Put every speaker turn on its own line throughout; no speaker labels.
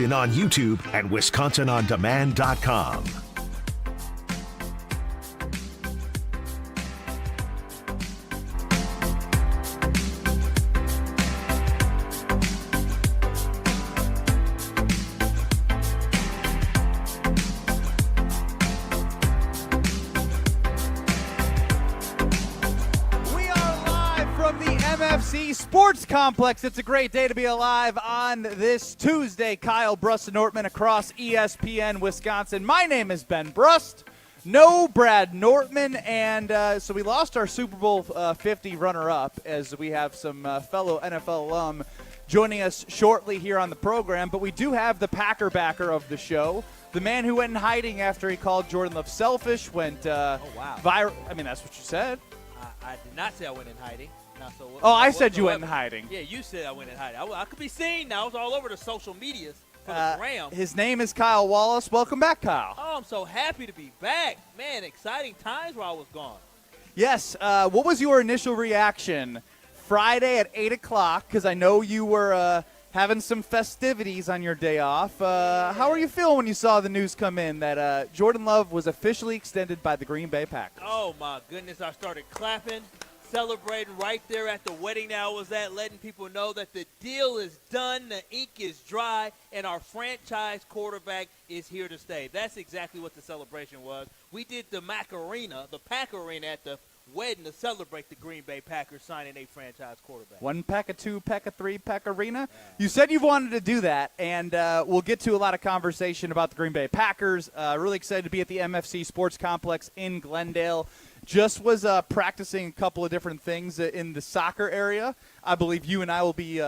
And on YouTube and WisconsinOnDemand.com.
Sports Complex. It's a great day to be alive on this Tuesday. Kyle Brust and Nortman across ESPN Wisconsin. My name is Ben Brust. No Brad Nortman. And so we lost our Super Bowl 50 runner-up as we have some fellow NFL alum joining us shortly here on the program. But we do have the Packer backer of the show. The man who went in hiding after he called Jordan Love selfish went viral. I mean, that's what you said.
I did not say I went in hiding.
I said you went in hiding.
Yeah, you said I went in hiding. I could be seen now. It's all over the social medias for the gram.
His name is Kyle Wallace. Welcome back, Kyle.
Oh, I'm so happy to be back. Man, exciting times while I was gone.
Yes. What was your initial reaction Friday at 8 o'clock? Because I know you were having some festivities on your day off. How are you feeling when you saw the news come in that Jordan Love was officially extended by the Green Bay Packers?
Oh, my goodness. I started clapping. Celebrating right there at the wedding that I was at, letting people know that the deal is done, the ink is dry, and our franchise quarterback is here to stay. That's exactly what the celebration was. We did the Pack Arena at the wedding to celebrate the Green Bay Packers signing a franchise quarterback.
1 pack of 2, pack of 3, pack arena. Yeah. You said you wanted to do that, and we'll get to a lot of conversation about the Green Bay Packers. Really excited to be at the MFC Sports Complex in Glendale. Just was practicing a couple of different things in the soccer area. I believe you and I will be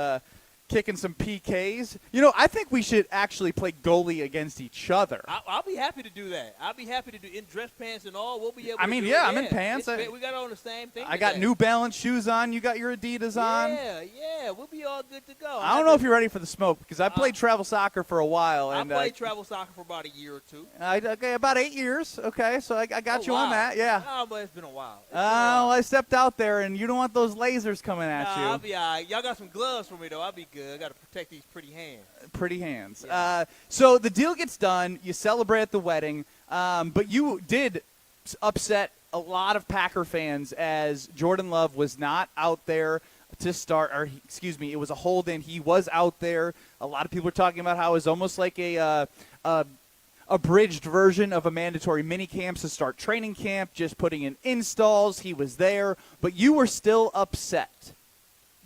kicking some PKs. You know, I think we should actually play goalie against each other.
I'll be happy to do that. I'll be happy to do in dress pants and all. We'll be able to
I'm in pants.
We got on the same thing.
I got New Balance shoes on. You got your Adidas on.
Yeah. We'll be all good to go.
I don't know if you're ready for the smoke because I played travel soccer for a while.
I played travel soccer for about a year or two.
Okay, about 8 years. Okay, so I got you on that. Yeah.
Oh, but it's been a while.
I stepped out there, and you don't want those lasers coming at you.
I'll be all right. Y'all got some gloves for me, though. I'll be good. I got to protect these pretty hands.
Pretty hands.
Yeah.
So the deal gets done. You celebrate at the wedding, but you did upset a lot of Packer fans as Jordan Love was not out there to start. Or it was a hold-in. He was out there. A lot of people are talking about how it was almost like a abridged version of a mandatory mini camp to start training camp, just putting in installs. He was there, but you were still upset.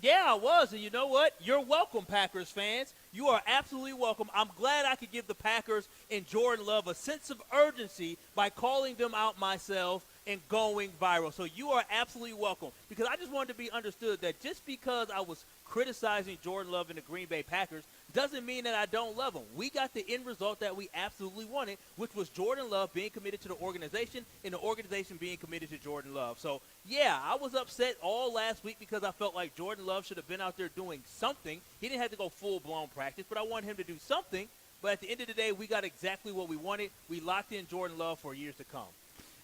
Yeah, I was, and you know what? You're welcome, Packers fans. You are absolutely welcome. I'm glad I could give the Packers and Jordan Love a sense of urgency by calling them out myself and going viral. So you are absolutely welcome, because I just wanted to be understood that just because I was criticizing Jordan Love and the Green Bay Packers doesn't mean that I don't love them. We got the end result that we absolutely wanted, which was Jordan Love being committed to the organization and the organization being committed to Jordan Love. So, yeah, I was upset all last week because I felt like Jordan Love should have been out there doing something. He didn't have to go full-blown practice, but I wanted him to do something. But at the end of the day, we got exactly what we wanted. We locked in Jordan Love for years to come.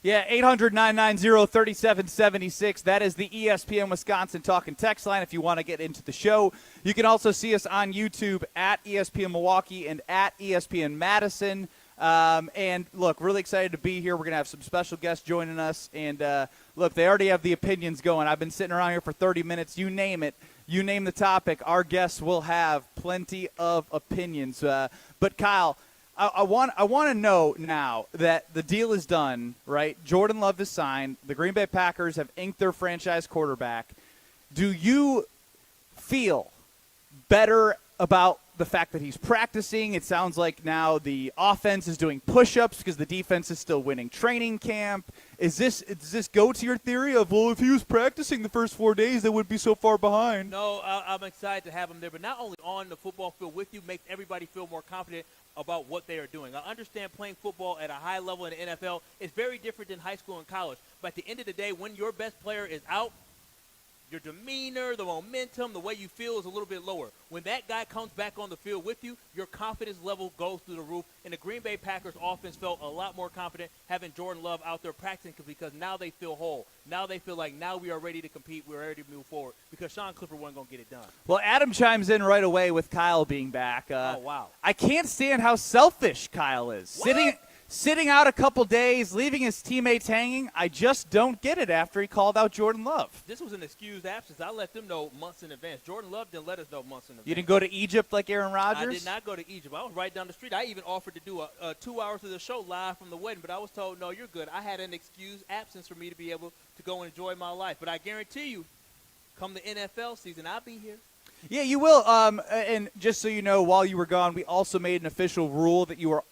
Yeah, 800-990-3776. That is the ESPN Wisconsin Talk and Text line if you want to get into the show. You can also see us on YouTube at ESPN Milwaukee and at ESPN Madison. And, look, really excited to be here. We're going to have some special guests joining us. And, look, they already have the opinions going. I've been sitting around here for 30 minutes. You name it. You name the topic. Our guests will have plenty of opinions. But, Kyle, I want to know now that the deal is done, right? Jordan Love is signed. The Green Bay Packers have inked their franchise quarterback. Do you feel better about the fact that he's practicing? It sounds like now the offense is doing push-ups because the defense is still winning training camp. Does this go to your theory of, well, if he was practicing the first 4 days, they would be so far behind?
No, I'm excited to have him there, but not only on the football field with you, makes everybody feel more confident about what they are doing. I understand playing football at a high level in the NFL is very different than high school and college, but at the end of the day, when your best player is out, your demeanor, the momentum, the way you feel is a little bit lower. When that guy comes back on the field with you, your confidence level goes through the roof. And the Green Bay Packers offense felt a lot more confident having Jordan Love out there practicing because now they feel whole. Now they feel like now we are ready to compete. We're ready to move forward because Sean Clifford wasn't going to get it done.
Well, Adam chimes in right away with Kyle being back.
Oh, wow.
I can't stand how selfish Kyle is.
What?
Sitting out a couple days, leaving his teammates hanging, I just don't get it after he called out Jordan Love.
This was an excused absence. I let them know months in advance. Jordan Love didn't let us know months in advance.
You didn't go to Egypt like Aaron Rodgers?
I did not go to Egypt. I was right down the street. I even offered to do a 2 hours of the show live from the wedding, but I was told, no, you're good. I had an excused absence for me to be able to go and enjoy my life. But I guarantee you, come the NFL season, I'll be here.
Yeah, you will. And just so you know, while you were gone, we also made an official rule that you were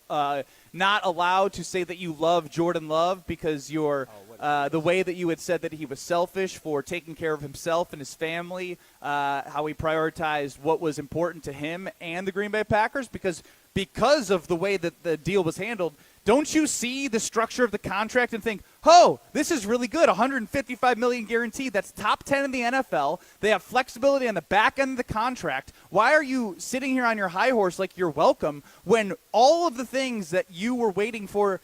not allowed to say that you love Jordan Love because the way that you had said that he was selfish for taking care of himself and his family, how he prioritized what was important to him and the Green Bay Packers because of the way that the deal was handled. Don't you see the structure of the contract and think, oh, this is really good, $155 million guaranteed. That's top 10 in the NFL. They have flexibility on the back end of the contract. Why are you sitting here on your high horse like you're welcome when all of the things that you were waiting for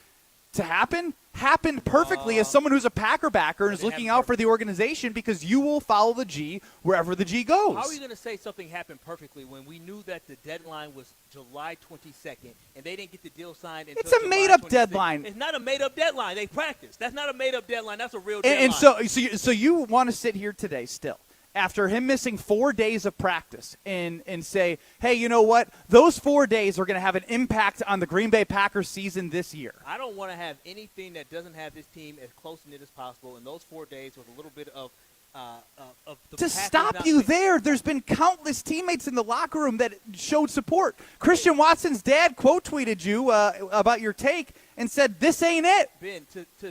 to happened perfectly as someone who's a Packer backer and is looking out for the organization because you will follow the G wherever the G goes.
How are you going to say something happened perfectly when we knew that the deadline was July 22nd and they didn't get the deal signed until
It's a made-up deadline.
It's not a made-up deadline. They practiced. That's not a made-up deadline. That's a real deadline.
And so you want to sit here today still after him missing 4 days of practice and say, hey, you know what? Those 4 days are going to have an impact on the Green Bay Packers season this year.
I don't want to have anything that doesn't have this team as close-knit as possible in those 4 days with a little bit of the
to
Packers
stop you there, there's been countless teammates in the locker room that showed support. Christian Watson's dad quote tweeted you about your take and said, this ain't it.
Ben,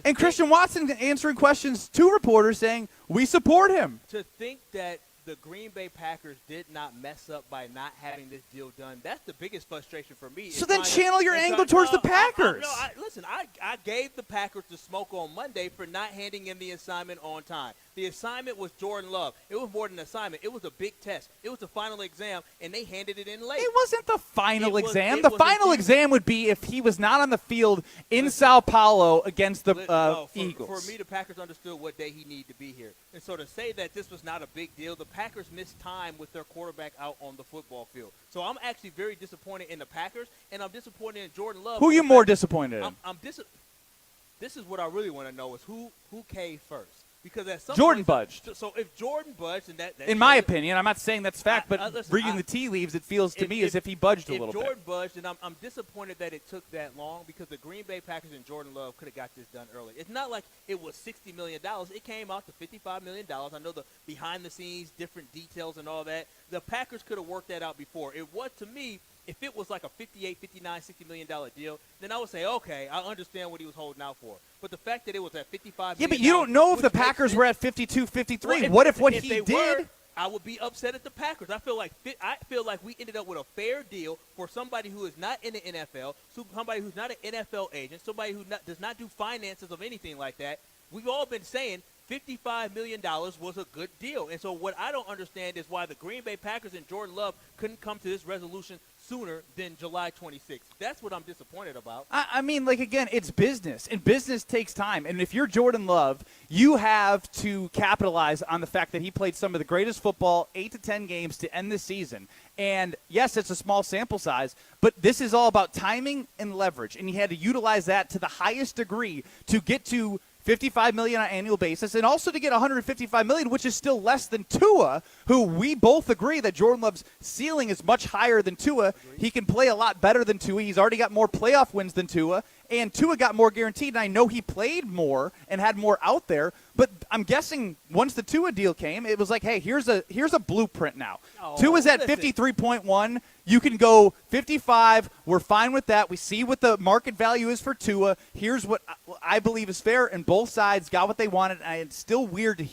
and Christian Watson answering questions to reporters saying, we support him.
To think that the Green Bay Packers did not mess up by not having this deal done, that's the biggest frustration for me.
So then channel your anger towards the Packers.
Listen, I gave the Packers the smoke on Monday for not handing in the assignment on time. The assignment was Jordan Love. It was more than an assignment. It was a big test. It was the final exam, and they handed it in late.
It wasn't the final exam. The final exam would be if he was not on the field in Sao Paulo against the Eagles.
For me, the Packers understood what day he needed to be here. And so to say that this was not a big deal, the Packers missed time with their quarterback out on the football field. So I'm actually very disappointed in the Packers, and I'm disappointed in Jordan Love.
Who are you more disappointed in?
This is what I really want to know is who caved first. Because at some
Jordan
point,
budged.
So if Jordan budged, and that
in my opinion, I'm not saying that's fact, but
listen,
reading the tea leaves, it feels to me as if he budged a little bit.
If Jordan budged, and I'm disappointed that it took that long because the Green Bay Packers and Jordan Love could have got this done early. It's not like it was $60 million. It came out to $55 million. I know the behind-the-scenes, different details and all that. The Packers could have worked that out before. It was, to me, if it was like a $58, $59, $60 million deal, then I would say, okay, I understand what he was holding out for. But the fact that it was at $55 million.
Yeah, but you don't know if the Packers were at 52, 53.
Well,
what if what
if
he
they
did?
Were, I would be upset at the Packers. I feel like we ended up with a fair deal for somebody who is not in the NFL, somebody who's not an NFL agent, somebody who does not do finances of anything like that. We've all been saying $55 million was a good deal. And so what I don't understand is why the Green Bay Packers and Jordan Love couldn't come to this resolution sooner than July 26th. That's what I'm disappointed about.
I mean, like, again, it's business, and business takes time. And if you're Jordan Love, you have to capitalize on the fact that he played some of the greatest football, 8 to 10 games to end the season. And, yes, it's a small sample size, but this is all about timing and leverage. And he had to utilize that to the highest degree to get to $55 million on an annual basis, and also to get $155 million, which is still less than Tua, who we both agree that Jordan Love's ceiling is much higher than Tua. He can play a lot better than Tua. He's already got more playoff wins than Tua, and Tua got more guaranteed, and I know he played more and had more out there, but I'm guessing once the Tua deal came, it was like, hey, here's a blueprint now. Tua's at 53.1. You can go 55. We're fine with that. We see what the market value is for Tua. Here's what I believe is fair, and both sides got what they wanted. And it's still weird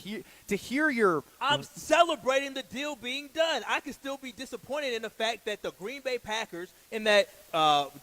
to to hear your –
I'm celebrating the deal being done. I can still be disappointed in the fact that the Green Bay Packers and that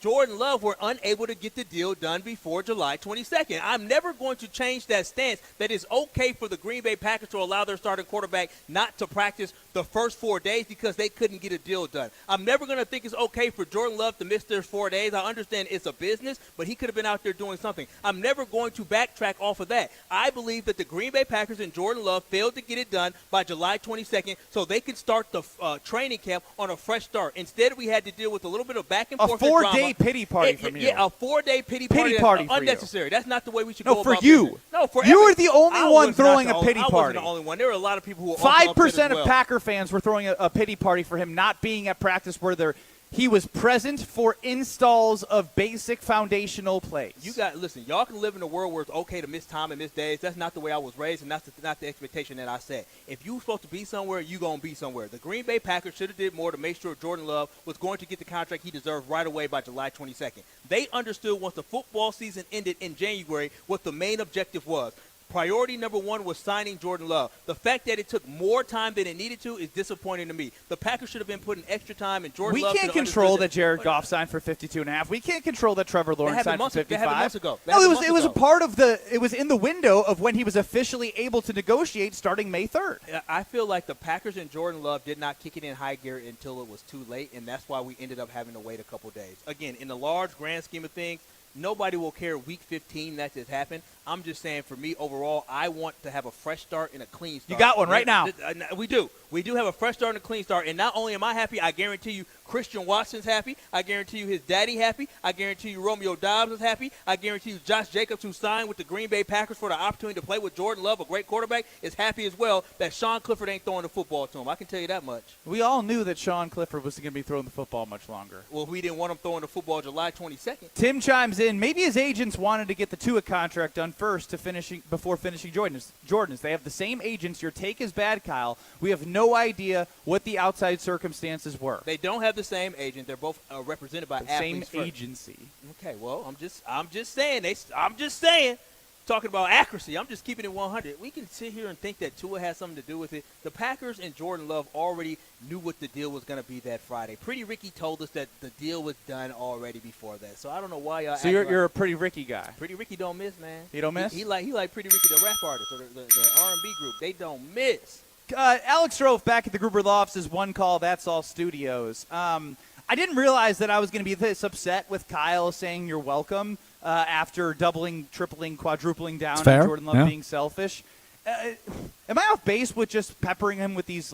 Jordan Love were unable to get the deal done before July 22nd. I'm never going to change that stance that it's okay for the Green Bay Packers to allow their starting quarterback not to practice the first 4 days because they couldn't get a deal done. I'm never going to think it's okay for Jordan Love to miss their 4 days. I understand it's a business, but he could have been out there doing something. I'm never going to backtrack off of that. I believe that the Green Bay Packers and Jordan Love failed to get it done by July 22nd so they could start the training camp on a fresh start. Instead, we had to deal with a little bit of back and forth.
A 4-day pity party from you.
Yeah, a 4-day pity party.
For
unnecessary.
You.
That's not the way we should go
for
about
you.
business. No, for
you were the only one throwing a pity
I
party.
wasn't the only one. There were a lot of people who were
5%
well.
of Packer fans were throwing a pity party for him not being at practice where he was present for installs of basic foundational plays.
Listen, y'all can live in a world where it's okay to miss time and miss days. That's not the way I was raised, and that's not the expectation that I set. If you're supposed to be somewhere, you're going to be somewhere. The Green Bay Packers should have did more to make sure Jordan Love was going to get the contract he deserved right away by July 22nd. They understood once the football season ended in January what the main objective was. Priority number one was signing Jordan Love. The fact that it took more time than it needed to is disappointing to me. The Packers should have been putting extra time, and Jordan Love.
We can't control that Jared Goff signed for 52.5. We can't control that Trevor Lawrence signed for 55.
That happened months ago.
No, it was a part of it was in the window of when he was officially able to negotiate starting May 3rd.
I feel like the Packers and Jordan Love did not kick it in high gear until it was too late, and that's why we ended up having to wait a couple days. Again, in the large grand scheme of things, nobody will care week 15 that just happened. I'm just saying, for me, overall, I want to have a fresh start and a clean start.
You got one right now.
We do. We do have a fresh start and a clean start. And not only am I happy, I guarantee you Christian Watson's happy. I guarantee you his daddy happy. I guarantee you Romeo Doubs is happy. I guarantee you Josh Jacobs, who signed with the Green Bay Packers for the opportunity to play with Jordan Love, a great quarterback, is happy as well that Sean Clifford ain't throwing the football to him. I can tell you that much.
We all knew that Sean Clifford was going to be throwing the football much longer.
Well, we didn't want him throwing the football July 22nd.
Tim chimes in. Maybe his agents wanted to get the Tua contract done first before finishing Jordan's. They have the same agents. Your take is bad, Kyle. We have no idea what the outside circumstances were.
They don't have the same agent. They're both represented by athletes.
Same agency.
Okay, well, I'm just saying. Talking about accuracy, I'm just keeping it 100. We can sit here and think that Tua has something to do with it. The Packers and Jordan Love already knew what the deal was going to be that Friday. Pretty Ricky told us that the deal was done already before that. So I don't know why y'all.
So you're a Pretty Ricky guy.
Pretty Ricky don't miss, man.
He don't miss.
He like Pretty Ricky, the rap artist or the R&B group. They don't miss.
Alex Rove back at the Gruber Lofts is One Call. That's All Studios. I didn't realize that I was going to be this upset with Kyle saying you're welcome. After doubling, tripling, quadrupling down on Jordan Love being selfish. Am I off base with just peppering him with these,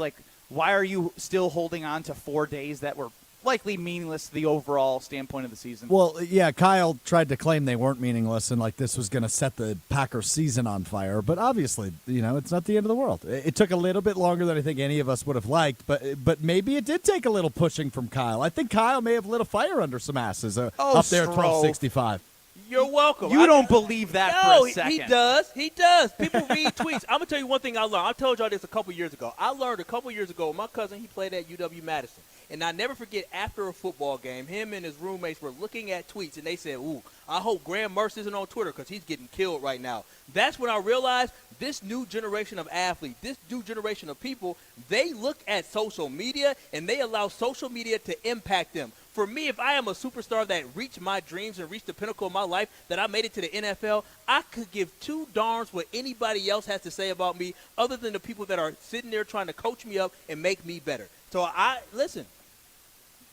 why are you still holding on to 4 days that were likely meaningless to the overall standpoint of the season?
Well, yeah, Kyle tried to claim they weren't meaningless and this was going to set the Packers season on fire. But obviously, it's not the end of the world. It took a little bit longer than I think any of us would have liked, but maybe it did take a little pushing from Kyle. I think Kyle may have lit a fire under some asses up there at 1265.
You're welcome.
You don't believe that for a second.
He does. He does. People read tweets. I'm going to tell you one thing I learned. I told y'all this a couple years ago. I learned a couple years ago, my cousin, he played at UW-Madison. And I never forget, after a football game, him and his roommates were looking at tweets, and they said, ooh, I hope Graham Mertz isn't on Twitter because he's getting killed right now. That's when I realized this new generation of athletes, this new generation of people, they look at social media, and they allow social media to impact them. For me, if I am a superstar that reached my dreams and reached the pinnacle of my life, that I made it to the NFL, I could give two darns what anybody else has to say about me other than the people that are sitting there trying to coach me up and make me better. So listen,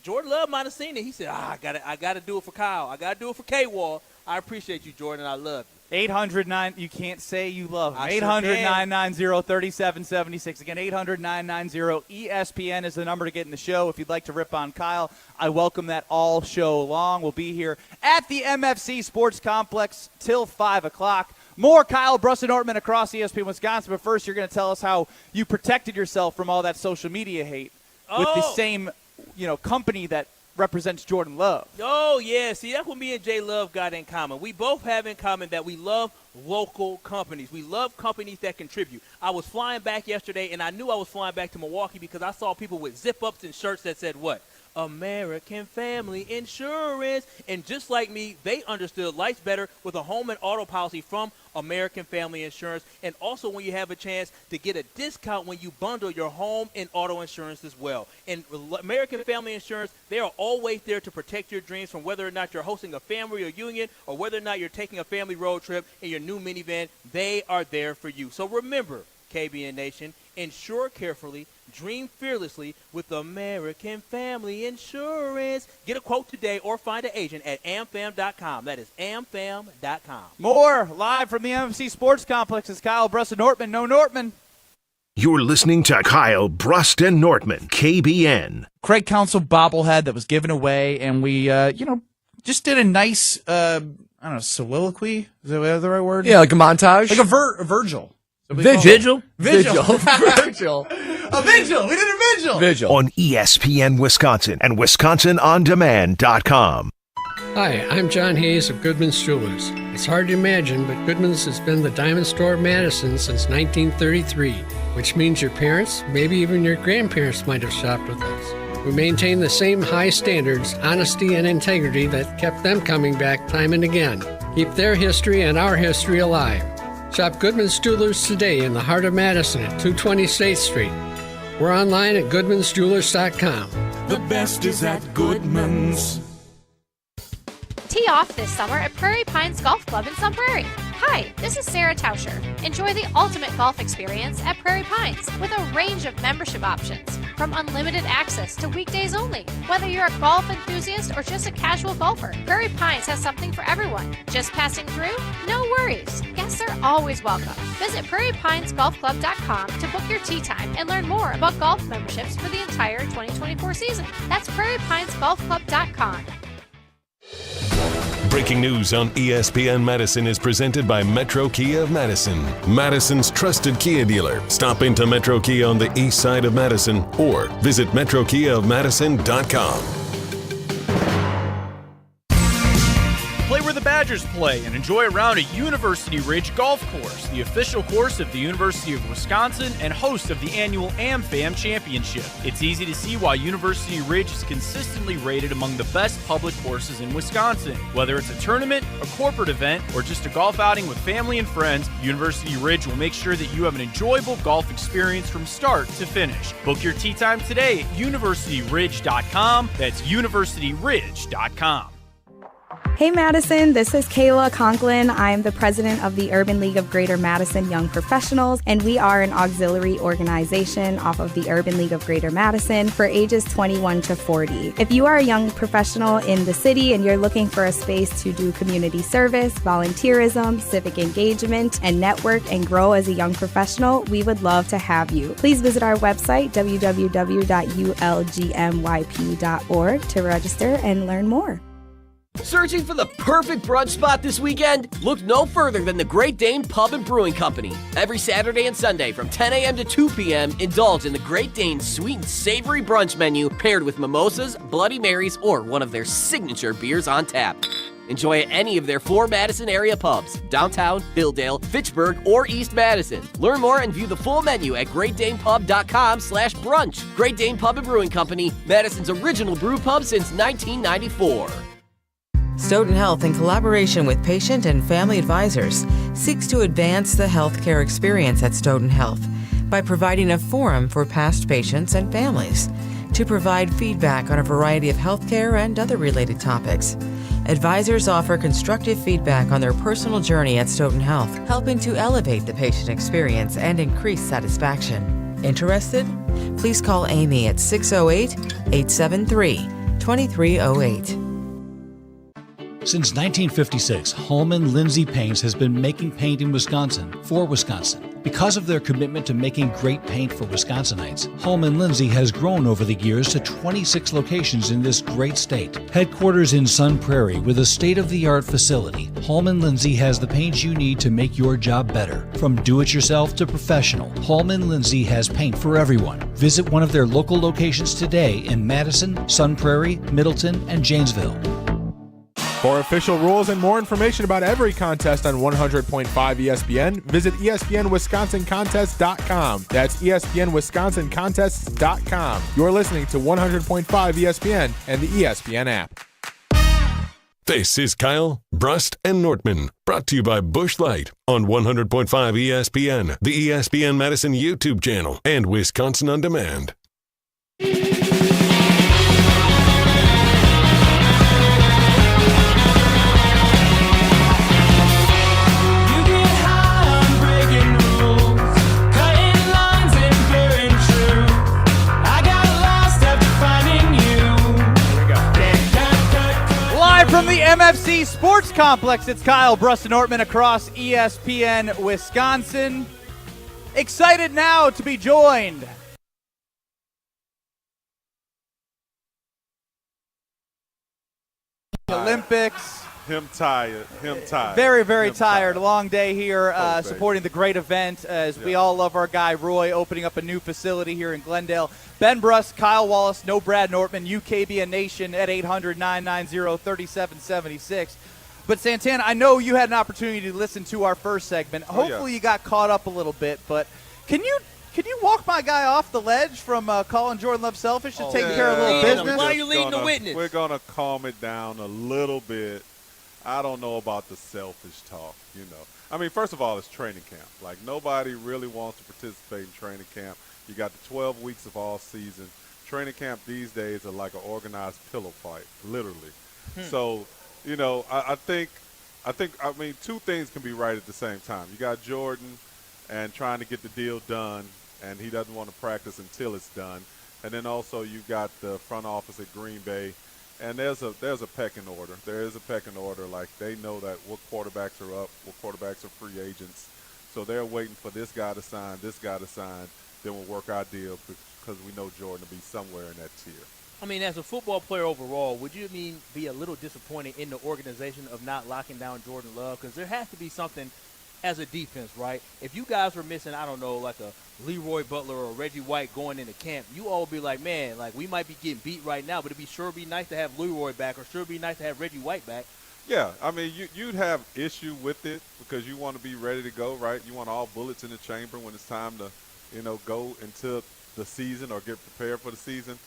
Jordan Love might have seen it. He said, I got to do it for Kyle. I got to do it for K-Wall. I appreciate you, Jordan. I love you.
800-9, you can't say you love him. 800-990-3776. Again, 800-990-ESPN is the number to get in the show. If you'd like to rip on Kyle, I welcome that all show long. We'll be here at the MFC Sports Complex till 5 o'clock. More Kyle Brusson-Ortman across ESPN Wisconsin. But first, you're going to tell us how you protected yourself from all that social media hate with the same company that represents Jordan Love.
Oh, yeah. See, that's what me and Jay Love got in common. We both have in common that we love local companies. We love companies that contribute. I was flying back yesterday, and I knew I was flying back to Milwaukee because I saw people with zip-ups and shirts that said what? American Family Insurance. And just like me, they understood life's better with a home and auto policy from American Family Insurance, and also when you have a chance to get a discount when you bundle your home and auto insurance as well. And American Family Insurance, they are always there to protect your dreams, from whether or not you're hosting a family reunion or whether or not you're taking a family road trip in your new minivan. They are there for you. So remember, KBN Nation, insure carefully, dream fearlessly with American Family Insurance. Get a quote today or find an agent at amfam.com. That is amfam.com.
More live from the MMC Sports Complex is Kyle Brust and Nortman. No Nortman.
You're listening to Kyle Brust and Nortman, KBN.
Craig Counsell bobblehead that was given away, and we, just did a nice, soliloquy. Is that the right word?
Yeah, like a montage.
Like a Virgil.
Vigil.
Vigil.
Vigil.
A vigil. We did a vigil.
Vigil.
On ESPN Wisconsin and WisconsinOnDemand.com.
Hi, I'm John Hayes of Goodman's Jewelers. It's hard to imagine, but Goodman's has been the diamond store of Madison since 1933, which means your parents, maybe even your grandparents might have shopped with us. We maintain the same high standards, honesty, and integrity that kept them coming back time and again. Keep their history and our history alive. Shop Goodman's Jewelers today in the heart of Madison at 220 State Street. We're online at goodmansjewelers.com.
The best is at Goodman's.
Tee off this summer at Prairie Pines Golf Club in Sun Prairie. Hi, this is Sarah Tauscher. Enjoy the ultimate golf experience at Prairie Pines with a range of membership options, from unlimited access to weekdays only. Whether you're a golf enthusiast or just a casual golfer, Prairie Pines has something for everyone. Just passing through? No worries. Guests are always welcome. Visit prairiepinesgolfclub.com to book your tee time and learn more about golf memberships for the entire 2024 season. That's prairiepinesgolfclub.com.
Breaking news on ESPN Madison is presented by Metro Kia of Madison, Madison's trusted Kia dealer. Stop into Metro Kia on the east side of Madison or visit metrokiaofmadison.com.
Play where the Badgers play and enjoy a round at University Ridge Golf Course, the official course of the University of Wisconsin and host of the annual AmFam Championship. It's easy to see why University Ridge is consistently rated among the best public courses in Wisconsin. Whether it's a tournament, a corporate event, or just a golf outing with family and friends, University Ridge will make sure that you have an enjoyable golf experience from start to finish. Book your tee time today at universityridge.com. That's universityridge.com.
Hey Madison, this is Kayla Conklin. I'm the president of the Urban League of Greater Madison Young Professionals, and we are an auxiliary organization off of the Urban League of Greater Madison for ages 21 to 40. If you are a young professional in the city and you're looking for a space to do community service, volunteerism, civic engagement, and network and grow as a young professional, we would love to have you. Please visit our website, www.ulgmyp.org, to register and learn more.
Searching for the perfect brunch spot this weekend? Look no further than the Great Dane Pub and Brewing Company. Every Saturday and Sunday from 10 a.m. to 2 p.m., indulge in the Great Dane sweet and savory brunch menu paired with mimosas, Bloody Marys, or one of their signature beers on tap. Enjoy at any of their 4 Madison area pubs, downtown, Hilldale, Fitchburg, or East Madison. Learn more and view the full menu at greatdanepub.com/brunch. Great Dane Pub and Brewing Company, Madison's original brew pub since 1994.
Stoughton Health, in collaboration with patient and family advisors, seeks to advance the healthcare experience at Stoughton Health by providing a forum for past patients and families to provide feedback on a variety of healthcare and other related topics. Advisors offer constructive feedback on their personal journey at Stoughton Health, helping to elevate the patient experience and increase satisfaction. Interested? Please call Amy at 608-873-2308.
Since 1956, Holman Lindsay Paints has been making paint in Wisconsin for Wisconsin. Because of their commitment to making great paint for Wisconsinites, Holman Lindsay has grown over the years to 26 locations in this great state. Headquarters in Sun Prairie with a state-of-the-art facility, Holman Lindsay has the paint you need to make your job better. From do-it-yourself to professional, Holman Lindsay has paint for everyone. Visit one of their local locations today in Madison, Sun Prairie, Middleton, and Janesville.
For official rules and more information about every contest on 100.5 ESPN, visit ESPNWisconsinContests.com. That's ESPNWisconsinContests.com. You're listening to 100.5 ESPN and the ESPN app.
This is Kyle, Brust, and Nortman, brought to you by Busch Light on 100.5 ESPN, the ESPN Madison YouTube channel, and Wisconsin On Demand.
From the MFC Sports Complex, it's Kyle, Brust, and Nortman across ESPN Wisconsin. Excited now to be joined Olympics.
Him tired.
Very, very tired. Long day here supporting the great event as we all love our guy Roy opening up a new facility here in Glendale. Ben Brust, Kyle Wallace, no Brad Nortman, KBN Nation at 800-990-3776. But Santana, I know you had an opportunity to listen to our first segment. Hopefully you got caught up a little bit, but can you walk my guy off the ledge from calling Jordan Love selfish and taking care of a little business?
Why are you leading the witness?
We're going to calm it down a little bit. I don't know about the selfish talk, I mean, first of all, it's training camp. Like, nobody really wants to participate in training camp. You got the 12 weeks of all season. Training camp these days are like an organized pillow fight, literally. So, I think two things can be right at the same time. You got Jordan and trying to get the deal done, and he doesn't want to practice until it's done. And then also you got the front office at Green Bay. And there's a pecking order. There is a pecking order. Like, they know that what quarterbacks are up, what quarterbacks are free agents. So they're waiting for this guy to sign, then we'll work our deal because we know Jordan will be somewhere in that tier.
I mean, as a football player overall, would you be a little disappointed in the organization of not locking down Jordan Love? Because there has to be something as a defense, right? If you guys were missing, I don't know, like a Leroy Butler or Reggie White going into camp, you all would be like, man, like, we might be getting beat right now, but it'd be nice to have Leroy back, or be nice to have Reggie White back.
Yeah, I mean, you'd have issue with it because you want to be ready to go, right? You want all bullets in the chamber when it's time to, go into the season or get prepared for the season.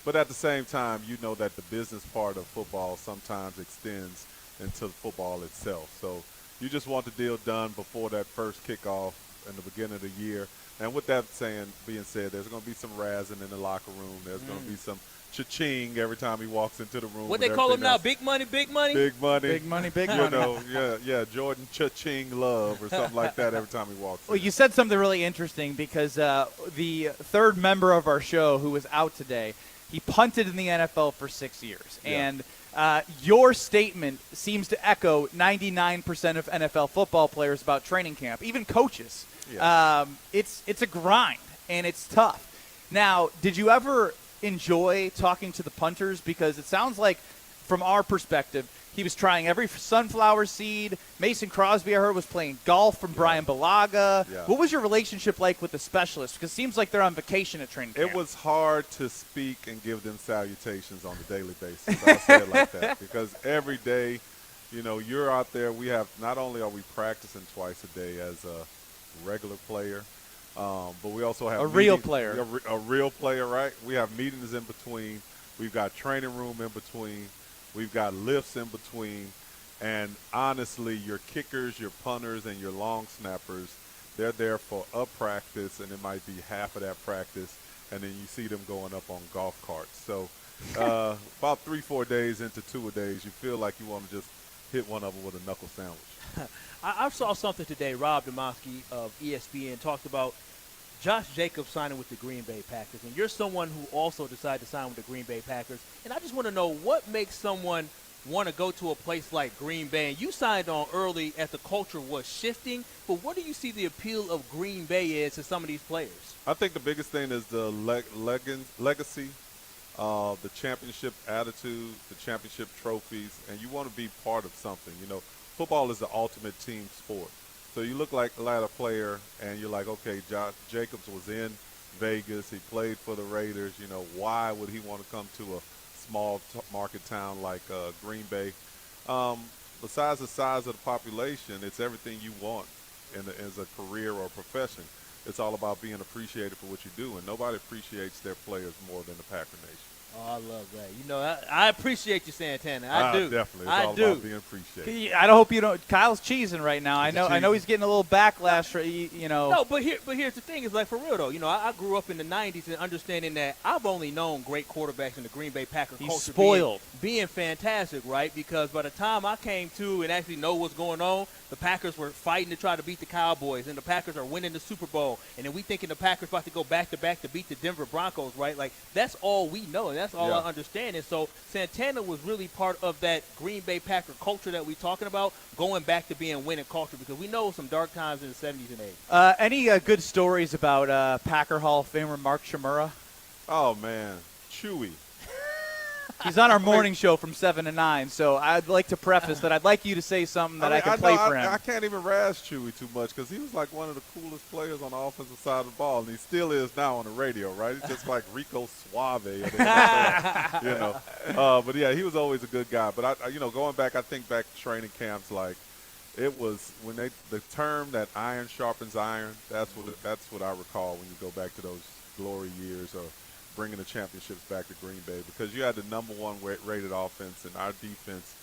But at the same time, you know that the business part of football sometimes extends into football itself. So you just want the deal done before that first kickoff in the beginning of the year. And with that being said, there's going to be some razzing in the locker room. There's going to be some cha-ching every time he walks into the room.
What they call him now, big money, big money?
Big money.
Big money, big money.
Yeah, Jordan cha-ching Love or something like that every time he walks in.
Well, you said something really interesting because the third member of our show who was out today, he punted in the NFL for 6 years.
Yeah.
And your statement seems to echo 99% of NFL football players about training camp, even coaches.
Yeah.
It's a grind, and it's tough. Now, did you ever enjoy talking to the punters? Because it sounds like, from our perspective, he was trying every sunflower seed. Mason Crosby, I heard, was playing golf from Brian Balaga.
Yeah.
What was your relationship like with the specialists? Because it seems like they're on vacation at training camp.
It was hard to speak and give them salutations on a daily basis. I'll say it like that. Because every day, you're out there. Not only are we practicing twice a day as a regular player, but we also have
a real player.
A real player, right? We have meetings in between. We've got training room in between. We've got lifts in between. And honestly, your kickers, your punters, and your long snappers, they're there for a practice, and it might be half of that practice, and then you see them going up on golf carts. So about 3-4 days into 2 days, you feel like you want to just hit one of them with a knuckle sandwich.
I saw something today. Rob Domofsky of ESPN talked about Josh Jacobs signing with the Green Bay Packers. And you're someone who also decided to sign with the Green Bay Packers. And I just want to know what makes someone want to go to a place like Green Bay. And you signed on early as the culture was shifting. But what do you see the appeal of Green Bay is to some of these players?
I think the biggest thing is the legacy, the championship attitude, the championship trophies, and you want to be part of something. Football is the ultimate team sport. So you look like a player, and you're like, okay, Josh Jacobs was in Vegas. He played for the Raiders. Why would he want to come to a small market town like Green Bay? Besides the size of the population, it's everything you want as a career or profession. It's all about being appreciated for what you do, and nobody appreciates their players more than the Packer Nation.
Oh, I love that. You know, I appreciate you, Santana. I do.
Definitely. It's
I
all
do.
about being appreciated.
I hope you don't. Kyle's cheesing right now. I know he's getting a little backlash. You know.
No, but here's the thing. Is like for real though. You know, I grew up in the '90s and understanding that I've only known great quarterbacks in the Green Bay Packers
He's
culture.
spoiled.
Being fantastic, right? Because by the time I came to and actually know what's going on, the Packers were fighting to try to beat the Cowboys, and the Packers are winning the Super Bowl. And then we thinking the Packers about to go back to back to beat the Denver Broncos, right? Like that's all we know, and that's all I understand. And so Santana was really part of that Green Bay Packer culture that we're talking about, going back to being winning culture, because we know some dark times in the 70s and 80s.
Any good stories about Packer Hall of Famer Mark Chmura?
Oh, man. Chewy.
He's on our morning show from 7 to 9, so I'd like to preface that I'd like you to say something that I can play for him.
I can't even razz Chewy too much because he was like one of the coolest players on the offensive side of the ball, and he still is now on the radio, right? He's just like Rico Suave, you know. But yeah, he was always a good guy. But going back, I think back to training camps, like it was when the term that iron sharpens iron. That's what I recall when you go back to those glory years or bringing the championships back to Green Bay, because you had the number one rated offense, and our defense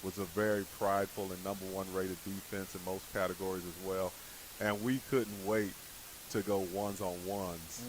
was a very prideful and number one rated defense in most categories as well. And we couldn't wait to go ones-on-ones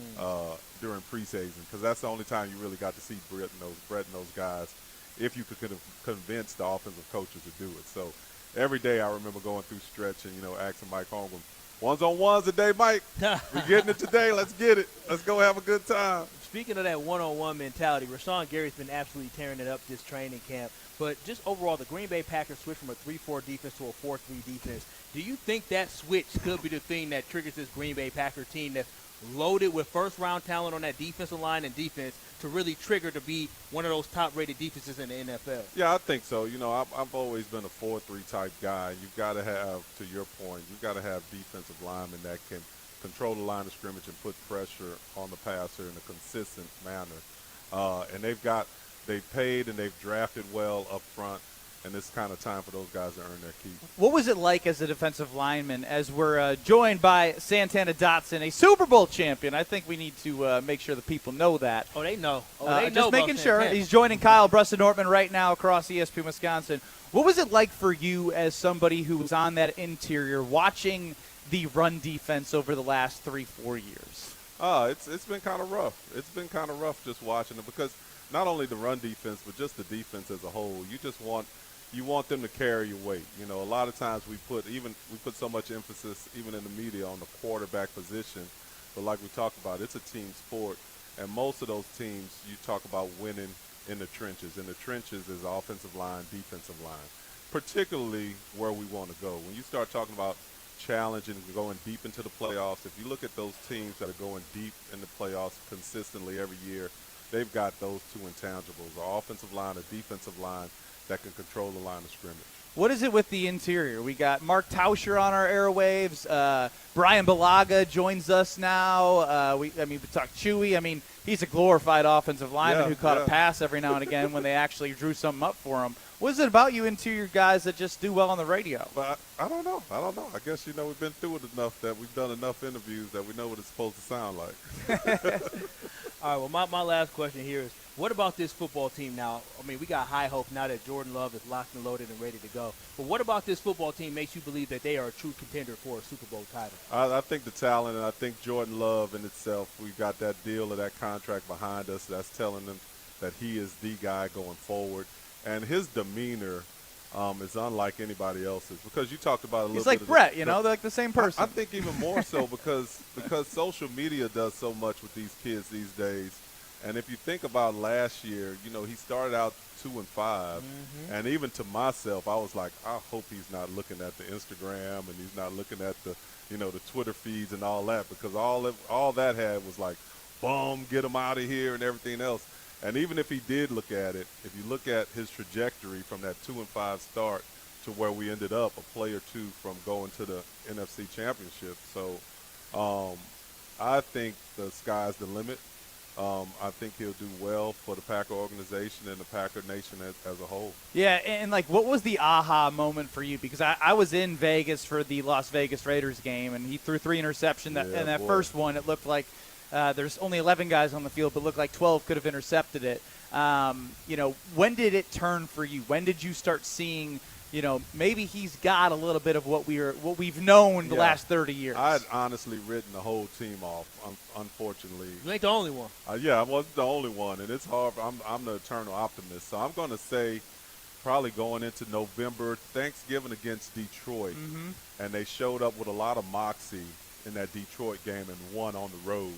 during preseason, because that's the only time you really got to see Brett and those guys, if you could convince the offensive coaches to do it. So every day I remember going through stretch and, asking Mike Holmgren, ones-on-ones today, Mike. We're getting it today. Let's get it. Let's go have a good time.
Speaking of that one-on-one mentality, Rashawn Gary's been absolutely tearing it up this training camp. But just overall, the Green Bay Packers switched from a 3-4 defense to a 4-3 defense. Do you think that switch could be the thing that triggers this Green Bay Packers team that's loaded with first-round talent on that defensive line and defense to really trigger to be one of those top-rated defenses in the NFL?
Yeah, I think so. I've always been a 4-3 type guy. You've got to have, to your point, you've got to have defensive linemen that can control the line of scrimmage and put pressure on the passer in a consistent manner. And they've paid and they've drafted well up front, and it's kind of time for those guys to earn their keep.
What was it like as a defensive lineman, as we're joined by Santana Dotson, a Super Bowl champion? I think we need to make sure the people know that.
Oh, they know.
Just making sure. He's joining Kyle Bruston-Nortman right now across ESPN Wisconsin. What was it like for you as somebody who was on that interior watching the run defense over the last 3-4 years?
It's been kind of rough. It's been kind of rough just watching it, because not only the run defense, but just the defense as a whole. You want them to carry your weight. A lot of times we put so much emphasis, even in the media, on the quarterback position. But like we talked about, it's a team sport, and most of those teams you talk about winning in the trenches. And the trenches is offensive line, defensive line, particularly where we want to go. When you start talking about challenging and going deep into the playoffs, if you look at those teams that are going deep in the playoffs consistently every year, they've got those two intangibles, an offensive line, a defensive line that can control the line of scrimmage.
What is it with the interior? We got Mark Tauscher on our airwaves. Brian Balaga joins us now. We talked Chewy. He's a glorified offensive lineman who caught a pass every now and again when they actually drew something up for him. What is it about you interior guys that just do well on the radio?
But I don't know. I guess, we've been through it enough that we've done enough interviews that we know what it's supposed to sound like.
All right, well, my last question here is, what about this football team now? We got high hope now that Jordan Love is locked and loaded and ready to go. But what about this football team makes you believe that they are a true contender for a Super Bowl title?
I think the talent, and I think Jordan Love in itself, we've got that deal or that contract behind us that's telling them that he is the guy going forward. And his demeanor is unlike anybody else's, because you talked about a little bit.
He's like Brett, they're like the same person.
I think even more so because social media does so much with these kids these days. And if you think about last year, he started out 2-5, and even to myself, I was like, I hope he's not looking at the Instagram and he's not looking at the, the Twitter feeds and all that, because all that had was like, boom, get him out of here and everything else. And even if he did look at it, if you look at his trajectory from that 2-5 start to where we ended up, a play or two from going to the NFC Championship. So I think the sky's the limit. I think he'll do well for the Packer organization and the Packer Nation as a whole.
Yeah, and what was the aha moment for you? Because I was in Vegas for the Las Vegas Raiders game, and he threw 3 interceptions. And that first one, it looked like there's only 11 guys on the field, but looked like 12 could have intercepted it. When did it turn for you? When did you start seeing, maybe he's got a little bit of what we've known the last 30 years?
I had honestly written the whole team off, unfortunately.
You ain't the only one.
I wasn't the only one, and it's hard. I'm the eternal optimist, so I'm going to say probably going into November, Thanksgiving against Detroit, and they showed up with a lot of moxie in that Detroit game and won on the road,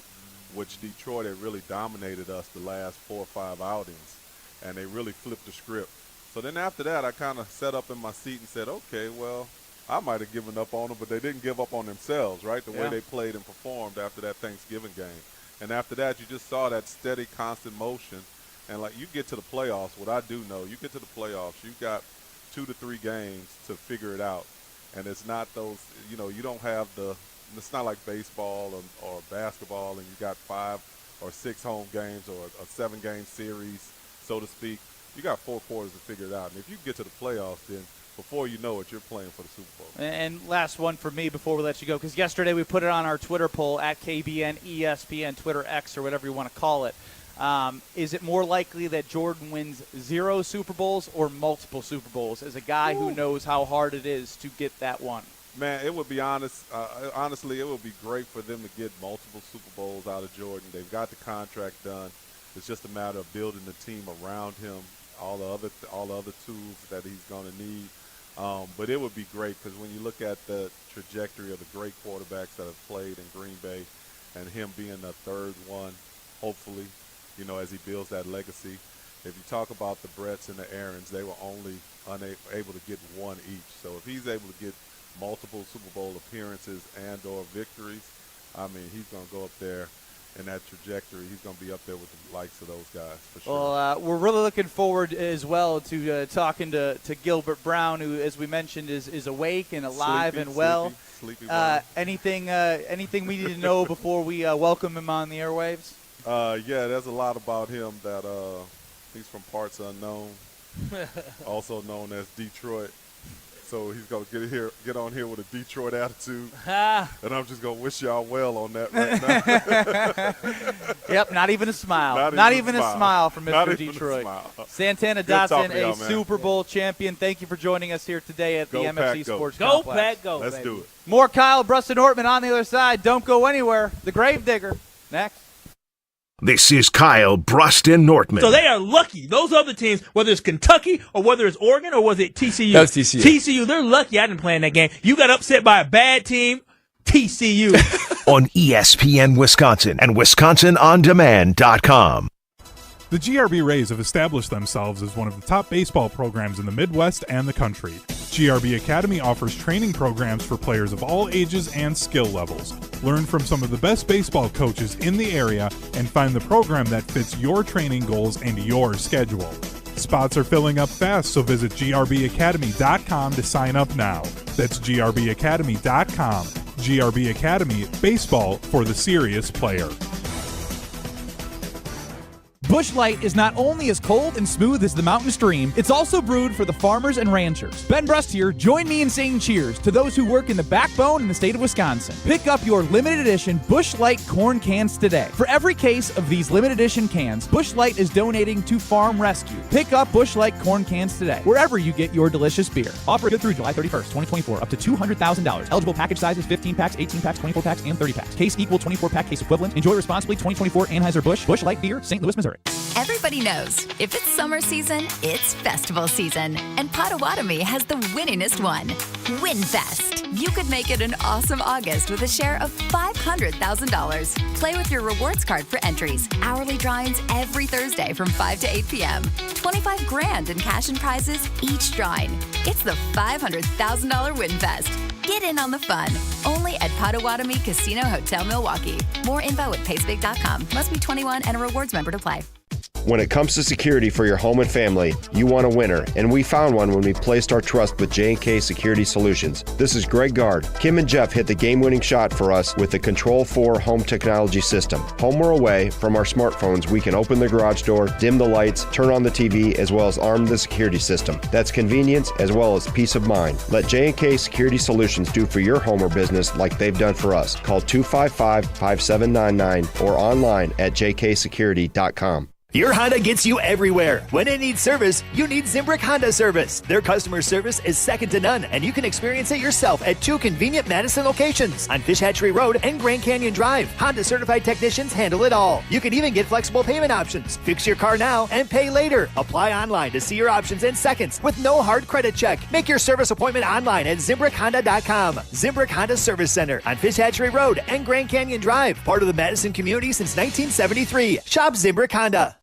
which Detroit had really dominated us the last 4 or 5 outings, and they really flipped the script. So then after that, I kind of sat up in my seat and said, okay, well, I might have given up on them, but they didn't give up on themselves, right, the way they played and performed after that Thanksgiving game. And after that, you just saw that steady, constant motion. And, like, you get to the playoffs, what I do know, you get to the playoffs, you've got 2 to 3 games to figure it out. And it's not those, you don't have it's not like baseball or basketball and you got 5 or 6 home games or a 7-game series, so to speak. You got 4 quarters to figure it out. And if you get to the playoffs, then before you know it, you're playing for the Super Bowl.
And last one for me before we let you go, because yesterday we put it on our Twitter poll at KBN, ESPN, Twitter X, or whatever you want to call it. Is it more likely that Jordan wins 0 Super Bowls or multiple Super Bowls as a guy who knows how hard it is to get that one?
Man, it would be honestly, it would be great for them to get multiple Super Bowls out of Jordan. They've got the contract done. It's just a matter of building the team around him, all the other tools that he's going to need. But it would be great because when you look at the trajectory of the great quarterbacks that have played in Green Bay and him being the third one, hopefully, as he builds that legacy. If you talk about the Bretts and the Aarons, they were only able to get 1 each. So if he's able to get multiple Super Bowl appearances and or victories, I mean, he's going to go up there in that trajectory. He's going to be up there with the likes of those guys for sure.
Well, we're really looking forward as well to talking to Gilbert Brown, who, as we mentioned, is awake and alive and well.
Sleepy
anything we need to know before we welcome him on the airwaves?
There's a lot about him that he's from parts unknown, also known as Detroit. So he's going to get on here with a Detroit attitude, and I'm just going to wish y'all well on that right now.
Yep, not even a smile. Not even a smile from Mr. Detroit. Santana Dotson, a Super Bowl champion. Thank you for joining us here today at the MFC Sports Complex.
Go, Pack, go.
Let's do it.
More Kyle Bruston-Hortman on the other side. Don't go anywhere. The Gravedigger. Next.
This is Kyle Bruston-Hortman.
So they are lucky. Those other teams, whether it's Kentucky or whether it's Oregon or was it TCU?
That was TCU.
TCU, they're lucky I didn't play in that game. You got upset by a bad team, TCU.
On ESPN Wisconsin and WisconsinOnDemand.com.
The GRB Rays have established themselves as one of the top baseball programs in the Midwest and the country. GRB Academy offers training programs for players of all ages and skill levels. Learn from some of the best baseball coaches in the area and find the program that fits your training goals and your schedule. Spots are filling up fast, so visit grbacademy.com to sign up now. That's grbacademy.com. GRB Academy, baseball for the serious player.
Busch Light is not only as cold and smooth as the mountain stream, it's also brewed for the farmers and ranchers. Ben Brust here. Join me in saying cheers to those who work in the backbone in the state of Wisconsin. Pick up your limited edition Busch Light corn cans today. For every case of these limited edition cans, Busch Light is donating to Farm Rescue. Pick up Busch Light corn cans today, wherever you get your delicious beer. Offer good through July 31st, 2024, up to $200,000. Eligible package sizes 15 packs, 18 packs, 24 packs, and 30 packs. Case equal 24-pack case equivalent. Enjoy responsibly. 2024 Anheuser-Busch. Busch Light Beer, St. Louis, Missouri.
Everybody knows, if it's summer season, it's festival season. And Potawatomi has the winningest one, WinFest. You could make it an awesome August with a share of $500,000. Play with your rewards card for entries. Hourly drawings every Thursday from 5 to 8 p.m. $25 grand in cash and prizes each drawing. It's the $500,000 WinFest. Get in on the fun. Only at Potawatomi Casino Hotel Milwaukee. More info at pacebig.com. Must be 21 and a rewards member to play.
When it comes to security for your home and family, you want a winner, and we found one when we placed our trust with J&K Security Solutions. This is Greg Gard. Kim and Jeff hit the game-winning shot for us with the Control 4 home technology system. Home or away, from our smartphones, we can open the garage door, dim the lights, turn on the TV, as well as arm the security system. That's convenience as well as peace of mind. Let J&K Security Solutions do for your home or business like they've done for us. Call 255-5799 or online at jksecurity.com.
Your Honda gets you everywhere. When it needs service, you need Zimbrick Honda service. Their customer service is second to none, and you can experience it yourself at 2 convenient Madison locations on Fish Hatchery Road and Grand Canyon Drive. Honda certified technicians handle it all. You can even get flexible payment options. Fix your car now and pay later. Apply online to see your options in seconds with no hard credit check. Make your service appointment online at ZimbrickHonda.com. Zimbrick Honda Service Center on Fish Hatchery Road and Grand Canyon Drive. Part of the Madison community since 1973. Shop Zimbrick Honda.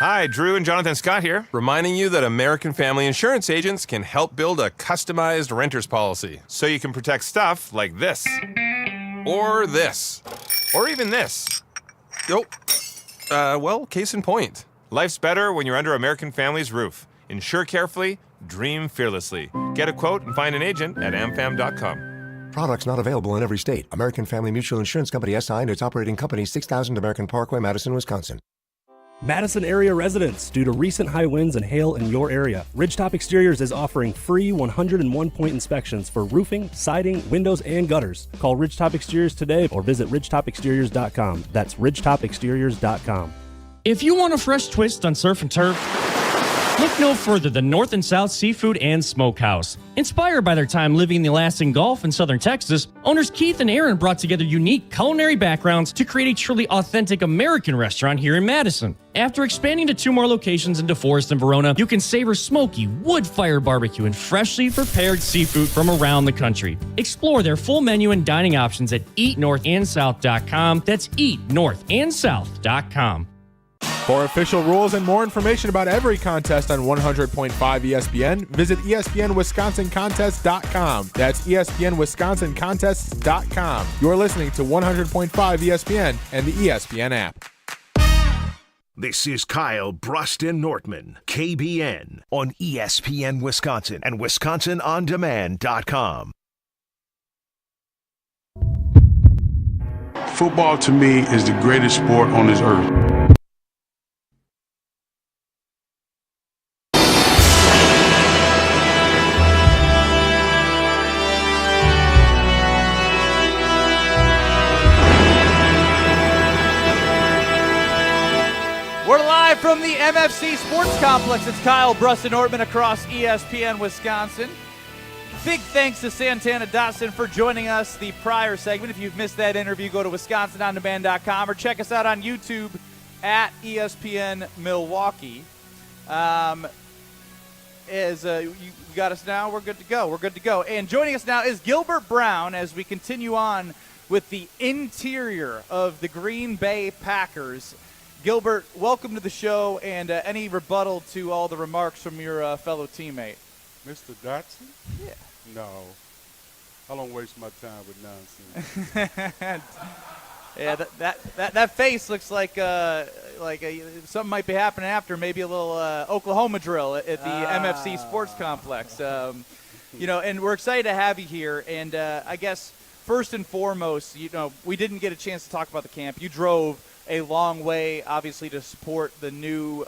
Hi, Drew and Jonathan Scott here, reminding you that American Family Insurance agents can help build a customized renter's policy so you can protect stuff like this, or this, or even this. Well, case in point. Life's better when you're under American Family's roof. Insure carefully, dream fearlessly. Get a quote and find an agent at amfam.com.
Products not available in every state. American Family Mutual Insurance Company SI and its operating company 6000 American Parkway, Madison, Wisconsin.
Madison area residents, due to recent high winds and hail in your area, Ridgetop Exteriors is offering free 101-point inspections for roofing, siding, windows, and gutters. Call Ridgetop Exteriors today or visit ridgetopexteriors.com. That's ridgetopexteriors.com.
If you want a fresh twist on surf and turf, look no further than North and South Seafood and Smokehouse. Inspired by their time living in the Alaskan Gulf in southern Texas, owners Keith and Aaron brought together unique culinary backgrounds to create a truly authentic American restaurant here in Madison. After expanding to 2 more locations in DeForest and Verona, you can savor smoky, wood-fired barbecue and freshly prepared seafood from around the country. Explore their full menu and dining options at eatnorthandsouth.com. That's eatnorthandsouth.com.
For official rules and more information about every contest on 100.5 ESPN, visit ESPNWisconsinContests.com. That's ESPNWisconsinContests.com. You're listening to 100.5 ESPN and the ESPN app.
This is Kyle Bruston Nortman, KBN, on ESPN Wisconsin and WisconsinOnDemand.com.
Football to me is the greatest sport on this earth.
We're live from the MFC Sports Complex. It's Kyle Bruston Nortman across ESPN Wisconsin. Big thanks to Santana Dotson for joining us the prior segment. If you've missed that interview, go to WisconsinOnDemand.com or check us out on YouTube at ESPN Milwaukee. You got us now? We're good to go. We're good to go. And joining us now is Gilbert Brown as we continue on with the interior of the Green Bay Packers. Gilbert, welcome to the show, and any rebuttal to all the remarks from your fellow teammate?
Mr. Dotson?
Yeah.
No. I don't waste my time with nonsense.
Yeah, that face looks like something might be happening after, maybe a little Oklahoma drill at the MFC Sports Complex. And we're excited to have you here. And I guess first and foremost, we didn't get a chance to talk about the camp. You drove a long way, obviously, to support the new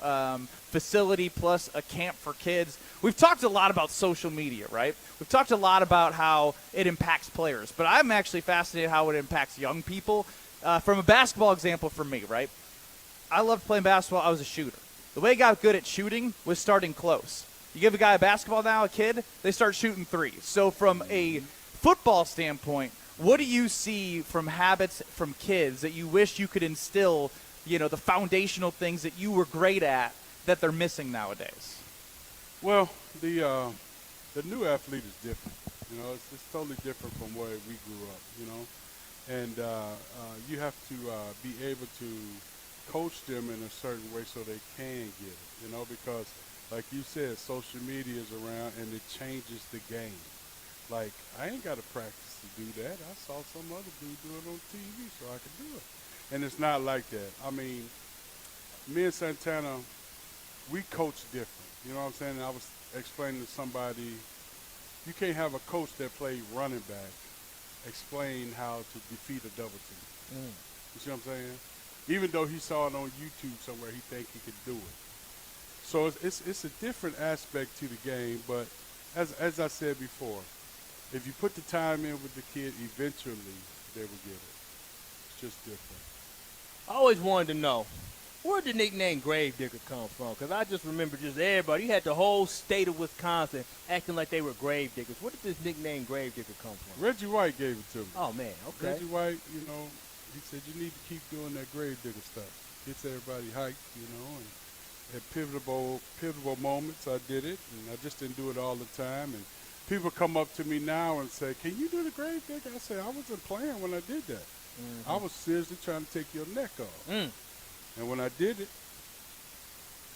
facility plus a camp for kids. We've talked a lot about social media, right? We've talked a lot about how it impacts players, but I'm actually fascinated how it impacts young people. From a basketball example for me, right? I loved playing basketball. I was a shooter. The way I got good at shooting was starting close. You give a guy a basketball now, a kid, they start shooting threes. So from a football standpoint, what do you see from habits from kids that you wish you could instill, the foundational things that you were great at that they're missing nowadays?
Well, the new athlete is different. It's totally different from where we grew up, And you have to be able to coach them in a certain way so they can get it, because, like you said, social media is around and it changes the game. Like, I ain't got to practice to do that. I saw some other dude do it on TV, so I could do it. And it's not like that. I mean, me and Santana, we coach different. You know what I'm saying? And I was explaining to somebody, you can't have a coach that played running back explain how to defeat a double team. You see what I'm saying? Even though he saw it on YouTube somewhere, he think he could do it. So it's a different aspect to the game, but as I said before, if you put the time in with the kid, eventually they will get it. It's just different.
I always wanted to know, Where'd the nickname Gravedigger come from? Because I just remember just everybody. You had the whole state of Wisconsin acting like they were grave diggers. Where did this nickname Gravedigger come from?
Reggie White gave it to me.
Oh, man, okay.
Reggie White, he said you need to keep doing that Gravedigger stuff. Gets everybody hyped, and at pivotal moments I did it, and I just didn't do it all the time. And people come up to me now and say, can you do the Gravedigger? I say, I wasn't playing when I did that. I was seriously trying to take your neck off. And when I did it,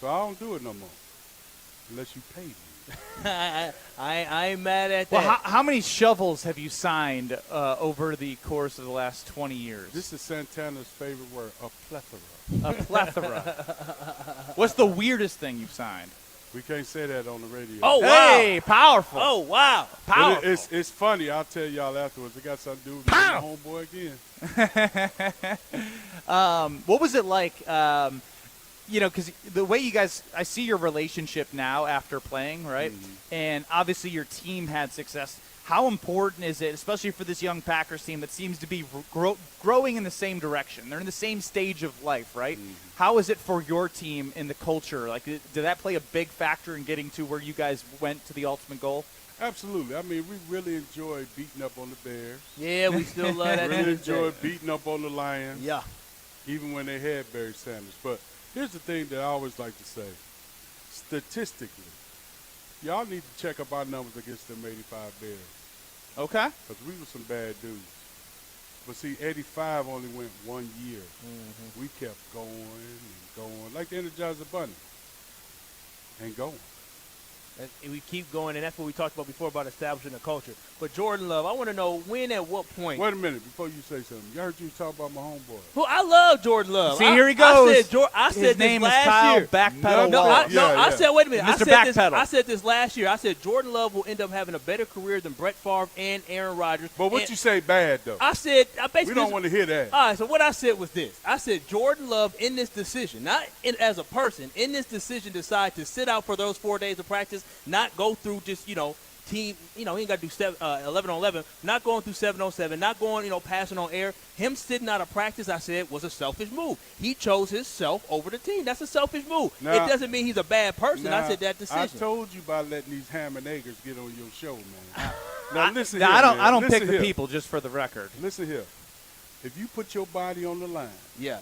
so I don't do it no more unless you pay me.
I ain't mad at that.
Well, how many shovels have you signed over the course of the last 20 years?
This is Santana's favorite word, a plethora.
A plethora. What's the weirdest thing you've signed?
We can't say that on the radio.
Oh, wow.
Hey, powerful.
Oh, wow. Powerful.
It's funny. I'll tell y'all afterwards. It got something to do with my homeboy again.
What was it like, because the way you guys – I see your relationship now after playing, right? Mm-hmm. And obviously your team had success. How important is it, especially for this young Packers team that seems to be growing in the same direction? They're in the same stage of life, right? Mm-hmm. How is it for your team in the culture? Like, did that play a big factor in getting to where you guys went to the ultimate goal?
Absolutely. I mean, we really enjoy beating up on the Bears.
Yeah, we still love that.
Really enjoy beating up on the Lions.
Yeah.
Even when they had Barry Sanders. But here's the thing that I always like to say. Statistically, y'all need to check up our numbers against them 85 Bears.
Okay.
Because we were some bad dudes. But see, 85 only went 1 year. Mm-hmm. We kept going and going, like the Energizer Bunny, and going.
And we keep going, and that's what we talked about before about establishing a culture. But Jordan Love, I want to know when, at what point.
Wait a minute before you say something. You heard you talk about my homeboy.
Well, I love Jordan Love.
See, here he goes.
I said
his name
this
is
last
Kyle
year.
Backpedal.
I said, wait a minute.
Mr.
I said this last year. I said Jordan Love will end up having a better career than Brett Favre and Aaron Rodgers.
But what you say bad, though?
I said, basically.
We don't want to hear that.
All right, so what I said was this. I said Jordan Love in this decision, not as a person, in this decision decide to sit out for those 4 days of practice, not go through just, team, he ain't got to do 11 on 11, not going through 7 on 7, not going, passing on air. Him sitting out of practice, I said, was a selfish move. He chose himself over the team. That's a selfish move. Now, it doesn't mean he's a bad person. I said that decision.
I told you about letting these ham and eggers get on your show, man. Now, listen
here, I don't pick the
here.
people, just for the record.
Listen here. If you put your body on the line,
yeah,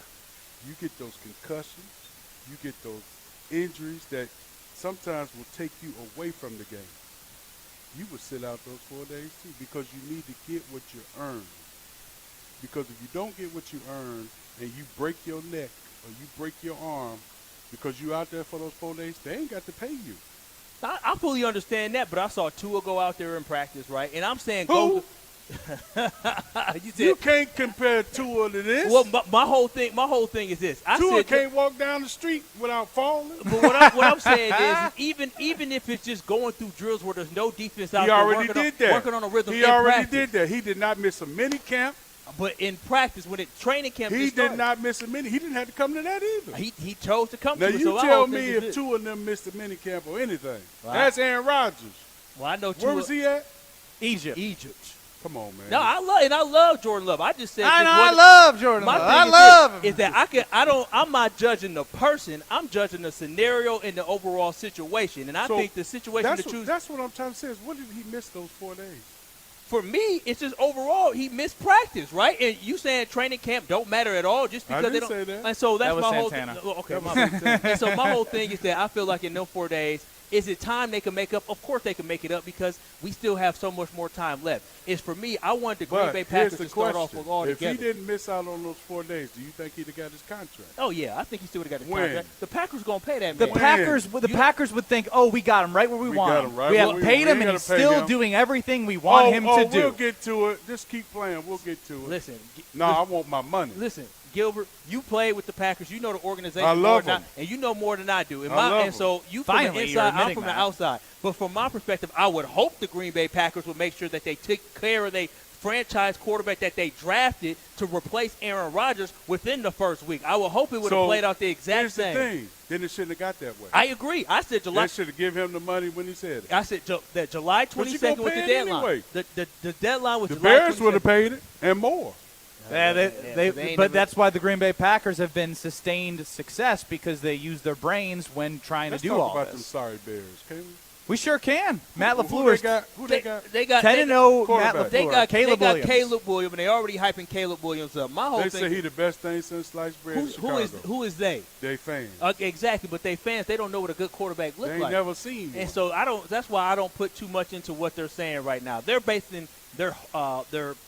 you get those concussions, you get those injuries that sometimes will take you away from the game. You would sit out those 4 days, too, because you need to get what you earn. Because if you don't get what you earn and you break your neck or you break your arm because you're out there for those 4 days, they ain't got to pay you.
I fully understand that, but I saw Tua go out there in practice, right? And I'm saying
Who?
go.
You can't compare Tua to this.
Well, my whole thing is this.
Tua can't walk down the street without falling.
But what I'm saying is, even if it's just going through drills where there's no defense out there, working on a rhythm.
He already did that. He did not miss a mini camp.
But in practice, when training camp,
he did not miss a mini. He didn't have to come to that either.
He chose to come
now
to it.
Now you tell me if Tua and them missed a mini camp or anything. Wow. That's Aaron Rodgers.
Well, I know.
Where was he at?
Egypt.
Come on, man.
No, I love Jordan Love. I just said
I love Jordan Love. I love him.
Is that I'm not judging the person. I'm judging the scenario and the overall situation. And I think the situation to choose.
That's what I'm trying to say is, what did he miss those 4 days?
For me, it's just overall he missed practice, right? And you saying training camp don't matter at all just because they don't.
Say that.
And so that's
that was
my
Santana.
whole. Okay, my and so my whole thing is that I feel like in those 4 days. Is it time they can make up? Of course they can make it up because we still have so much more time left. It's for me, I wanted the Green Bay Packers to start off with all together.
If he didn't miss out on those 4 days, do you think he'd have got his contract?
Oh, yeah. I think he still would have got his contract. The Packers going to pay that
man. The Packers would think, oh, we got him right where we want him. Right we have paid him, and he's still doing everything we want him to do.
We'll get to it. Just keep playing. We'll get to it.
Listen.
I want my money.
Listen. Gilbert, you played with the Packers. You know the organization
I love them.
and you know more than I do.
And
so you from the inside, I'm from the outside. But from my perspective, I would hope the Green Bay Packers would make sure that they took care of their franchise quarterback that they drafted to replace Aaron Rodgers within the first week. I would hope it would have played out the exact same.
Here's the thing. Then it shouldn't have got that way.
I agree. I said July.
They should have given him the money when he said it.
I said that July 22nd was the deadline.
Anyway.
The deadline was
the
July 22nd.
Bears would have paid it and more.
But that's why the Green Bay Packers have been sustained success, because they use their brains when trying to do all
about
this.
them sorry Bears, can we?
We sure can. Matt
Who
LaFleur.
they got?
They got
10-0 Matt
quarterback.
LaFleur. Caleb Williams.
Caleb Williams, and they already hyping Caleb Williams up. My whole
They
thing.
say he the best thing since sliced bread. in Chicago.
Who is they?
They fans.
Exactly, but they fans, they don't know what a good quarterback looks
They ain't
like.
never seen one.
And so that's why I don't put too much into what they're saying right now. They're basing their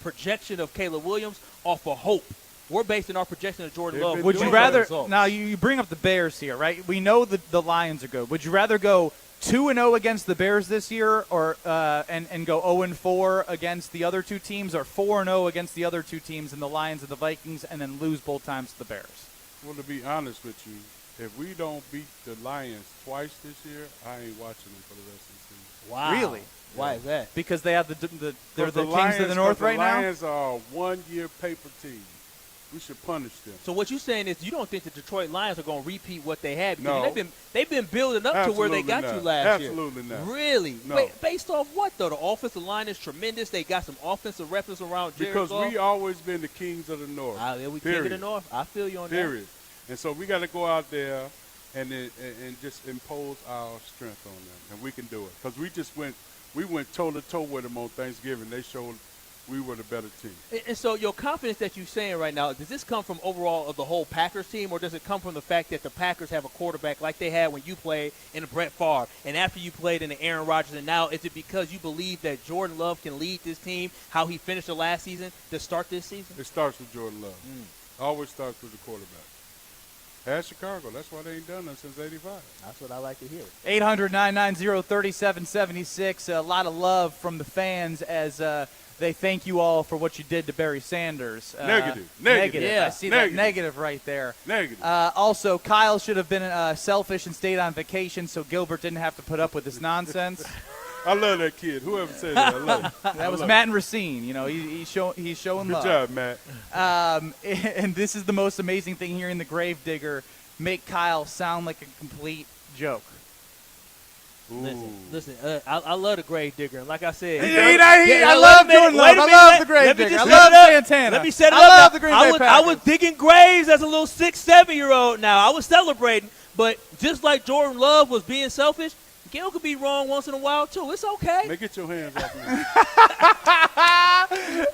projection of Caleb Williams off of hope. We're basing our projection of Jordan Love.
Would you rather? Now you bring up the Bears here, right? We know that the Lions are good. Would you rather go 2-0 against the Bears this year, or and go 0-4 against the other two teams, or 4-0 against the other two teams and the Lions and the Vikings, and then lose both times to the Bears?
Well, to be honest with you, if we don't beat the Lions twice this year, I ain't watching them for the rest of the season.
Wow.
Really?
Why is that?
Because they have they're the
Lions,
Kings of the North right now.
The Lions are a one-year paper team. We should punish them.
So what you're saying is you don't think the Detroit Lions are going to repeat what they had?
No.
Because they've been building up to where they got you last year.
Absolutely not.
Really?
No.
Wait, based off what, though? The offensive line is tremendous. They got some offensive weapons around Jared
Because
Goff.
we always been the kings of the North.
We king of the North. I feel you on that.
Period. And so we got to go out there and just impose our strength on them, and we can do it. Because we went toe-to-toe with them on Thanksgiving. They showed we were the better team.
And so your confidence that you're saying right now, does this come from overall of the whole Packers team, or does it come from the fact that the Packers have a quarterback like they had when you played in the Brett Favre and after you played in the Aaron Rodgers, and now is it because you believe that Jordan Love can lead this team how he finished the last season to start this season?
It starts with Jordan Love. Always starts with the quarterback. Ask Chicago. That's why they ain't done that since '85.
That's what I like to hear.
800-990-3776. A lot of love from the fans as they thank you all for what you did to Barry Sanders.
Negative.
Yeah. I see
negative.
that negative right there.
Negative.
Also, Kyle should have been selfish and stayed on vacation so Gilbert didn't have to put up with this nonsense.
I love that kid. Whoever said that, I love it.
That was Matt and Racine. You know, he's showing love.
Good job, Matt.
And this is the most amazing thing, hearing the Gravedigger make Kyle sound like a complete joke.
Listen, I love the Gravedigger. Like I said,
I love Jordan Love. I love the Gravedigger. I love Santana.
Let me set it up.
I love the Green Bay Packers.
I was digging graves as a little 6-7-year-old. Now I was celebrating, but just like Jordan Love was being selfish, Gil could be wrong once in a while too. It's okay.
Man, get your hands off me.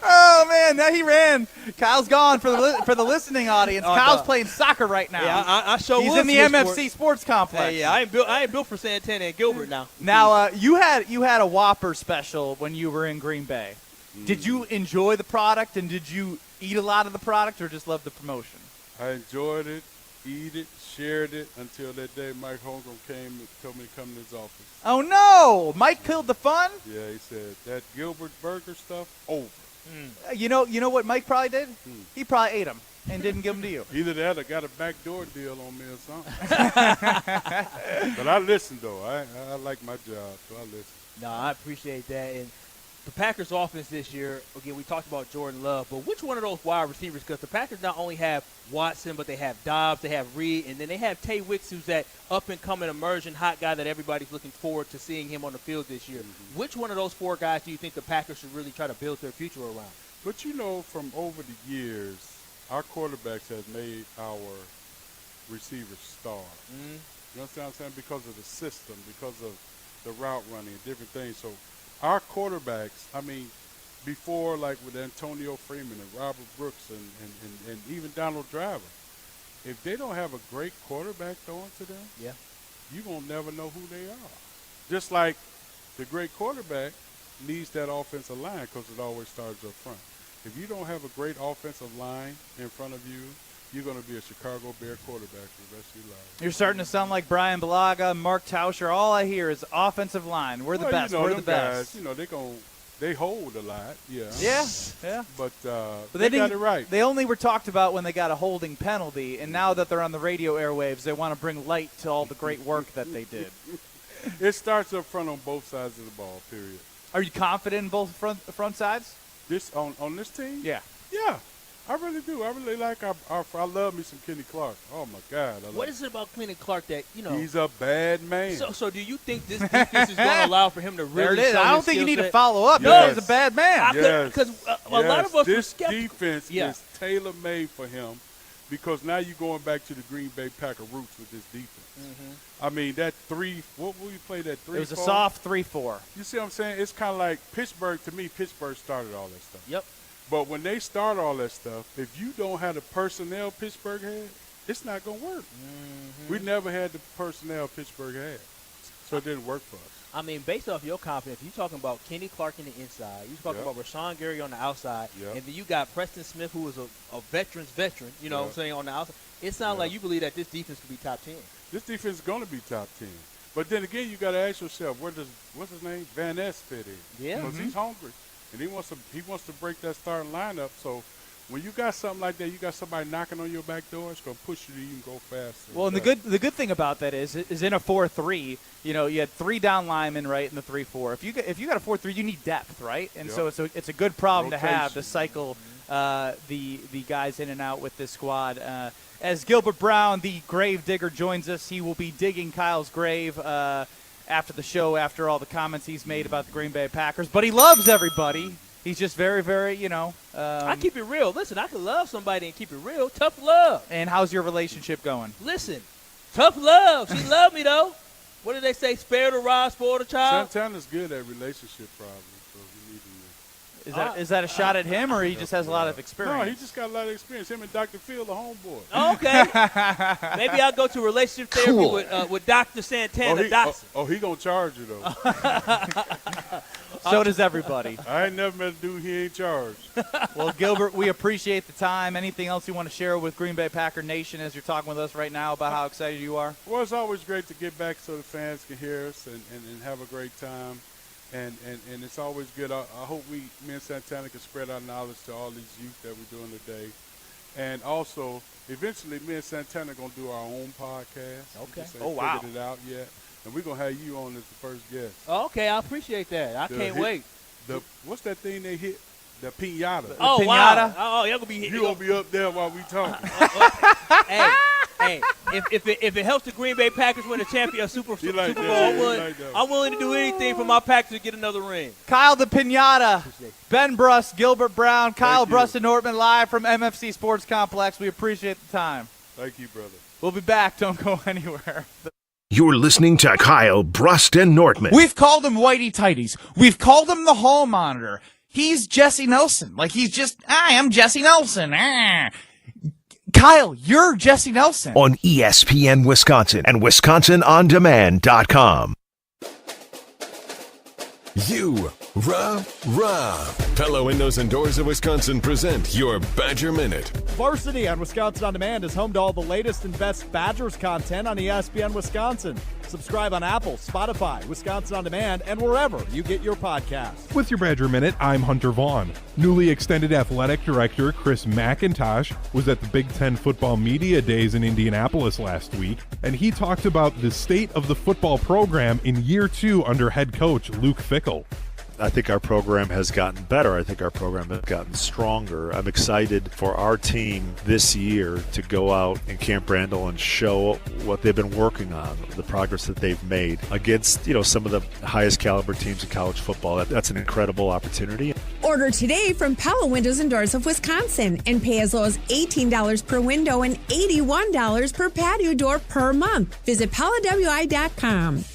Oh man, now he ran. Kyle's gone for the listening audience. Kyle's playing soccer right now.
Yeah, I show.
He's in the MFC Sports Complex.
Hey, yeah, I ain't built for Santana and Gilbert now.
Now you had a Whopper special when you were in Green Bay. Did you enjoy the product, and did you eat a lot of the product, or just love the promotion?
I enjoyed it, eat it, shared it until that day Mike Holmgren came and told me to come to his office.
Oh no! Mike killed the fun?
Yeah, he said that Gilbert Burger stuff over.
You know what Mike probably did? He probably ate them and didn't give them to you.
Either that or got a backdoor deal on me or something. But I listened though. I like my job, so I listened.
No, I appreciate that. And the Packers offense this year, again, we talked about Jordan Love, but which one of those wide receivers, because the Packers not only have Watson, but they have Dobbs, they have Reed, and then they have Tay Wicks, who's that up-and-coming emerging hot guy that everybody's looking forward to seeing him on the field this year. Which one of those four guys do you think the Packers should really try to build their future around?
But you know, from over the years, our quarterbacks have made our receivers star. You understand what I'm saying? Because of the system, because of the route running and different things. So our quarterbacks, I mean, before, like with Antonio Freeman and Robert Brooks and even Donald Driver, if they don't have a great quarterback throwing to them, you're going to never know who they are. Just like the great quarterback needs that offensive line because it always starts up front. If you don't have a great offensive line in front of you, you're going to be a Chicago Bear quarterback for the rest of your life.
You're starting to sound like Brian Balaga, Mark Tauscher. All I hear is offensive line. We're the best.
You know,
We're the best.
Guys, you know, they hold a lot. Yeah. But
they
got it right.
They only were talked about when they got a holding penalty, and now that they're on the radio airwaves, they want to bring light to all the great work that they did.
It starts up front on both sides of the ball, period.
Are you confident in both front sides?
On this team?
Yeah.
Yeah.
I really do. I really like I love me some Kenny Clark. Oh, my God.
What is it about Kenny Clark that,
He's a bad man.
So do you think this defense is going to allow for him to really
There it is. I don't think you need to follow up.
Yes.
He's a bad man.
Because a lot of us were
this
skeptical.
defense is tailor-made for him because now you're going back to the Green Bay Packer roots with this defense. I mean, that what will you play that 3-4?
It was a soft 3-4.
You see what I'm saying? It's kind of like Pittsburgh. To me, Pittsburgh started all that stuff.
Yep.
But when they start all that stuff, if you don't have the personnel Pittsburgh had, it's not going to work. We never had the personnel Pittsburgh had, so it didn't work for us.
I mean, based off your confidence, you're talking about Kenny Clark on the inside. You're talking about Rashawn Gary on the outside. And then you got Preston Smith, who is a veteran's veteran, you know what I'm saying, on the outside. It sounds like you believe that this defense could be top 10.
This defense is going to be top 10. But then again, you got to ask yourself, what's his name? Van Ness fit in.
Yeah.
Because he's hungry. And he wants to break that starting lineup. So when you got something like that, you got somebody knocking on your back door, it's going to push you to even go faster.
Well, and the good thing about that is in a 4-3, you had 3 down linemen, right, in the 3-4. If you got a 4-3, you need depth, right? And so it's a good problem to have to cycle the guys in and out with this squad. As Gilbert Brown, the grave digger, joins us, he will be digging Kyle's grave after the show, after all the comments he's made about the Green Bay Packers. But he loves everybody. He's just very, very,
I keep it real. Listen, I can love somebody and keep it real. Tough love.
And how's your relationship going?
Listen, tough love. She loved me, though. What did they say? Spare the rod, spoil the child?
Santana's good at relationship problems, so we need to.
Is that a shot at him, or he just has a lot of experience?
No, he just got a lot of experience. Him and Dr. Phil, the homeboy.
Okay. Maybe I'll go to relationship therapy with Dr. Santana.
He going to charge you, though.
So does everybody.
I ain't never met a dude he ain't charged.
Well, Gilbert, we appreciate the time. Anything else you want to share with Green Bay Packer Nation as you're talking with us right now about how excited you are?
Well, it's always great to get back so the fans can hear us and have a great time. And it's always good. I hope me and Santana can spread our knowledge to all these youth that we're doing today. And also, eventually, me and Santana are going to do our own podcast.
Okay.
Oh, wow. Figured it out yet. And we're going to have you on as the first guest.
Okay, I appreciate that. I can't wait.
What's that thing they hit? The piñata.
Oh,
piñata?
Wow. Oh, y'all going to be hitting.
You're going to be up there while we talking.
Hey, if it helps the Green Bay Packers win a Super Bowl, I'm willing to do anything for my Packers to get another ring.
Kyle the Piñata, Ben Brust, Gilbert Brown, Kyle Brust and Nortman live from MFC Sports Complex. We appreciate the time.
Thank you, brother.
We'll be back. Don't go anywhere.
You're listening to Kyle Brust and Nortman.
We've called him Whitey Tighties. We've called him the Hall Monitor. He's Jesse Nelson. Like, he's just, I am Jesse Nelson. Kyle, you're Jesse Nelson.
On ESPN Wisconsin and WisconsinOnDemand.com.
Pella Windows and Doors of Wisconsin present your Badger Minute.
Varsity on Wisconsin On Demand is home to all the latest and best Badgers content on ESPN Wisconsin. Subscribe on Apple, Spotify, Wisconsin On Demand, and wherever you get your podcasts.
With your Badger Minute, I'm Hunter Vaughn. Newly extended athletic director Chris McIntosh was at the Big Ten Football Media Days in Indianapolis last week, and he talked about the state of the football program in year 2 under head coach Luke Fickell.
I think our program has gotten better. I think our program has gotten stronger. I'm excited for our team this year to go out in Camp Randall and show what they've been working on, the progress that they've made against, some of the highest caliber teams in college football. That's an incredible opportunity.
Order today from Pella Windows and Doors of Wisconsin and pay as low as $18 per window and $81 per patio door per month. Visit PellaWI.com.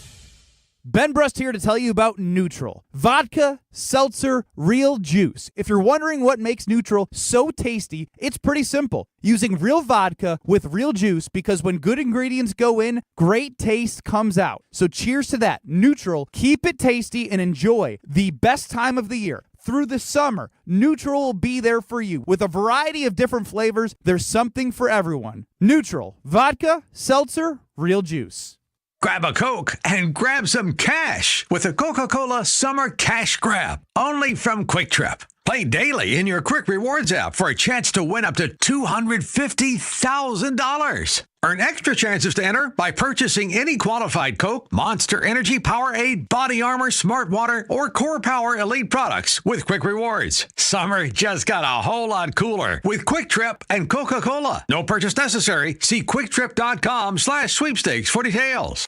Ben Brust here to tell you about Neutral. Vodka, seltzer, real juice. If you're wondering what makes Neutral so tasty, it's pretty simple. Using real vodka with real juice, because when good ingredients go in, great taste comes out. So cheers to that. Neutral, keep it tasty and enjoy the best time of the year. Through the summer, Neutral will be there for you. With a variety of different flavors, there's something for everyone. Neutral, vodka, seltzer, real juice.
Grab a Coke and grab some cash with a Coca-Cola Summer Cash Grab, only from Quick Trip. Play daily in your Quick Rewards app for a chance to win up to $250,000. Earn extra chances to enter by purchasing any qualified Coke, Monster Energy, Powerade, Body Armor, Smart Water, or Core Power Elite products with Quick Rewards. Summer just got a whole lot cooler with Quick Trip and Coca-Cola. No purchase necessary. See QuickTrip.com/sweepstakes for details.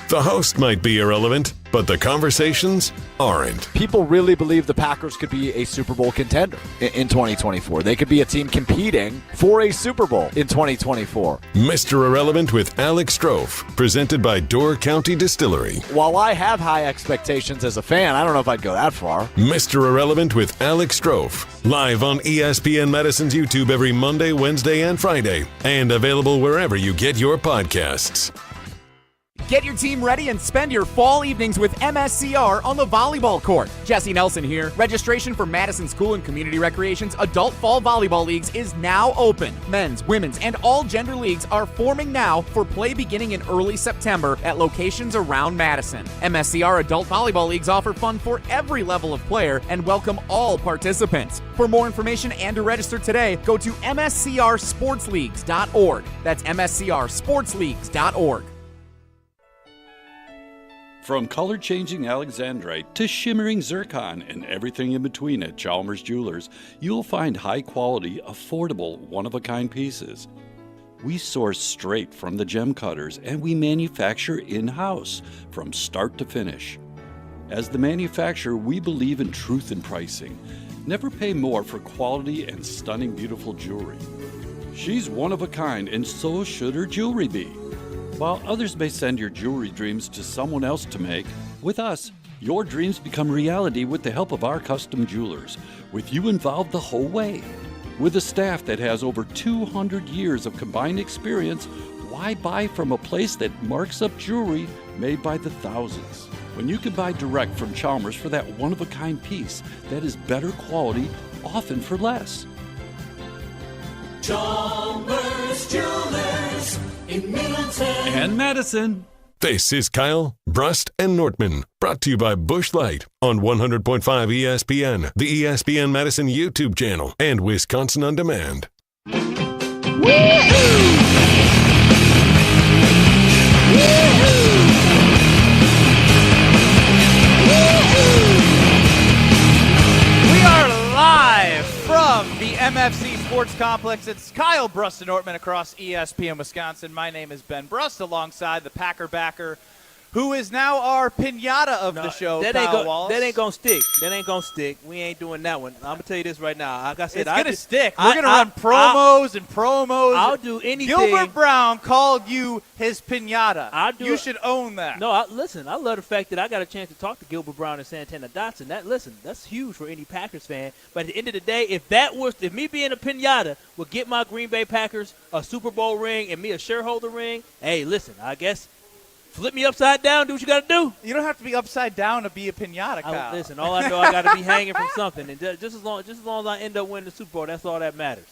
The host might be irrelevant, but the conversations aren't.
People really believe the Packers could be a Super Bowl contender in 2024. They could be a team competing for a Super Bowl in 2024.
Mr. Irrelevant with Alex Strofe, presented by Door County Distillery.
While I have high expectations as a fan, I don't know if I'd go that far.
Mr. Irrelevant with Alex Strofe, live on ESPN Madison's YouTube every Monday, Wednesday, and Friday, and available wherever you get your podcasts.
Get your team ready and spend your fall evenings with MSCR on the volleyball court. Jesse Nelson here. Registration for Madison School and Community Recreation's Adult Fall Volleyball Leagues is now open. Men's, women's, and all gender leagues are forming now for play beginning in early September at locations around Madison. MSCR Adult Volleyball Leagues offer fun for every level of player and welcome all participants. For more information and to register today, go to mscrsportsleagues.org. That's mscrsportsleagues.org.
From color-changing alexandrite to shimmering zircon and everything in between at Chalmers Jewelers, you'll find high-quality, affordable, one-of-a-kind pieces. We source straight from the gem cutters and we manufacture in-house from start to finish. As the manufacturer, we believe in truth in pricing. Never pay more for quality and stunning, beautiful jewelry. She's one of a kind, and so should her jewelry be. While others may send your jewelry dreams to someone else to make, with us, your dreams become reality with the help of our custom jewelers, with you involved the whole way. With a staff that has over 200 years of combined experience, why buy from a place that marks up jewelry made by the thousands? When you can buy direct from Chalmers for that one-of-a-kind piece that is better quality, often for less.
Chalmers Jewelers in Middleton
and Madison.
This is Kyle, Brust, and Nortman, brought to you by Busch Light on 100.5 ESPN, the ESPN Madison YouTube channel, and Wisconsin On Demand.
We are live from the MFC Sports Complex. It's Kyle Brust and Nortman across ESPN Wisconsin. My name is Ben Brust, alongside the Packer backer, who is now our piñata of the show, Kyle Wallace.
That ain't going to stick. That ain't going to stick. We ain't doing that one. I'm going to tell you this right now. Like I said,
it's going to stick. We're going to run promos and promos.
I'll do anything.
Gilbert Brown called you his piñata. You should own that.
No, listen, I love the fact that I got a chance to talk to Gilbert Brown and Santana Dotson. That's huge for any Packers fan. But at the end of the day, if me being a piñata would get my Green Bay Packers a Super Bowl ring and me a shareholder ring, hey, listen, I guess flip me upside down, do what you got to do.
You don't have to be upside down to be a piñata, Kyle.
Listen, all I know, I got to be hanging from something. And just as long as I end up winning the Super Bowl, that's all that matters.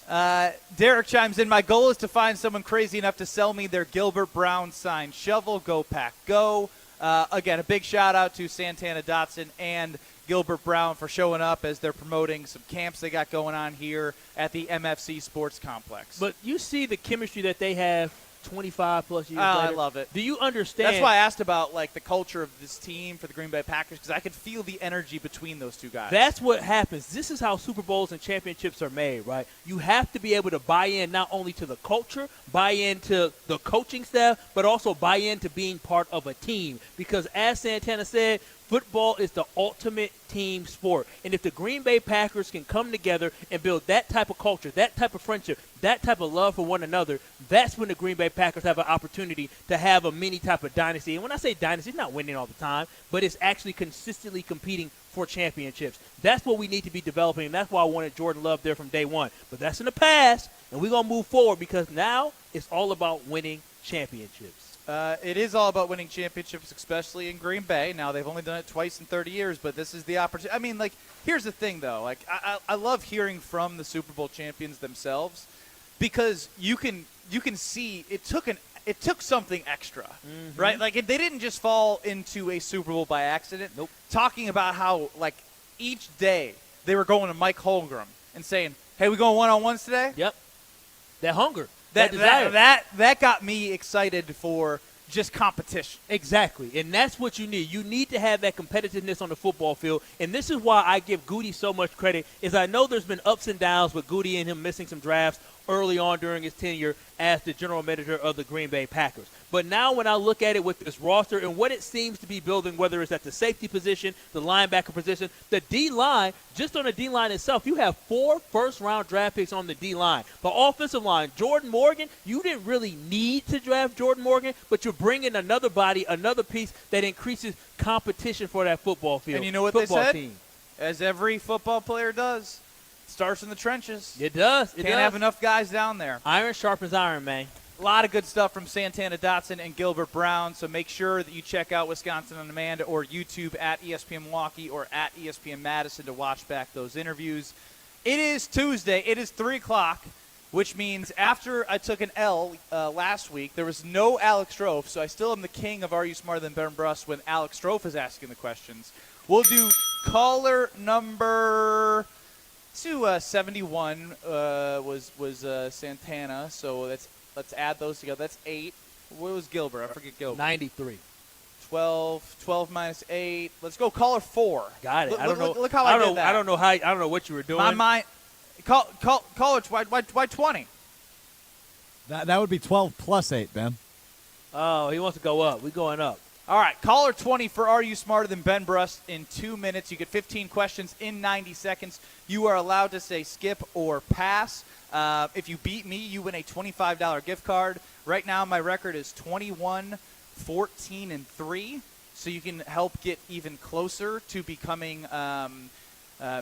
Derek chimes in, my goal is to find someone crazy enough to sell me their Gilbert Brown signed shovel. Go Pack, go. Again, a big shout-out to Santana Dotson and Gilbert Brown for showing up as they're promoting some camps they got going on here at the MFC Sports Complex.
But you see the chemistry that they have 25-plus years later.
I love it.
Do you understand?
That's why I asked about the culture of this team for the Green Bay Packers, because I could feel the energy between those two guys.
That's what happens. This is how Super Bowls and championships are made, right? You have to be able to buy in not only to the culture, buy into the coaching staff, but also buy into being part of a team. Because as Santana said, football is the ultimate team sport. And if the Green Bay Packers can come together and build that type of culture, that type of friendship, that type of love for one another, that's when the Green Bay Packers have an opportunity to have a mini type of dynasty. And when I say dynasty, it's not winning all the time, but it's actually consistently competing for championships. That's what we need to be developing, and that's why I wanted Jordan Love there from day one. But that's in the past, and we're going to move forward because now it's all about winning championships.
It is all about winning championships, especially in Green Bay. Now, they've only done it twice in 30 years, but this is the opportunity. I mean, here's the thing, though. I love hearing from the Super Bowl champions themselves because you can see it took something extra, right? They didn't just fall into a Super Bowl by accident.
Nope.
Talking about how, each day they were going to Mike Holmgren and saying, hey, we going one-on-ones today?
Yep. That hunger.
That got me excited for just competition.
Exactly, and that's what you need. You need to have that competitiveness on the football field, and this is why I give Goody so much credit, is I know there's been ups and downs with Goody and him missing some drafts early on during his tenure as the general manager of the Green Bay Packers. But now when I look at it with this roster and what it seems to be building, whether it's at the safety position, the linebacker position, the D-line, just on the D-line itself, you have 4 first-round draft picks on the D-line. The offensive line, Jordan Morgan, you didn't really need to draft Jordan Morgan, but you're bringing another body, another piece that increases competition for that football field.
And you know what
football
they said?
Team.
As every football player does, starts in the trenches.
It does.
Can't have enough guys down there.
Iron sharpens iron, man.
A lot of good stuff from Santana Dotson and Gilbert Brown, so make sure that you check out Wisconsin On Demand or YouTube at ESPN Milwaukee or at ESPN Madison to watch back those interviews. It is Tuesday. It is 3 o'clock, which means after I took an L last week, there was no Alex Strofe, so I still am the king of Are You Smarter Than Ben Brust when Alex Strofe is asking the questions. We'll do caller number 71 was Santana, so let's add those together. That's 8. What was Gilbert? I forget Gilbert.
93.
12 minus 8. Let's go caller 4.
Got it.
Look how I did that.
I don't know what you were doing.
My mind. Caller, why 20?
That would be 12 plus 8, Ben.
Oh, he wants to go up. We're going up.
All right, caller 20 for Are You Smarter Than Ben Brust in 2 minutes. You get 15 questions in 90 seconds. You are allowed to say skip or pass. If you beat me, you win a $25 gift card. Right now, my record is 21, 14, and 3. So you can help get even closer to becoming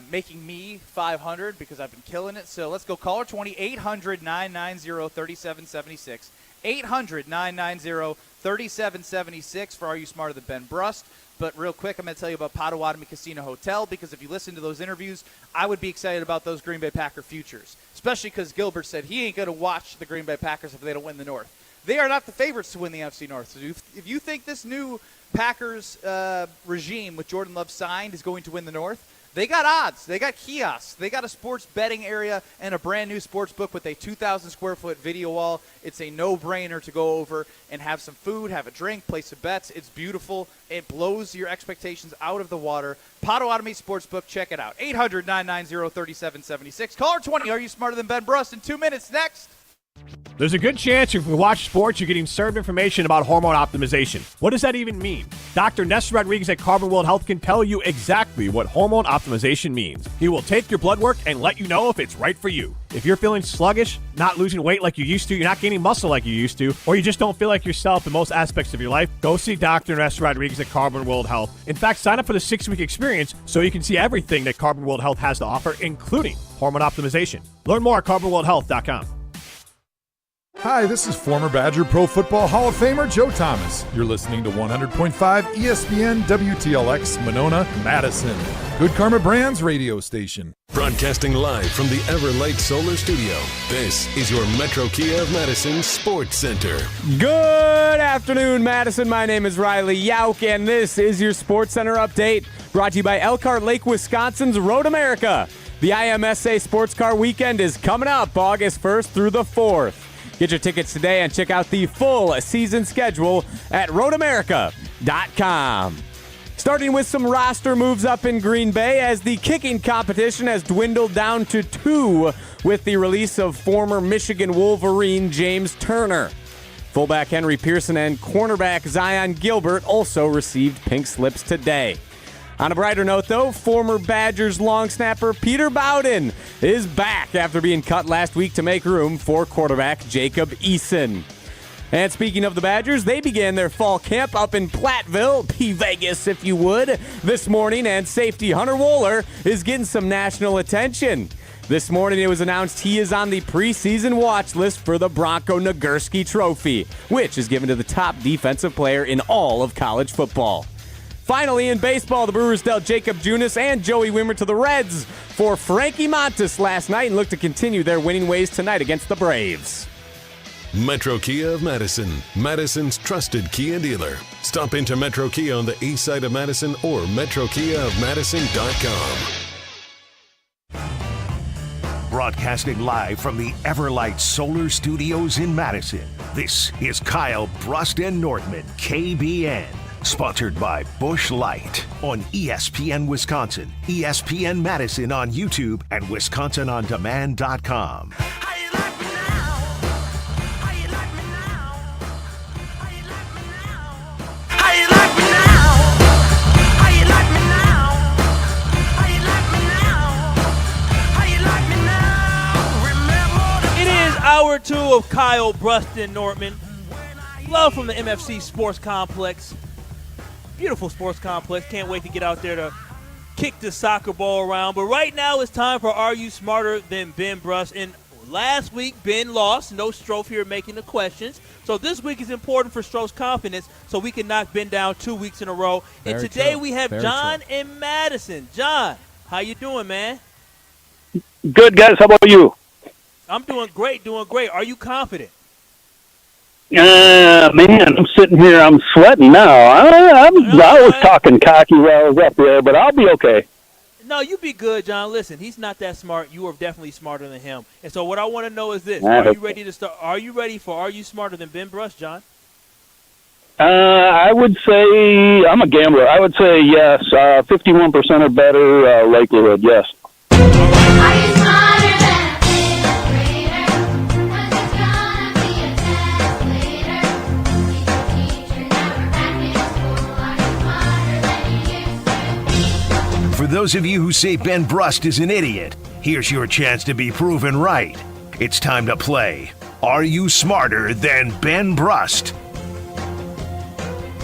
making me 500 because I've been killing it. So let's go. Caller 20, 800-990-3776. 800-990-3776 for Are You Smarter Than Ben Brust. But real quick, I'm going to tell you about Potawatomi Casino Hotel because if you listen to those interviews, I would be excited about those Green Bay Packer futures, especially because Gilbert said he ain't going to watch the Green Bay Packers if they don't win the North. They are not the favorites to win the NFC North. So if you think this new Packers regime with Jordan Love signed is going to win the North, they got odds. They got kiosks. They got a sports betting area and a brand new sports book with a 2,000 square foot video wall. It's a no-brainer to go over and have some food, have a drink, play some bets. It's beautiful. It blows your expectations out of the water. Potawatomi Sportsbook, check it out. 800-990-3776. Caller 20, Are You Smarter Than Ben Brust? In 2 minutes next.
There's a good chance if you watch sports, you're getting served information about hormone optimization. What does that even mean? Dr. Nestor Rodriguez at Carbon World Health can tell you exactly what hormone optimization means. He will take your blood work and let you know if it's right for you. If you're feeling sluggish, not losing weight like you used to, you're not gaining muscle like you used to, or you just don't feel like yourself in most aspects of your life, go see Dr. Nestor Rodriguez at Carbon World Health. In fact, sign up for the 6-week experience so you can see everything that Carbon World Health has to offer, including hormone optimization. Learn more at carbonworldhealth.com.
Hi, this is former Badger Pro Football Hall of Famer Joe Thomas. You're listening to 100.5 ESPN WTLX Monona, Madison. Good Karma Brands radio station.
Broadcasting live from the Everlight Solar Studio, this is your Metro Kia of Madison Sports Center.
Good afternoon, Madison. My name is Riley Yauk, and this is your Sports Center update brought to you by Elkhart Lake, Wisconsin's Road America. The IMSA Sports Car Weekend is coming up August 1st through the 4th. Get your tickets today and check out the full season schedule at roadamerica.com. Starting with some roster moves up in Green Bay as the kicking competition has dwindled down to 2 with the release of former Michigan Wolverine James Turner. Fullback Henry Pearson and cornerback Zion Gilbert also received pink slips today. On a brighter note, though, former Badgers long snapper Peter Bowden is back after being cut last week to make room for quarterback Jacob Eason. And speaking of the Badgers, they began their fall camp up in Platteville, P-Vegas if you would, this morning, and safety Hunter Wohler is getting some national attention. This morning it was announced he is on the preseason watch list for the Bronco Nagurski Trophy, which is given to the top defensive player in all of college football. Finally, in baseball, the Brewers dealt Jacob Junis and Joey Wimmer to the Reds for Frankie Montas last night and look to continue their winning ways tonight against the Braves.
Metro Kia of Madison, Madison's trusted Kia dealer. Stop into Metro Kia on the east side of Madison or metrokiaofmadison.com.
Broadcasting live from the Everlight Solar Studios in Madison, this is Kyle Brust and Nordman, KBN. Sponsored by Busch Light on ESPN Wisconsin, ESPN Madison on YouTube, and WisconsinOnDemand.com.
Hour 2 of Kyle Brust and Nortman. Love from the MFC Sports Complex. Beautiful sports complex. Can't wait to get out there to kick the soccer ball around. But right now it's time for Are You Smarter Than Ben Brust? And last week Ben lost. No Strofe here making the questions. So this week is important for Strofe's confidence so we can knock Ben down 2 weeks in a row. And today we have John and Madison. John, how you doing, man?
Good, guys. How about you?
I'm doing great, Are you confident?
Man, I'm sitting here, I'm sweating now. I was talking cocky while I was up there, but I'll be okay.
No, you be good, John. Listen, he's not that smart. You are definitely smarter than him. And so what I want to know is this. Are you ready to start? Are you ready for Are You Smarter Than Ben Brust, John?
I would say, I'm a gambler. I would say yes. 51% or better likelihood, yes.
Are you smarter than
For those of you who say Ben Brust is an idiot, here's your chance to be proven right. It's time to play Are You Smarter Than Ben Brust?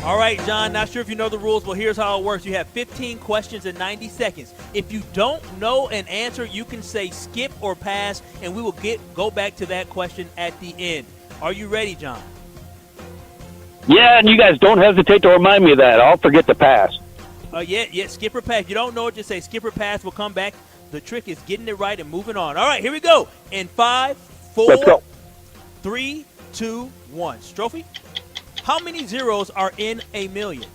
All right, John, not sure if you know the rules, but here's how it works. You have 15 questions in 90 seconds. If you don't know an answer, you can say skip or pass, and we will go back to that question at the end. Are you ready, John?
Yeah, and you guys don't hesitate to remind me of that. I'll forget to pass.
Yeah, skip or pass. If you don't know it, just say skip or pass. We'll come back. The trick is getting it right and moving on. All right, here we go. In 5, 4, 3, 2, 1. Strophe, how many zeros are in a million?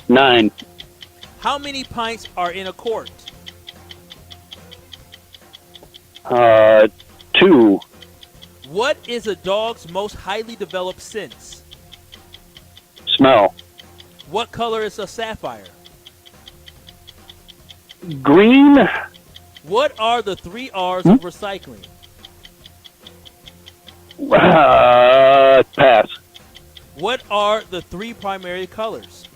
9.
How many pints are in a quart?
2.
What is a dog's most highly developed sense?
Smell.
What color is a sapphire?
Green.
What are the 3 R's of recycling?
Pass.
What are the 3 primary colors?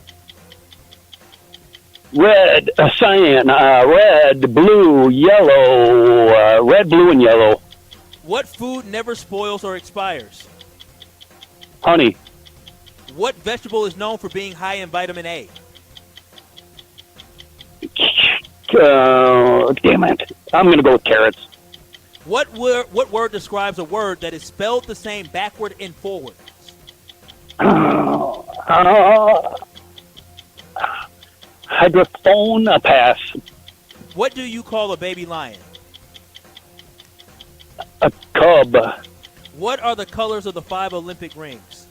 Red, cyan, red, blue, yellow, red, blue, and yellow.
What food never spoils or expires?
Honey.
What vegetable is known for being high in vitamin A?
Damn it. I'm going to go with carrots.
What word describes a word that is spelled the same backward and forward?
Hydrophone, a pass.
What do you call a baby lion?
A cub.
What are the colors of the 5 Olympic rings?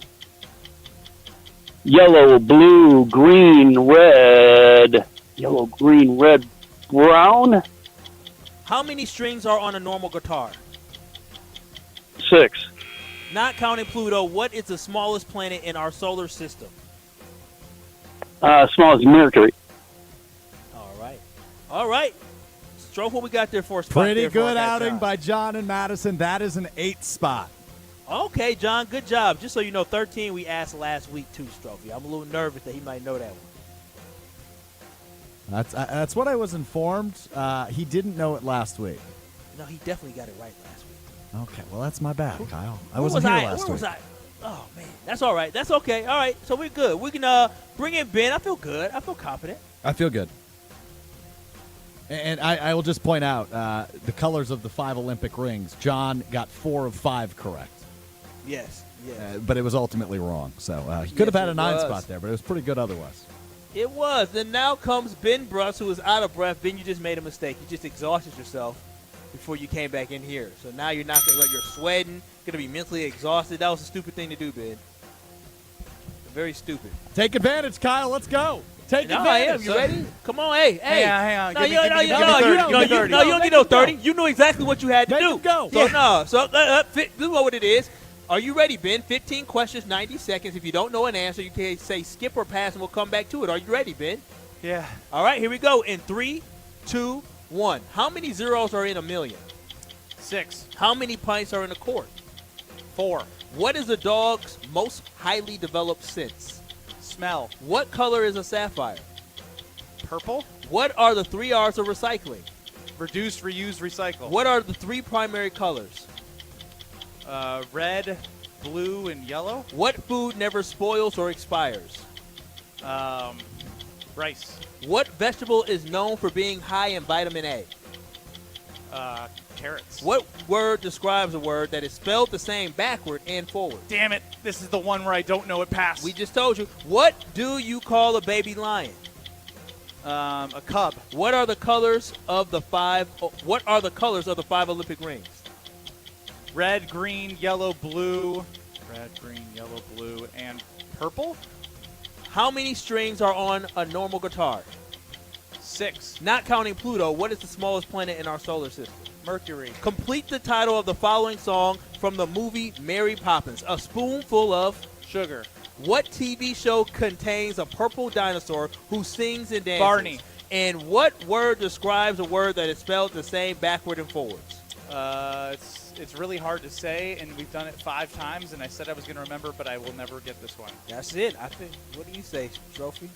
Yellow, blue, green, red. Yellow, green, red, brown.
How many strings are on a normal guitar?
6.
Not counting Pluto, what is the smallest planet in our solar system?
Small as Mercury.
All right. Strofe, what we got there for us?
Pretty good outing by John and Madison. That is an 8 spot.
Okay, John, good job. Just so you know, 13 we asked last week too, Strophe. I'm a little nervous that he might know that one.
That's what I was informed. He didn't know it last week.
No, he definitely got it right last week.
Okay, well, that's my bad, Kyle. I
Where
wasn't here last
Where
week.
was I? Oh, man. That's all right. That's okay. All right, so we're good. We can bring in Ben. I feel good. I feel confident.
I feel good. And I will just point out the colors of the 5 Olympic rings. John got 4 of 5 correct.
Yes.
But it was ultimately wrong. So he could have had a 9 spot there, but it was pretty good otherwise.
It was. Then now comes Ben Brust, who is out of breath. Ben, you just made a mistake. You just exhausted yourself before you came back in here. So now you're not going to, you're sweating, going to be mentally exhausted. That was a stupid thing to do, Ben. Very stupid.
Take advantage, Kyle. Let's go.
Take
No, I am.
advantage.
You ready? Come on, hey.
Hang on.
No,
Give me
you
30.
don't need no 30. You know exactly what you had to
Make
do.
him go.
So, no. So, this is what it is. Are you ready, Ben? 15 questions, 90 seconds. If you don't know an answer, you can say skip or pass, and we'll come back to it. Are you ready, Ben?
Yeah.
All right, here we go. In 3, 2, 1. How many zeros are in a million?
6.
How many pints are in a quart?
4.
What is a dog's most highly developed sense?
Smell.
What color is a sapphire?
Purple.
What are the 3 R's of recycling?
Reduce, reuse, recycle.
What are the 3 primary colors?
Red, blue, and yellow.
What food never spoils or expires?
Rice.
What vegetable is known for being high in vitamin A?
Carrots.
What word describes a word that is spelled the same backward and forward?
Damn it. This is the one where I don't know it passed.
We just told you. What do you call a baby lion?
A cub.
What are the colors of the 5 Olympic rings?
Red, green, yellow, blue. Red, green, yellow, blue, and purple.
How many strings are on a normal guitar?
6.
Not counting Pluto, what is the smallest planet in our solar system?
Mercury.
Complete the title of the following song from the movie Mary Poppins. A spoonful of
sugar.
What TV show contains a purple dinosaur who sings and dances?
Barney.
And what word describes a word that is spelled the same backward and forwards?
It's really hard to say, and we've done it 5 times, and I said I was going to remember, but I will never get this one.
That's it. I think. What do you say, Trophy?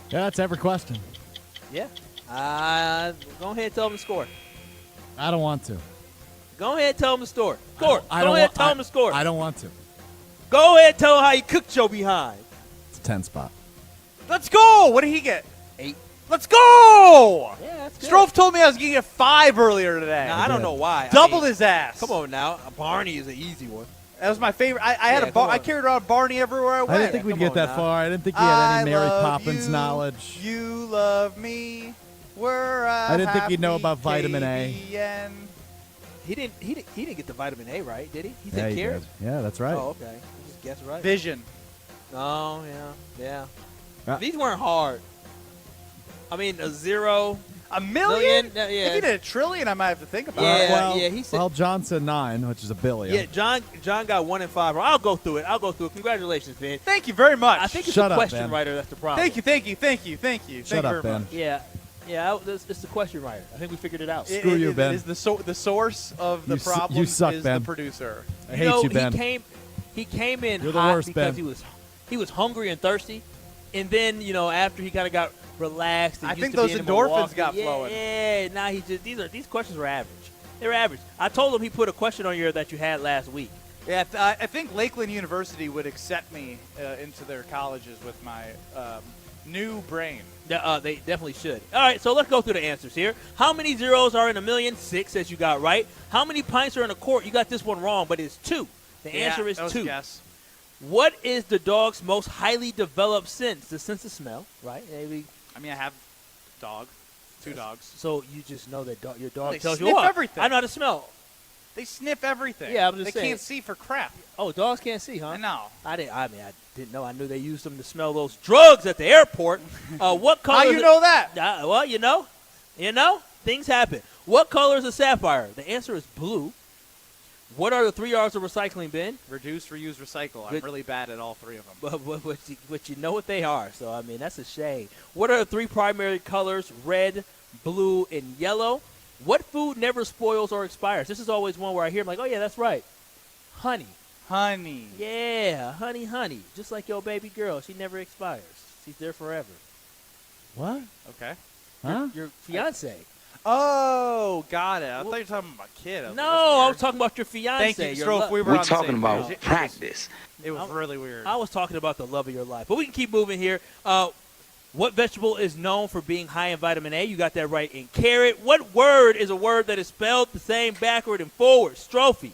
Yeah, that's every question.
Yeah. Go ahead and tell them the score.
I don't want to.
Go ahead and tell them the score. Go ahead and tell them the score.
I don't want to.
Go ahead and tell them how you cooked your behind.
It's a 10 spot.
Let's go. What did he get?
8.
Let's go.
Yeah, that's good.
Strofe told me I was going to get 5 earlier today.
Now, I don't know why.
Doubled his ass.
Come on now. Barney is an easy one.
That was my favorite. I carried around Barney everywhere I went.
I didn't think we'd get that far. I didn't think he had any Mary Poppins knowledge.
You love me. We're
I didn't think he'd know about vitamin A.
KBN.
He didn't get the vitamin A right, did he? He
Yeah,
said
he
carrot.
did. Yeah, that's right.
Oh, okay. You just guessed right.
Vision.
Oh, yeah. These weren't hard. I mean, a 0.
A million?
Yeah.
If he did a trillion, I might have to think about
Yeah,
it.
Well,
he said.
well, John said 9, which is a billion.
Yeah, John got 1 and 5. I'll go through it. Congratulations, Ben.
Thank you very much.
I think it's
Shut
the
up,
question
Ben.
writer that's the problem.
Thank you. Thank you
Shut up,
very
Ben.
much.
Yeah, it's the question writer. I think we figured it out.
Screw you, Ben.
Is the source of the
You
problem
suck,
is
Ben.
the producer.
I hate you, Ben.
He came in
You're the
hot
worst,
because
Ben.
he was hungry and thirsty, and then after he kind of got relaxed. And
I
used
think
to
those
being in
endorphins
Milwaukee,
got flowing.
Yeah, now these questions were average. They were average. I told him he put a question on here that you had last week.
Yeah, I think Lakeland University would accept me into their colleges with my new brain.
They definitely should. All right, so let's go through the answers here. How many zeros are in a million? 6, as you got right. How many pints are in a quart? You got this one wrong, but it's 2. The answer is
that was
2.
a guess.
What is the dog's most highly developed sense? The sense of smell, right?
I have a dog, 2 dogs.
So you just know that your dog
They
tells you
sniff
what?
everything.
I know how to smell.
They sniff everything.
Yeah, I'm just
they
saying.
can't see for crap.
Oh, dogs can't see, huh?
I know.
I didn't know. I knew they used them to smell those drugs at the airport. What color?
How you know that?
Well, you know, things happen. What color is a sapphire? The answer is blue. What are the 3 R's of recycling, Ben?
Reduce, reuse, recycle. I'm really bad at all 3 of them.
But you know what they are, so, that's a shame. What are the 3 primary colors, red, blue, and yellow? What food never spoils or expires? This is always one where I hear, I'm like, oh, yeah, that's right. Honey.
Honey.
Yeah, honey. Just like your baby girl. She never expires. She's there forever.
What?
Okay.
Huh?
Your fiance.
Oh, got it. I thought you were talking about my kid.
I was talking about your fiance.
Thank you,
your
Strofe.
we're
talking
about practice.
It was really weird.
I was talking about the love of your life. But we can keep moving here. What vegetable is known for being high in vitamin A? You got that right in carrot. What word is a word that is spelled the same backward and forward? Strophe.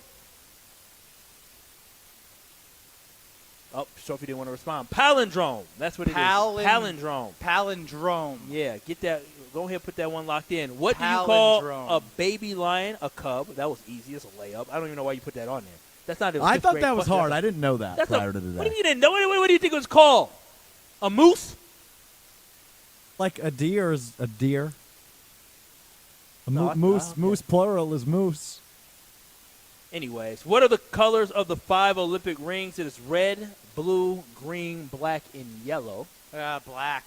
Oh, Strophe didn't want to respond. Palindrome. That's what it is. Palindrome.
Palindrome.
Yeah, get that. Go ahead and put that one locked in. What do you
Palindrome.
call a baby lion? A cub. That was easy. It's a layup. I don't even know why you put that on there. That's not.
I thought that was hard. I didn't know that prior to today.
What do you mean you didn't know? What do you think it was called? A moose?
like a deer is a deer.
No,
Moose plural is moose.
Anyways, what are the colors of the 5 Olympic rings? It is red, blue, green, black, and yellow.
Black.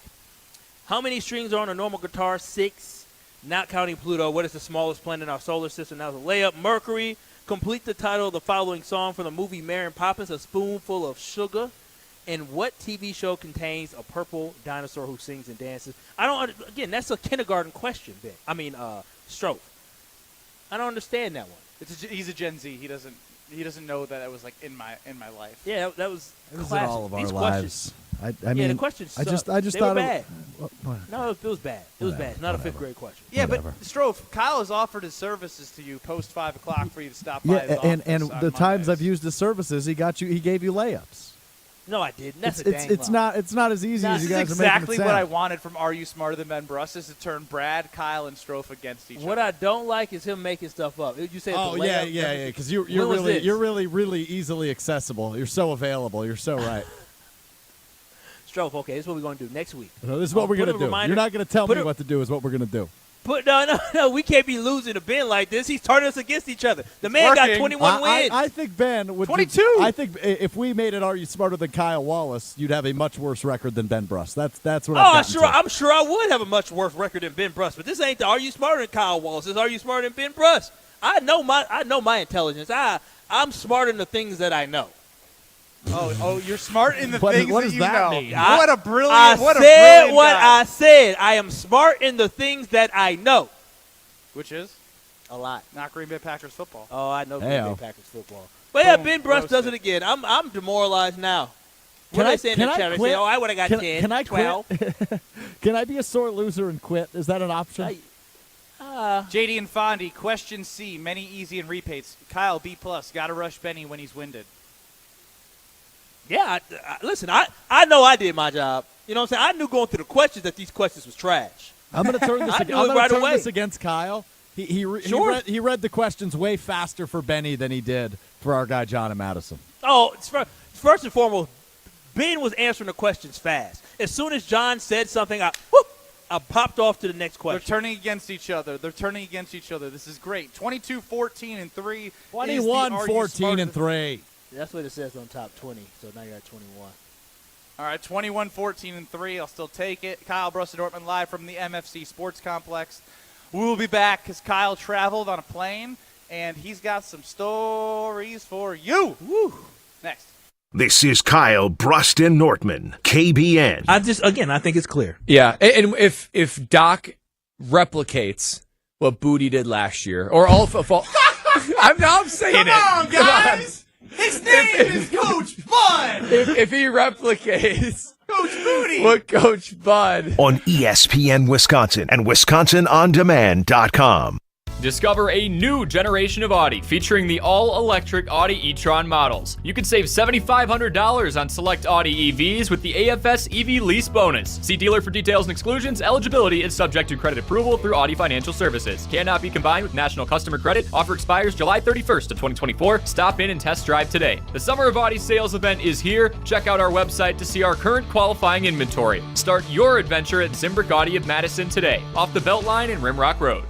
How many strings are on a normal guitar? 6. Not counting Pluto. What is the smallest planet in our solar system? That was a layup. Mercury. Complete the title of the following song from the movie Mary Poppins, A Spoonful of Sugar. And what TV show contains a purple dinosaur who sings and dances? Again, that's a kindergarten question, Ben. Stroke. I don't understand that one.
He's a Gen Z. He doesn't know that it was like in my life.
Yeah, that was
in
classic.
all of our
These
lives.
The questions.
I just
they
thought
were bad.
What?
No, it was bad. It was bad. It's not a 5th grade question.
Yeah,
Whatever.
but Strofe, Kyle has offered his services to you post 5 o'clock for you to stop by.
Yeah,
his
and
office on
the times
Mondays.
I've used his services, he gave you layups.
No, I didn't. That's
It's not as easy as you guys
This is
are making it
exactly
sound.
what I wanted from Are You Smarter Than Ben Bruss, is to turn Brad, Kyle, and Strofe against each
What
other.
I don't like is him making stuff up. You say
Oh
the
yeah,
layup,
because you're
When was this?
really easily accessible. You're so available. You're so right.
Strofe, okay, this is what we're going to do next week.
No, this is what we're
Put
gonna
a
do.
reminder-
You're not gonna tell
put
me
a-
what to do. Is what we're gonna do.
But no, we can't be losing to Ben like this. He's turning us against each other. The man got 21 wins.
I think Ben would
22.
I think if we made it Are You Smarter Than Kyle Wallace, you'd have a much worse record than Ben Bruss. That's what.
I'm sure I would have a much worse record than Ben Bruss. But this ain't the Are You Smarter Than Kyle Wallace. It's Are You Smarter Than Ben Bruss. I know my intelligence. I'm smart in the things that I know.
Oh, you're smart in the
What
things
does
that you
that
know.
mean?
What a brilliant!
I
what a
said
brilliant
what
guy.
I said. I am smart in the things that I know.
Which is
a lot.
Not Green Bay Packers football.
Oh, I know Green
Hey-o.
Bay Packers football. But yeah,
Boom,
Ben Bruss does
roasted.
it again. I'm demoralized now. What
Can
are
I
they saying in the
can I
chat? They
quit?
say, oh, I would have got
Can-
10,
can I
12.
quit? Can I be a sore loser and quit? Is that an option?
JD and Fondy, question C, many easy and repays. Kyle, B+, got to rush Benny when he's winded.
Yeah, listen, I know I did my job. You know what I'm saying? I knew going through the questions that these questions was trash.
I'm going to turn this.
I
I'm
knew it
going to
right
turn
away.
this against Kyle. He read the questions way faster for Benny than he did for our guy John and Madison.
Oh, first and foremost, Ben was answering the questions fast. As soon as John said something, I popped off to the next question.
They're turning against each other. This is great. 22-14-3.
21-14-3.
That's what it says on top 20. So now you're at 21.
All right, 21-14-3. I'll still take it. Kyle Bruss and Dortmund live from the MFC Sports Complex. We will be back because Kyle traveled on a plane, and he's got some stories for you. Woo! Next.
This is Kyle Brust and Nortman, KBN.
I think it's clear.
Yeah, and if Doc replicates what Booty did last year, or all I'm saying
Come on, guys! His name is Coach Bud!
if he replicates
Coach Booty!
what Coach Bud
On ESPN Wisconsin and WisconsinOnDemand.com.
Discover a new generation of Audi featuring the all-electric Audi e-tron models. You can save $7,500 on select Audi EVs with the AFS EV lease bonus. See dealer for details and exclusions. Eligibility is subject to credit approval through Audi Financial Services. Cannot be combined with national customer credit. Offer expires July 31st of 2024. Stop in and test drive today. The Summer of Audi sales event is here. Check out our website to see our current qualifying inventory. Start your adventure at Zimbrick Audi of Madison today, off the Beltline and Rimrock Road.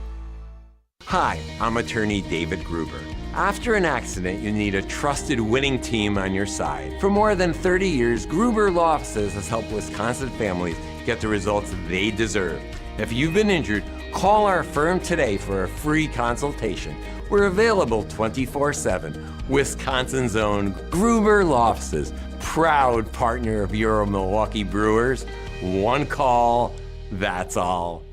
Hi, I'm attorney David Gruber. After an accident, you need a trusted winning team on your side. For more than 30 years, Gruber Law Offices has helped Wisconsin families get the results they deserve. If you've been injured, call our firm today for a free consultation. We're available 24/7. Wisconsin's own Gruber Law Offices, proud partner of your Milwaukee Brewers. One call, that's all.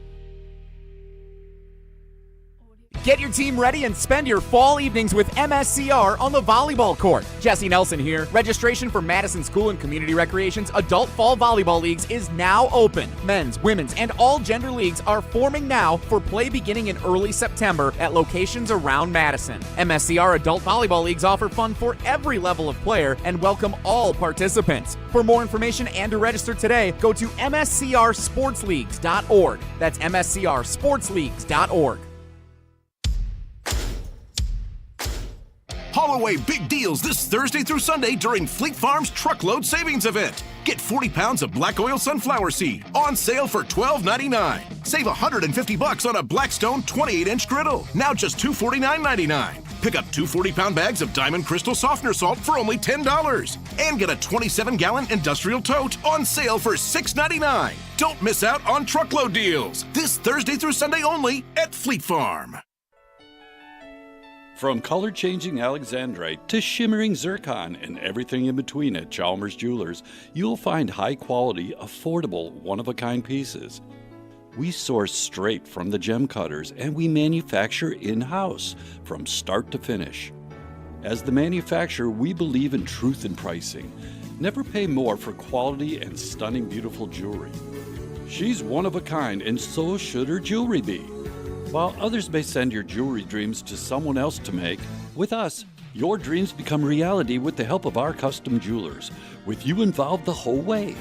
Get your team ready and spend your fall evenings with MSCR on the volleyball court. Jesse Nelson here. Registration for Madison School and Community Recreation's Adult Fall Volleyball Leagues is now open. Men's, women's, and all gender leagues are forming now for play beginning in early September at locations around Madison. MSCR Adult Volleyball Leagues offer fun for every level of player and welcome all participants. For more information and to register today, go to mscrsportsleagues.org. That's mscrsportsleagues.org.
Haul away big deals this Thursday through Sunday during Fleet Farm's Truckload Savings Event.
Get 40 pounds of black oil sunflower seed on sale for $12.99. Save $150 on a Blackstone 28-inch griddle, now just $249.99. Pick up 2 40-pound bags of Diamond Crystal Softener Salt for only $10. And get a 27-gallon industrial tote on sale for $6.99. Don't miss out on truckload deals. This Thursday through Sunday only at Fleet Farm.
From color-changing alexandrite to shimmering zircon and everything in between at Chalmers Jewelers, you'll find high-quality, affordable, one-of-a-kind pieces. We source straight from the gem cutters, and we manufacture in-house from start to finish. As the manufacturer, we believe in truth in pricing. Never pay more for quality and stunning, beautiful jewelry. She's one of a kind, and so should her jewelry be. While others may send your jewelry dreams to someone else to make, with us, your dreams become reality with the help of our custom jewelers, with you involved the whole way.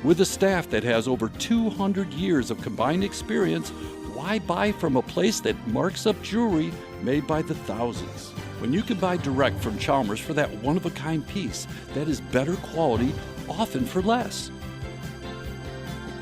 With a staff that has over 200 years of combined experience, why buy from a place that marks up jewelry made by the thousands? When you can buy direct from Chalmers for that one-of-a-kind piece that is better quality, often for less.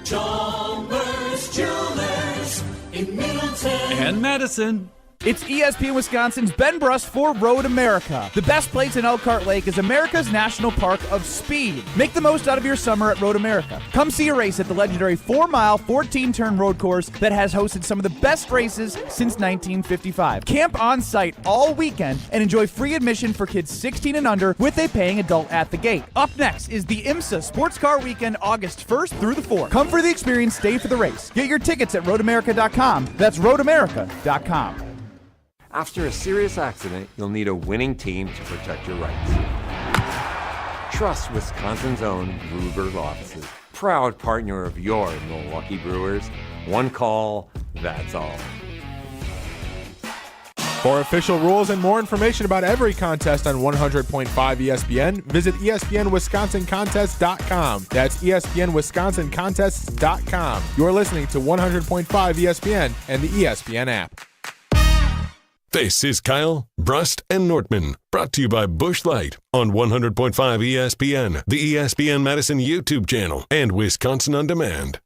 Chalmers Jewelers in Middleton
And Madison.
It's ESPN Wisconsin's Ben Brust for Road America. The best place in Elkhart Lake is America's National Park of Speed. Make the most out of your summer at Road America. Come see a race at the legendary 4-mile, 14-turn road course that has hosted some of the best races since 1955. Camp on site all weekend and enjoy free admission for kids 16 and under with a paying adult at the gate. Up next is the IMSA Sports Car Weekend, August 1st through the 4th. Come for the experience, stay for the race. Get your tickets at roadamerica.com. That's roadamerica.com.
After a serious accident, you'll need a winning team to protect your rights. Trust Wisconsin's own Gruber Law Offices, proud partner of your Milwaukee Brewers. One call, that's all.
For official rules and more information about every contest on 100.5 ESPN, visit ESPNWisconsinContests.com. That's ESPNWisconsinContests.com. You're listening to 100.5 ESPN and the ESPN app.
This is Kyle, Brust, and Nortman, brought to you by Busch Light on 100.5 ESPN, the ESPN Madison YouTube channel, and Wisconsin On Demand.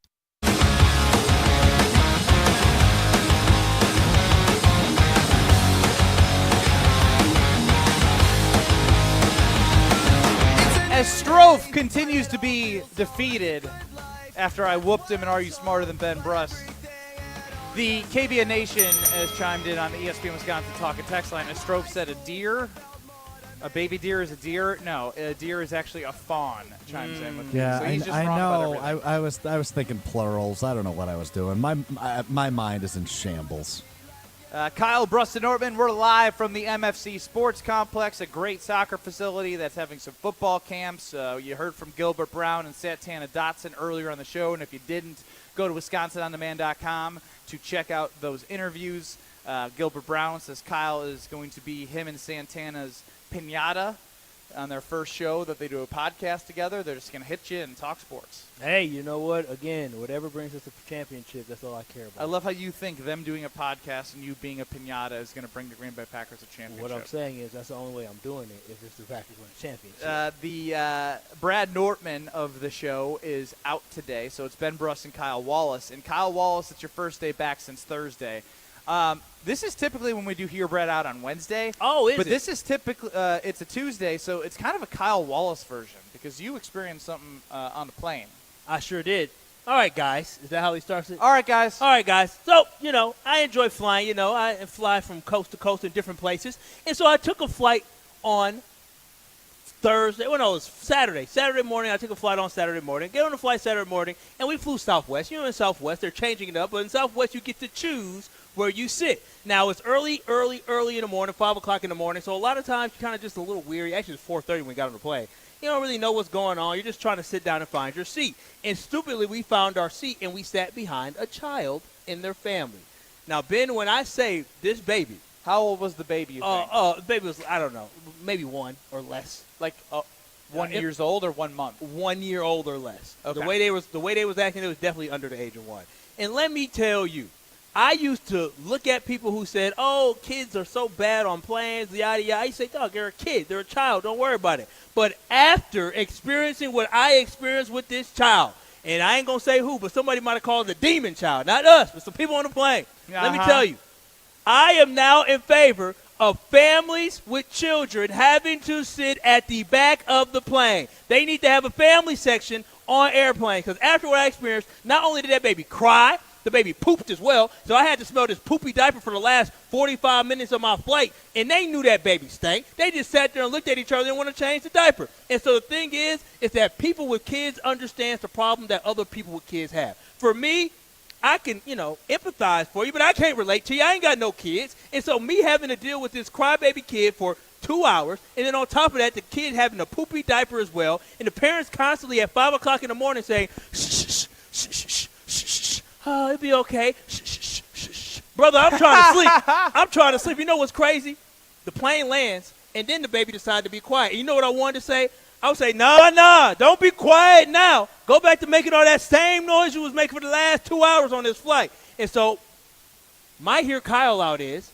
As Strofe continues to be defeated after I whooped him in Are You Smarter Than Ben Brust, the KBN Nation has chimed in on the ESPN Wisconsin talk and text line. As Strofe said, a baby deer is a deer. No, a deer is actually a fawn, chimes in with me.
Yeah,
So he's just
I
wrong about
know.
everything.
I was thinking plurals. I don't know what I was doing. My mind is in shambles.
Kyle, Brust, and Nortman, we're live from the MFC Sports Complex, a great soccer facility that's having some football camps. You heard from Gilbert Brown and Santana Dotson earlier on the show, and if you didn't, go to WisconsinOnDemand.com to check out those interviews. Gilbert Brown says Kyle is going to be him and Santana's piñata on their first show that they do a podcast together. They're just going to hit you and talk sports.
Hey, you know what? Again, whatever brings us to championship, that's all I care about.
I love how you think them doing a podcast and you being a piñata is going to bring the Green Bay Packers a championship.
What I'm saying is that's the only way I'm doing it if it's the Packers win a championship.
The Brad Nortman of the show is out today, so it's Ben Brust and Kyle Wallace. And Kyle Wallace, it's your first day back since Thursday. This is typically when we do Hear Brad Out on Wednesday.
Oh, is
but
it?
This is typically it's a Tuesday, so it's kind of a Kyle Wallace version because you experienced something on the plane.
I sure did. All right, guys. Is that how he starts it?
All right, guys.
All right, guys. So, I enjoy flying. I fly from coast to coast in different places. And so I took a flight on Thursday. Well, no, it was Saturday. Saturday morning, I took a flight on Saturday morning. Get on the flight Saturday morning, and we flew Southwest. In Southwest, they're changing it up. But in Southwest, you get to choose where you sit. Now, it's early in the morning, 5 o'clock in the morning. So a lot of times, you're kind of just a little weary. Actually, it's 4:30 when we got on the plane. You don't really know what's going on. You're just trying to sit down and find your seat. And stupidly, we found our seat, and we sat behind a child and their family. Now, Ben, when I say this baby.
How old was the baby, you think?
The baby was, I don't know, maybe 1 or less.
Like 1 years old or 1 month?
1 year old or less.
Okay.
The way they was acting, it was definitely under the age of 1. And let me tell you, I used to look at people who said, oh, kids are so bad on planes, yada, yada. I used to say, dog, they're a kid. They're a child. Don't worry about it. But after experiencing what I experienced with this child, and I ain't going to say who, but somebody might have called it a demon child. Not us, but some people on the plane. Let me tell you, I am now in favor of families with children having to sit at the back of the plane. They need to have a family section on airplanes, because after what I experienced, not only did that baby cry, the baby pooped as well, so I had to smell this poopy diaper for the last 45 minutes of my flight, and they knew that baby stank. They just sat there and looked at each other and want to change the diaper. And so the thing is that people with kids understand the problem that other people with kids have. For me, I can, empathize for you, but I can't relate to you. I ain't got no kids. And so me having to deal with this crybaby kid for 2 hours, and then on top of that, the kid having a poopy diaper as well, and the parents constantly at 5 o'clock in the morning saying, shh, shh, shh, shh, shh, shh. Oh, it'll be okay. Shh, shh, shh, shh, shh. Brother, I'm trying to sleep. I'm trying to sleep. You know what's crazy? The plane lands, and then the baby decided to be quiet. And you know what I wanted to say? I would say, nah, don't be quiet now. Go back to making all that same noise you was making for the last 2 hours on this flight. And so my Hear Kyle out is,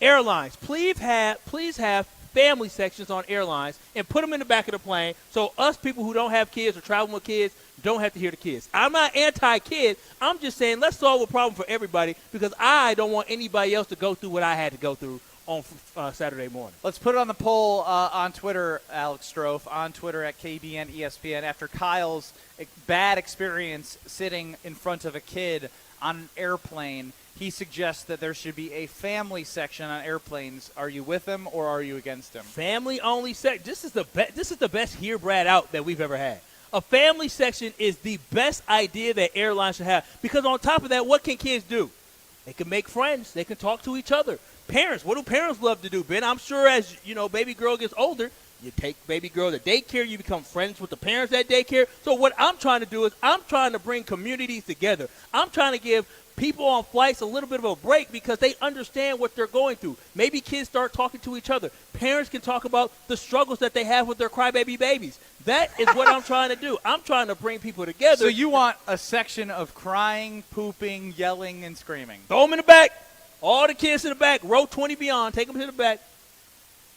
airlines, please have family sections on airlines and put them in the back of the plane so us people who don't have kids or traveling with kids don't have to hear the kids. I'm not anti-kid. I'm just saying let's solve a problem for everybody, because I don't want anybody else to go through what I had to go through on Saturday morning.
Let's put it on the poll on Twitter, Alex Strofe, on Twitter at KBN ESPN. After Kyle's bad experience sitting in front of a kid on an airplane, he suggests that there should be a family section on airplanes. Are you with him or are you against him?
Family only section. This is the best Hear Brad out that we've ever had. A family section is the best idea that airlines should have, because on top of that, what can kids do? They can make friends. They can talk to each other. Parents, what do parents love to do, Ben? I'm sure as, baby girl gets older, you take baby girl to daycare, you become friends with the parents at daycare. So what I'm trying to do is I'm trying to bring communities together. I'm trying to give people on flights a little bit of a break because they understand what they're going through. Maybe kids start talking to each other. Parents can talk about the struggles that they have with their crybaby babies. That is what I'm trying to do. I'm trying to bring people together.
So you want a section of crying, pooping, yelling, and screaming.
Throw them in the back. All the kids in the back. Row 20 beyond. Take them to the back.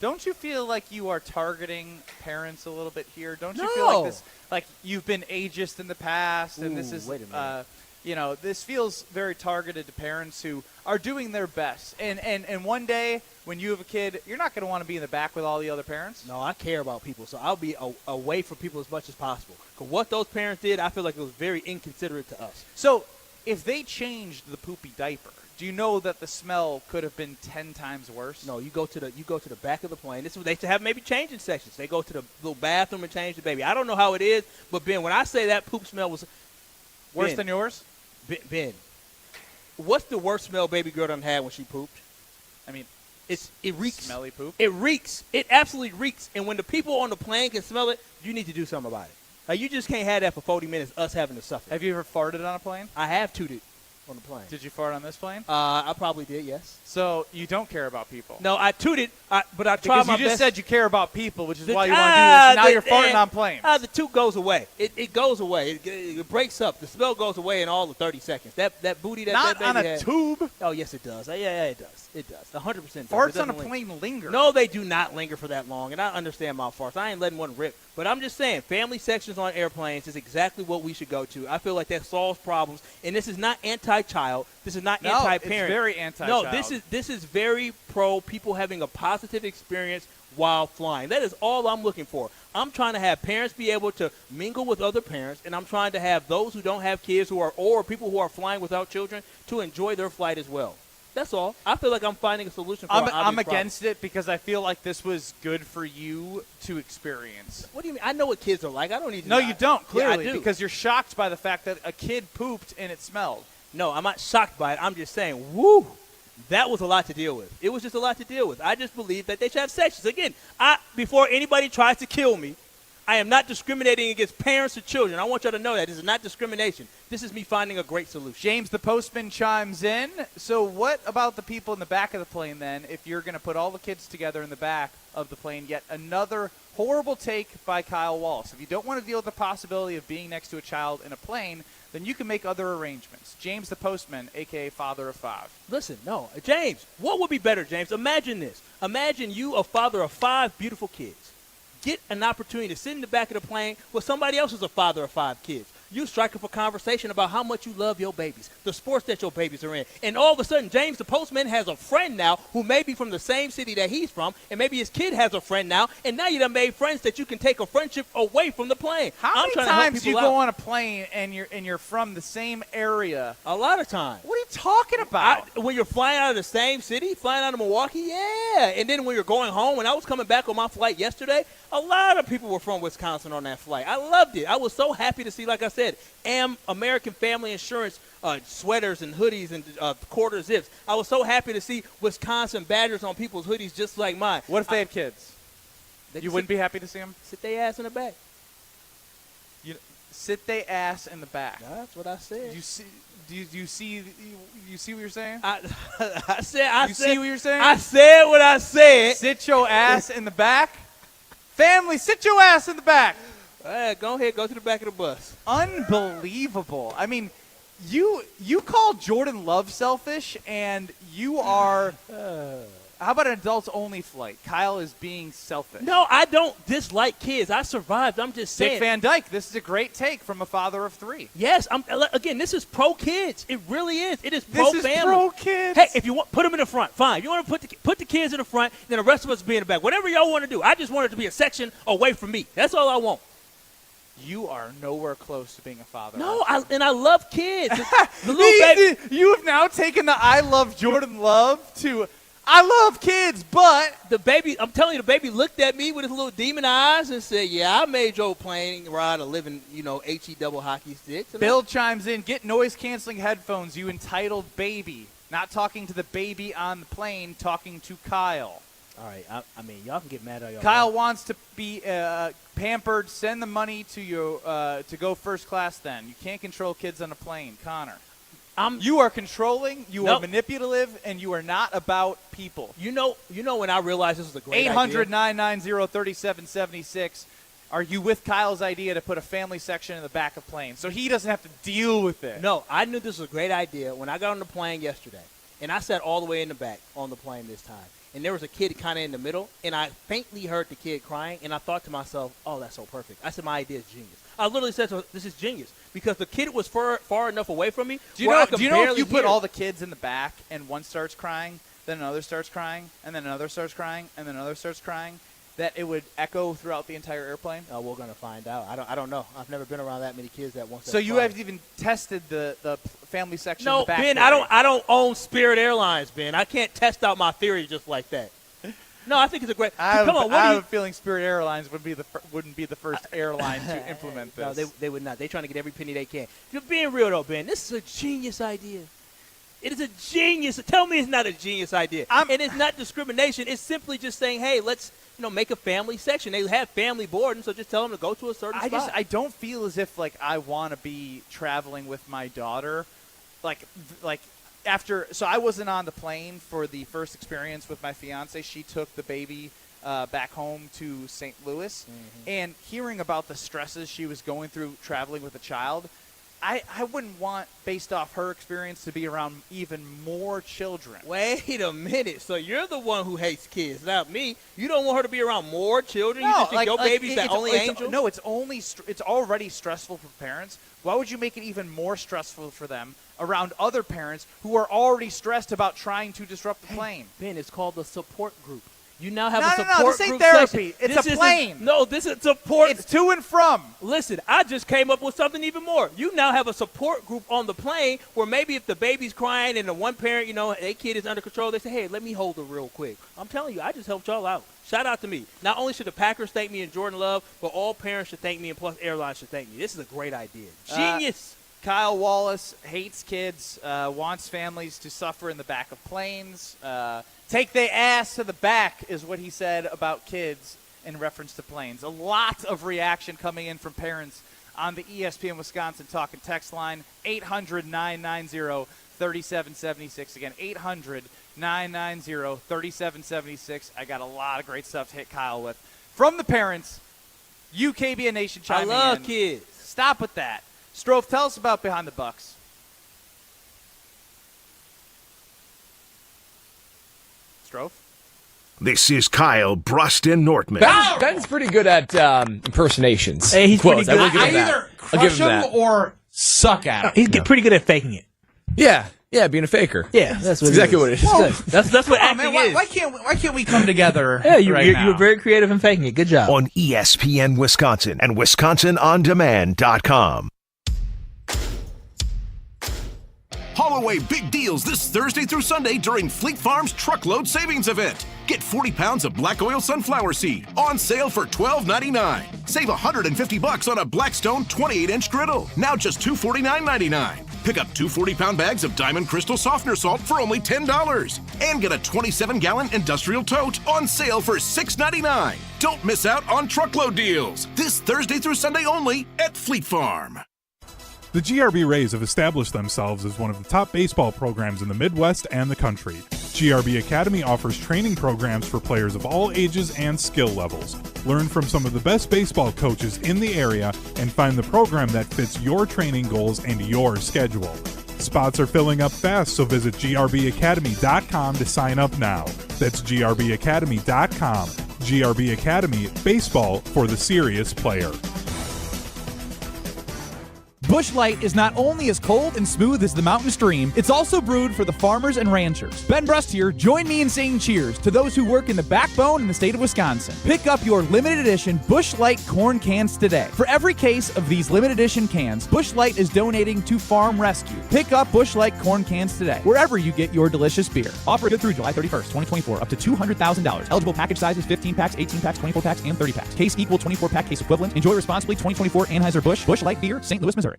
Don't you feel like you are targeting parents a little bit here? Don't you feel like this, like you've been ageist in the past, and this is,
wait a minute.
This feels very targeted to parents who are doing their best. And one day when you have a kid, you're not going to want to be in the back with all the other parents.
No, I care about people, so I'll be away from people as much as possible. Because what those parents did, I feel like it was very inconsiderate to us.
So if they changed the poopy diaper, do you know that the smell could have been 10 times worse?
No, you go to the back of the plane. This is what they should have, maybe changing sections. They go to the little bathroom and change the baby. I don't know how it is, but Ben, when I say that poop smell was
worse than yours,
Ben, what's the worst smell baby girl done had when she pooped?
I mean,
it reeks.
Smelly poop.
It reeks. It absolutely reeks. And when the people on the plane can smell it, you need to do something about it. Like, you just can't have that for 40 minutes, us having to suffer.
Have you ever farted on a plane?
I have tooted on the plane.
Did you fart on this plane?
I probably did, yes.
So you don't care about people?
No, I tooted, but I tried
because
my
you just
best.
said you care about people, which is why you want to do this. Now you're farting on planes.
The toot goes away. It goes away. It breaks up. The smell goes away in all of 30 seconds. That booty that
Not
baby
on a
had.
tube.
Oh, yes, it does. Yeah, it does. It does. 100% does.
Farts on a plane linger.
No, they do not linger for that long, and I understand my farts. I ain't letting one rip. But I'm just saying, family sections on airplanes is exactly what we should go to. I feel like that solves problems, and this is not anti-child. This is not anti-parent.
It's very anti-child.
No, this is very pro people having a positive experience while flying. That is all I'm looking for. I'm trying to have parents be able to mingle with other parents, and I'm trying to have those who don't have kids or people who are flying without children to enjoy their flight as well. That's all. I feel like I'm finding a solution for
I'm against it because I feel like this was good for you to experience.
What do you mean? I know what kids are like. I don't need to.
No, you don't, clearly,
yeah, I do.
because you're shocked by the fact that a kid pooped and it smelled.
No, I'm not shocked by it. I'm just saying, woo, that was a lot to deal with. It was just a lot to deal with. I just believe that they should have sections. Again, before anybody tries to kill me, I am not discriminating against parents or children. I want y'all to know that. This is not discrimination. This is me finding a great solution.
James the postman chimes in. So what about the people in the back of the plane then, if you're going to put all the kids together in the back of the plane? Yet another horrible take by Kyle Wallace. If you don't want to deal with the possibility of being next to a child in a plane, then you can make other arrangements. James the postman, a.k.a. father of 5.
Listen, no. James, what would be better, James? Imagine this. Imagine you a father of 5 beautiful kids. Get an opportunity to sit in the back of the plane with somebody else who's a father of 5 kids. You strike up a conversation about how much you love your babies, the sports that your babies are in. And all of a sudden, James the postman has a friend now who may be from the same city that he's from, and maybe his kid has a friend now, and now you done made friends that you can take a friendship away from the plane.
How many times do you go on a plane and you're from the same area?
A lot of times.
What are you talking about?
When you're flying out of the same city, flying out of Milwaukee, yeah. And then when you're going home, when I was coming back on my flight yesterday, a lot of people were from Wisconsin on that flight. I loved it. I was so happy to see, like I said, American Family Insurance sweaters and hoodies and quarter zips. I was so happy to see Wisconsin Badgers on people's hoodies just like mine.
What if they had kids? You wouldn't be happy to see them?
Sit their ass in the back.
Sit their ass in the back.
That's what I said.
You see what you're saying?
I said.
See what you're saying?
I said what I said.
Sit your ass in the back. Family, sit your ass in the back.
Go ahead, go to the back of the bus.
Unbelievable. I mean, you call Jordan Love selfish, and you are. How about an adults-only flight? Kyle is being selfish.
No, I don't dislike kids. I survived. I'm just saying.
Dick Van Dyke, this is a great take from a father of 3.
Yes, again, this is pro-kids. It really is. It is pro-family.
This is pro-kids.
Hey, if you want, put them in the front. Fine. If you want to put the kids in the front, then the rest of us be in the back. Whatever y'all want to do. I just want it to be a section away from me. That's all I want.
You are nowhere close to being a father.
No, I love kids. The little baby.
You have now taken the I love Jordan Love to I love kids, but
the baby, I'm telling you, the baby looked at me with his little demon eyes and said, yeah, I made your plane ride a living, HE double hockey sticks.
Bill chimes in, get noise-canceling headphones, you entitled baby. Not talking to the baby on the plane, talking to Kyle.
All right, I mean, y'all can get mad at y'all.
Kyle wants to be pampered. Send the money to you to go first class then. You can't control kids on a plane. Connor. You are controlling, you are manipulative, and you are not about people.
You know when I realized this was a great
800-990-3776. Are you with Kyle's idea to put a family section in the back of planes so he doesn't have to deal with it?
No, I knew this was a great idea when I got on the plane yesterday, and I sat all the way in the back on the plane this time. And there was a kid kind of in the middle, and I faintly heard the kid crying, and I thought to myself, oh, that's so perfect. I said, my idea is genius. I literally said, this is genius, because the kid was far enough away from me.
Do you know if you put all the kids in the back and one starts crying, then another starts crying, and then another starts crying, and then another starts crying, that it would echo throughout the entire airplane?
We're going to find out. I don't know. I've never been around that many kids at once.
So you haven't even tested the family section in the back?
No, Ben, I don't own Spirit Airlines, Ben. I can't test out my theory just like that. No, I think it's a great.
I have a feeling Spirit Airlines wouldn't be the first airline to implement this.
No, they would not. They're trying to get every penny they can. You're being real though, Ben. This is a genius idea. It is a genius. Tell me it's not a genius idea. And it's not discrimination. It's simply just saying, hey, let's make a family section. They have family boarding, so just tell them to go to a certain spot.
I don't feel as if I want to be traveling with my daughter, so I wasn't on the plane for the first experience with my fiance. She took the baby back home to St. Louis, and hearing about the stresses she was going through traveling with a child, I wouldn't want, based off her experience, to be around even more children.
Wait a minute. So you're the one who hates kids, not me. You don't want her to be around more children?
No,
you just think your baby's the only angel?
No, it's already stressful for parents. Why would you make it even more stressful for them around other parents who are already stressed about trying to disrupt the plane?
Ben, it's called the support group. You now have a support
group. No, this ain't therapy. It's a plane.
This is support.
It's to and from.
Listen, I just came up with something even more. You now have a support group on the plane where maybe if the baby's crying and the one parent, their kid is under control, they say, hey, let me hold her real quick. I'm telling you, I just helped y'all out. Shout out to me. Not only should the Packers thank me and Jordan Love, but all parents should thank me, and plus airlines should thank me. This is a great idea. Genius.
Kyle Wallace hates kids, wants families to suffer in the back of planes. Take their ass to the back is what he said about kids. in reference to planes. A lot of reaction coming in from parents on the ESPN Wisconsin Talk and Text line, 800-990-3776. Again, 800-990-3776. I got a lot of great stuff to hit Kyle with. From the parents, you KBN Nation chiming in.
I love kids.
Stop with that. Strofe, tell us about Behind the Bucks. Strofe?
This is Kyle Bruston Nortman.
Ben's pretty good at impersonations.
Hey, he's
Quotes.
pretty good.
I will give him that.
Either
I'll give
crush
him
him
that.
or suck at him. He's pretty good at faking it.
Yeah, being a faker.
Yeah, that's
exactly what it is.
Well,
That's what acting is.
Why can't we come together? Yeah, right now?
You're very creative in faking it. Good job.
On ESPN Wisconsin and WisconsinOnDemand.com.
Haul away big deals this Thursday through Sunday during Fleet Farm's Truckload Savings Event. Get 40 pounds of black oil sunflower seed on sale for $12.99. Save $150 on a Blackstone 28-inch griddle, now just $249.99. Pick up 2 40-pound bags of Diamond Crystal Softener Salt for only $10. And get a 27-gallon industrial tote on sale for $6.99. Don't miss out on truckload deals this Thursday through Sunday only at Fleet Farm.
The GRB Rays have established themselves as one of the top baseball programs in the Midwest and the country. GRB Academy offers training programs for players of all ages and skill levels. Learn from some of the best baseball coaches in the area and find the program that fits your training goals and your schedule. Spots are filling up fast, so visit grbacademy.com to sign up now. That's grbacademy.com. GRB Academy, baseball for the serious player.
Busch Light is not only as cold and smooth as the mountain stream, it's also brewed for the farmers and ranchers. Ben Brust here. Join me in saying cheers to those who work in the backbone in the state of Wisconsin. Pick up your limited edition Busch Light corn cans today. For every case of these limited edition cans, Busch Light is donating to Farm Rescue. Pick up Busch Light corn cans today, wherever you get your delicious beer. Offer good through July 31st, 2024, up to $200,000. Eligible package sizes 15 packs, 18 packs, 24 packs, and 30 packs. Case equal 24-pack case equivalent. Enjoy responsibly. 2024 Anheuser-Busch. Busch Light Beer, St. Louis, Missouri.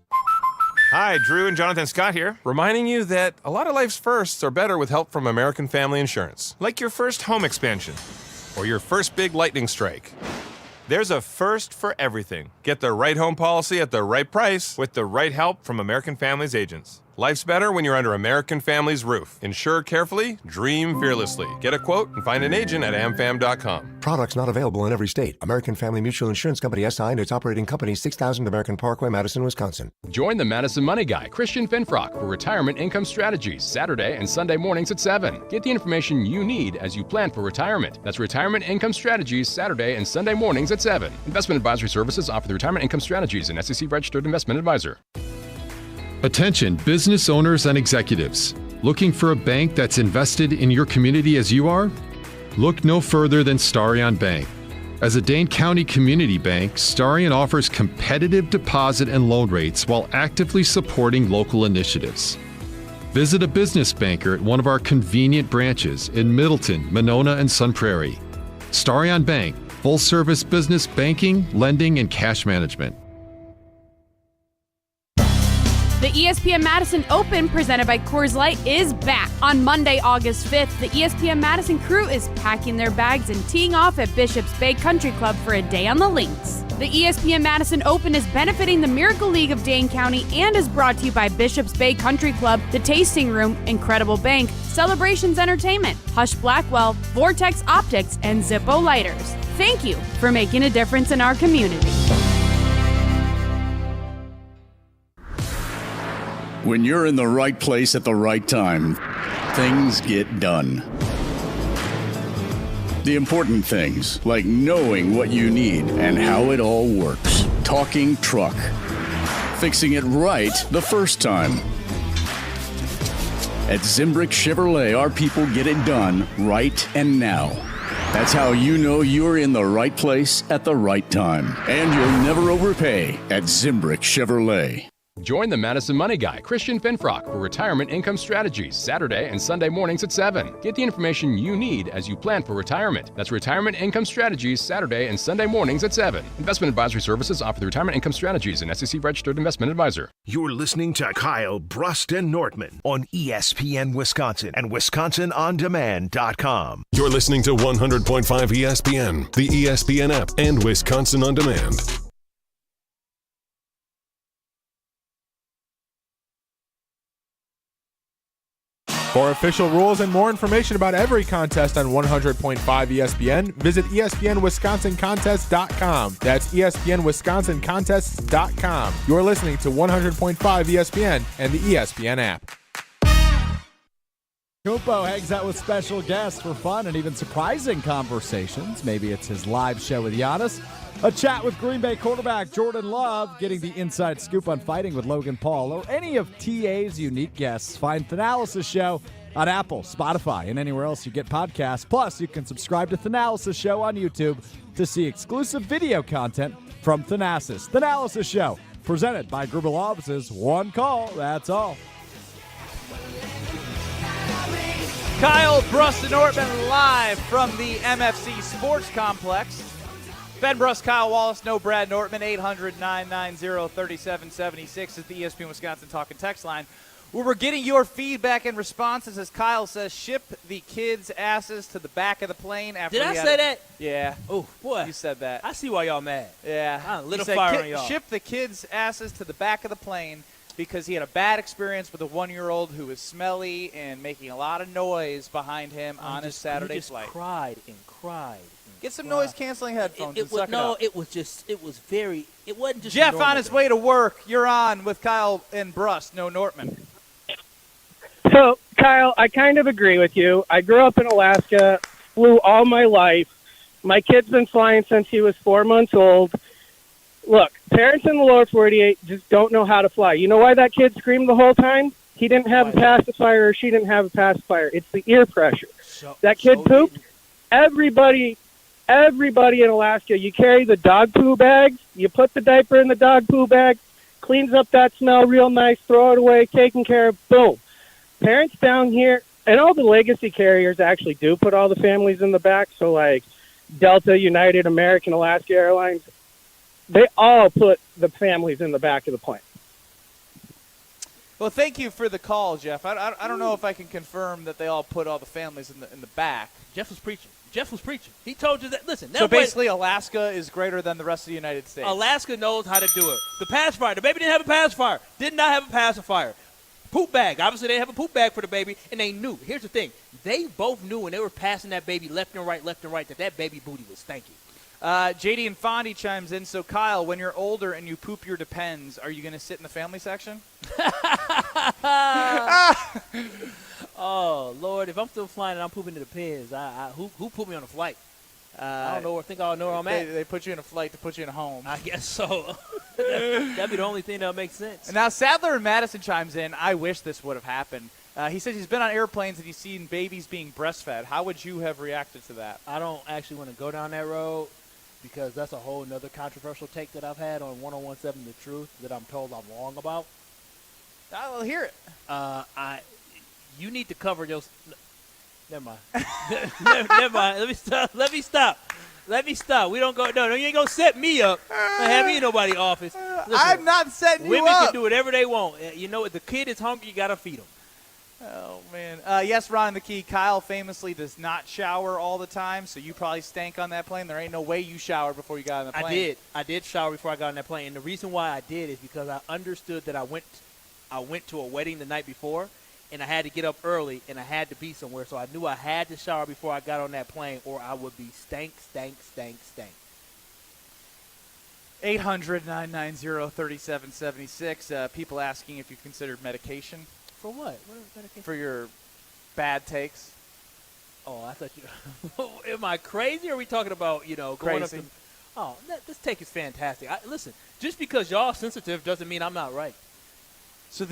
Hi, Drew and Jonathan Scott here, reminding you that a lot of life's firsts are better with help from American Family Insurance. Like your first home expansion or your first big lightning strike. There's a first for everything. Get the right home policy at the right price with the right help from American Family's agents. Life's better when you're under American Family's roof. Insure carefully, dream fearlessly. Get a quote and find an agent at amfam.com.
Products not available in every state. American Family Mutual Insurance Company SI and its operating company 6000 American Parkway, Madison, Wisconsin.
Join the Madison Money Guy, Christian Finfrock, for Retirement Income Strategies, Saturday and Sunday mornings at 7. Get the information you need as you plan for retirement. That's Retirement Income Strategies, Saturday and Sunday mornings at 7. Investment advisory services offered through Retirement Income Strategies, an SEC-registered investment advisor.
Attention business owners and executives. Looking for a bank that's invested in your community as you are? Look no further than Starion Bank. As a Dane County community bank, Starion offers competitive deposit and loan rates while actively supporting local initiatives. Visit a business banker at one of our convenient branches in Middleton, Monona, and Sun Prairie. Starion Bank, full-service business banking, lending, and cash management.
The ESPN Madison Open, presented by Coors Light, is back. On Monday, August 5th, the ESPN Madison crew is packing their bags and teeing off at Bishop's Bay Country Club for a day on the links. The ESPN Madison Open is benefiting the Miracle League of Dane County and is brought to you by Bishop's Bay Country Club, The Tasting Room, Incredible Bank, Celebrations Entertainment, Hush Blackwell, Vortex Optics, and Zippo Lighters. Thank you for making a difference in our community.
When you're in the right place at the right time, things get done. The important things, like knowing what you need and how it all works. Talking truck. Fixing it right the first time. At Zimbrick Chevrolet, our people get it done right and now. That's how you know you're in the right place at the right time. And you'll never overpay at Zimbrick Chevrolet.
Join the Madison Money Guy, Christian Finfrock, for Retirement Income Strategies, Saturday and Sunday mornings at 7. Get the information you need as you plan for retirement. That's Retirement Income Strategies, Saturday and Sunday mornings at 7. Investment advisory services offered through Retirement Income Strategies, an SEC-registered investment advisor.
You're listening to Kyle Brust and Nortman on ESPN Wisconsin and WisconsinOnDemand.com.
You're listening to 100.5 ESPN, the ESPN app, and Wisconsin On Demand.
For official rules and more information about every contest on 100.5 ESPN, visit ESPNWisconsinContest.com. That's ESPNWisconsinContests.com. You're listening to 100.5 ESPN and the ESPN app.
Kupo hangs out with special guests for fun and even surprising conversations. Maybe it's his live show with Giannis, a chat with Green Bay quarterback Jordan Love, getting the inside scoop on fighting with Logan Paul, or any of TA's unique guests. Find Thanalysis Show on Apple, Spotify, and anywhere else you get podcasts. Plus, you can subscribe to Thanalysis Show on YouTube to see exclusive video content from Thanasis. Thanalysis Show, presented by Gruber Law Offices. One call, that's all.
Kyle Brust and Nortman live from the MFC Sports Complex. Ben Brust, Kyle Wallace, no Brad Nortman. 800-990-3776 is the ESPN Wisconsin Talk and Text line, where we're getting your feedback and responses. As Kyle says, ship the kids' asses to the back of the plane. After
Did I say that?
Yeah.
Oh, boy.
You said that.
I see why y'all mad.
Yeah.
I lit a fire on y'all.
Ship the kids' asses to the back of the plane because he had a bad experience with a 1-year-old who was smelly and making a lot of noise behind him on his Saturday flight.
Cried and cried.
Get some noise-canceling headphones and suck it up.
It wasn't just
Jeff
normal
on his way to work. You're on with Kyle and Brust, no Nortman.
So, Kyle, I kind of agree with you. I grew up in Alaska, flew all my life. My kid's been flying since he was 4 months old. Look, parents in the lower 48 just don't know how to fly. You know why that kid screamed the whole time? He didn't have a pacifier or she didn't have a pacifier. It's the ear pressure. That kid pooped. Everybody in Alaska, you carry the dog poo bags, you put the diaper in the dog poo bag, cleans up that smell real nice, throw it away, taken care of, boom. Parents down here, and all the legacy carriers actually do put all the families in the back, so like Delta, United, American, Alaska Airlines, they all put the families in the back of the plane.
Well, thank you for the call, Jeff. I don't know if I can confirm that they all put all the families in the back.
Jeff was preaching. He told you that. Listen.
So basically, Alaska is greater than the rest of the United States.
Alaska knows how to do it. The pacifier. The baby didn't have a pacifier. Did not have a pacifier. Poop bag. Obviously, they didn't have a poop bag for the baby, and they knew. Here's the thing. They both knew when they were passing that baby left and right, that baby booty was stanky.
JD and Fondy chimes in. So, Kyle, when you're older and you poop your Depends, are you going to sit in the family section?
Oh, Lord, if I'm still flying and I'm pooping to the Depends, who put me on a flight? I don't know. I think I'll know where I'm at.
They put you in a flight to put you in a home.
I guess so. That'd be the only thing that makes sense.
And now Sadler and Madison chimes in. I wish this would have happened. He says he's been on airplanes and he's seen babies being breastfed. How would you have reacted to that?
I don't actually want to go down that road because that's a whole nother controversial take that I've had on 101.7 The Truth that I'm told I'm wrong about.
I'll hear it.
You need to cover your. Never mind. Never mind. Let me stop. We don't go. No, you ain't gonna set me up. Don't have me in nobody's office. Listen,
I'm not setting you up.
Women can do whatever they want. You know, if the kid is hungry, you gotta feed him.
Oh man. Yes, Ron in the key. Kyle famously does not shower all the time, so you probably stank on that plane. There ain't no way you showered before you got on the plane.
I did shower before I got on that plane, and the reason why I did is because I understood that I went to a wedding the night before. And I had to get up early, and I had to be somewhere, so I knew I had to shower before I got on that plane, or I would be stank.
800-990-3776. People asking if you've considered medication.
For what? What is medication?
For your bad takes.
Oh, I thought you. Am I crazy? Or are we talking about going
crazy.
up to? Oh, this take is fantastic. Listen, just because y'all sensitive doesn't mean I'm not right.
So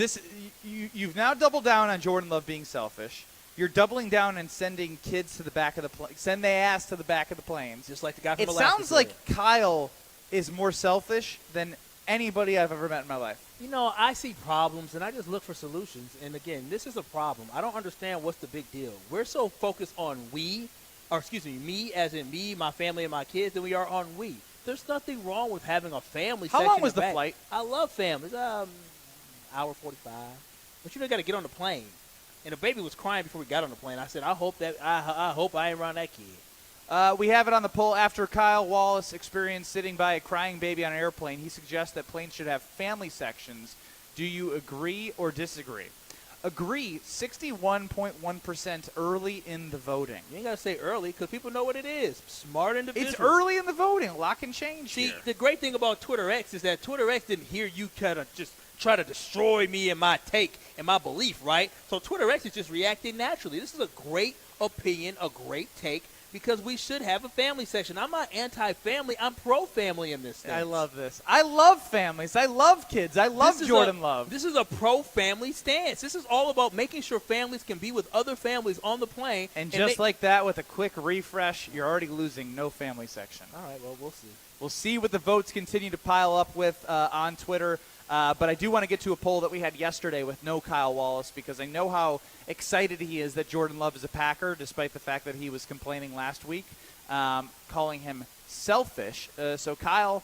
you've now doubled down on Jordan Love being selfish. You're doubling down and sending kids to the back of the plane. Send their ass to the back of the planes.
Just like the guy from
Alaska. It sounds like Kyle is more selfish than anybody I've ever met in my life.
You know, I see problems, and I just look for solutions. And, again, this is a problem. I don't understand what's the big deal. We're so focused on me as in me, my family, and my kids, than we are on we. There's nothing wrong with having a family section.
How long was the
back.
flight?
I love families. Hour 45. But you got to get on the plane. And the baby was crying before we got on the plane. I said, I hope I ain't around that kid.
We have it on the poll. After Kyle Wallace experienced sitting by a crying baby on an airplane, he suggests that planes should have family sections. Do you agree or disagree? Agree, 61.1% early in the voting.
You ain't got to say early because people know what it is. Smart individuals.
It's early in the voting. Lock and change.
See,
here.
The great thing about Twitter X is that Twitter X didn't hear you kind of just try to destroy me and my take and my belief, right? So Twitter X is just reacting naturally. This is a great opinion, a great take, because we should have a family section. I'm not anti-family. I'm pro-family in this thing.
I love this. I love families. I love kids. I love Jordan Love.
This is a pro-family stance. This is all about making sure families can be with other families on the plane.
And just like that, with a quick refresh, you're already losing no family section.
All right, well, we'll see.
We'll see what the votes continue to pile up with on Twitter. But I do want to get to a poll that we had yesterday with no Kyle Wallace, because I know how excited he is that Jordan Love is a Packer, despite the fact that he was complaining last week, calling him selfish. So, Kyle,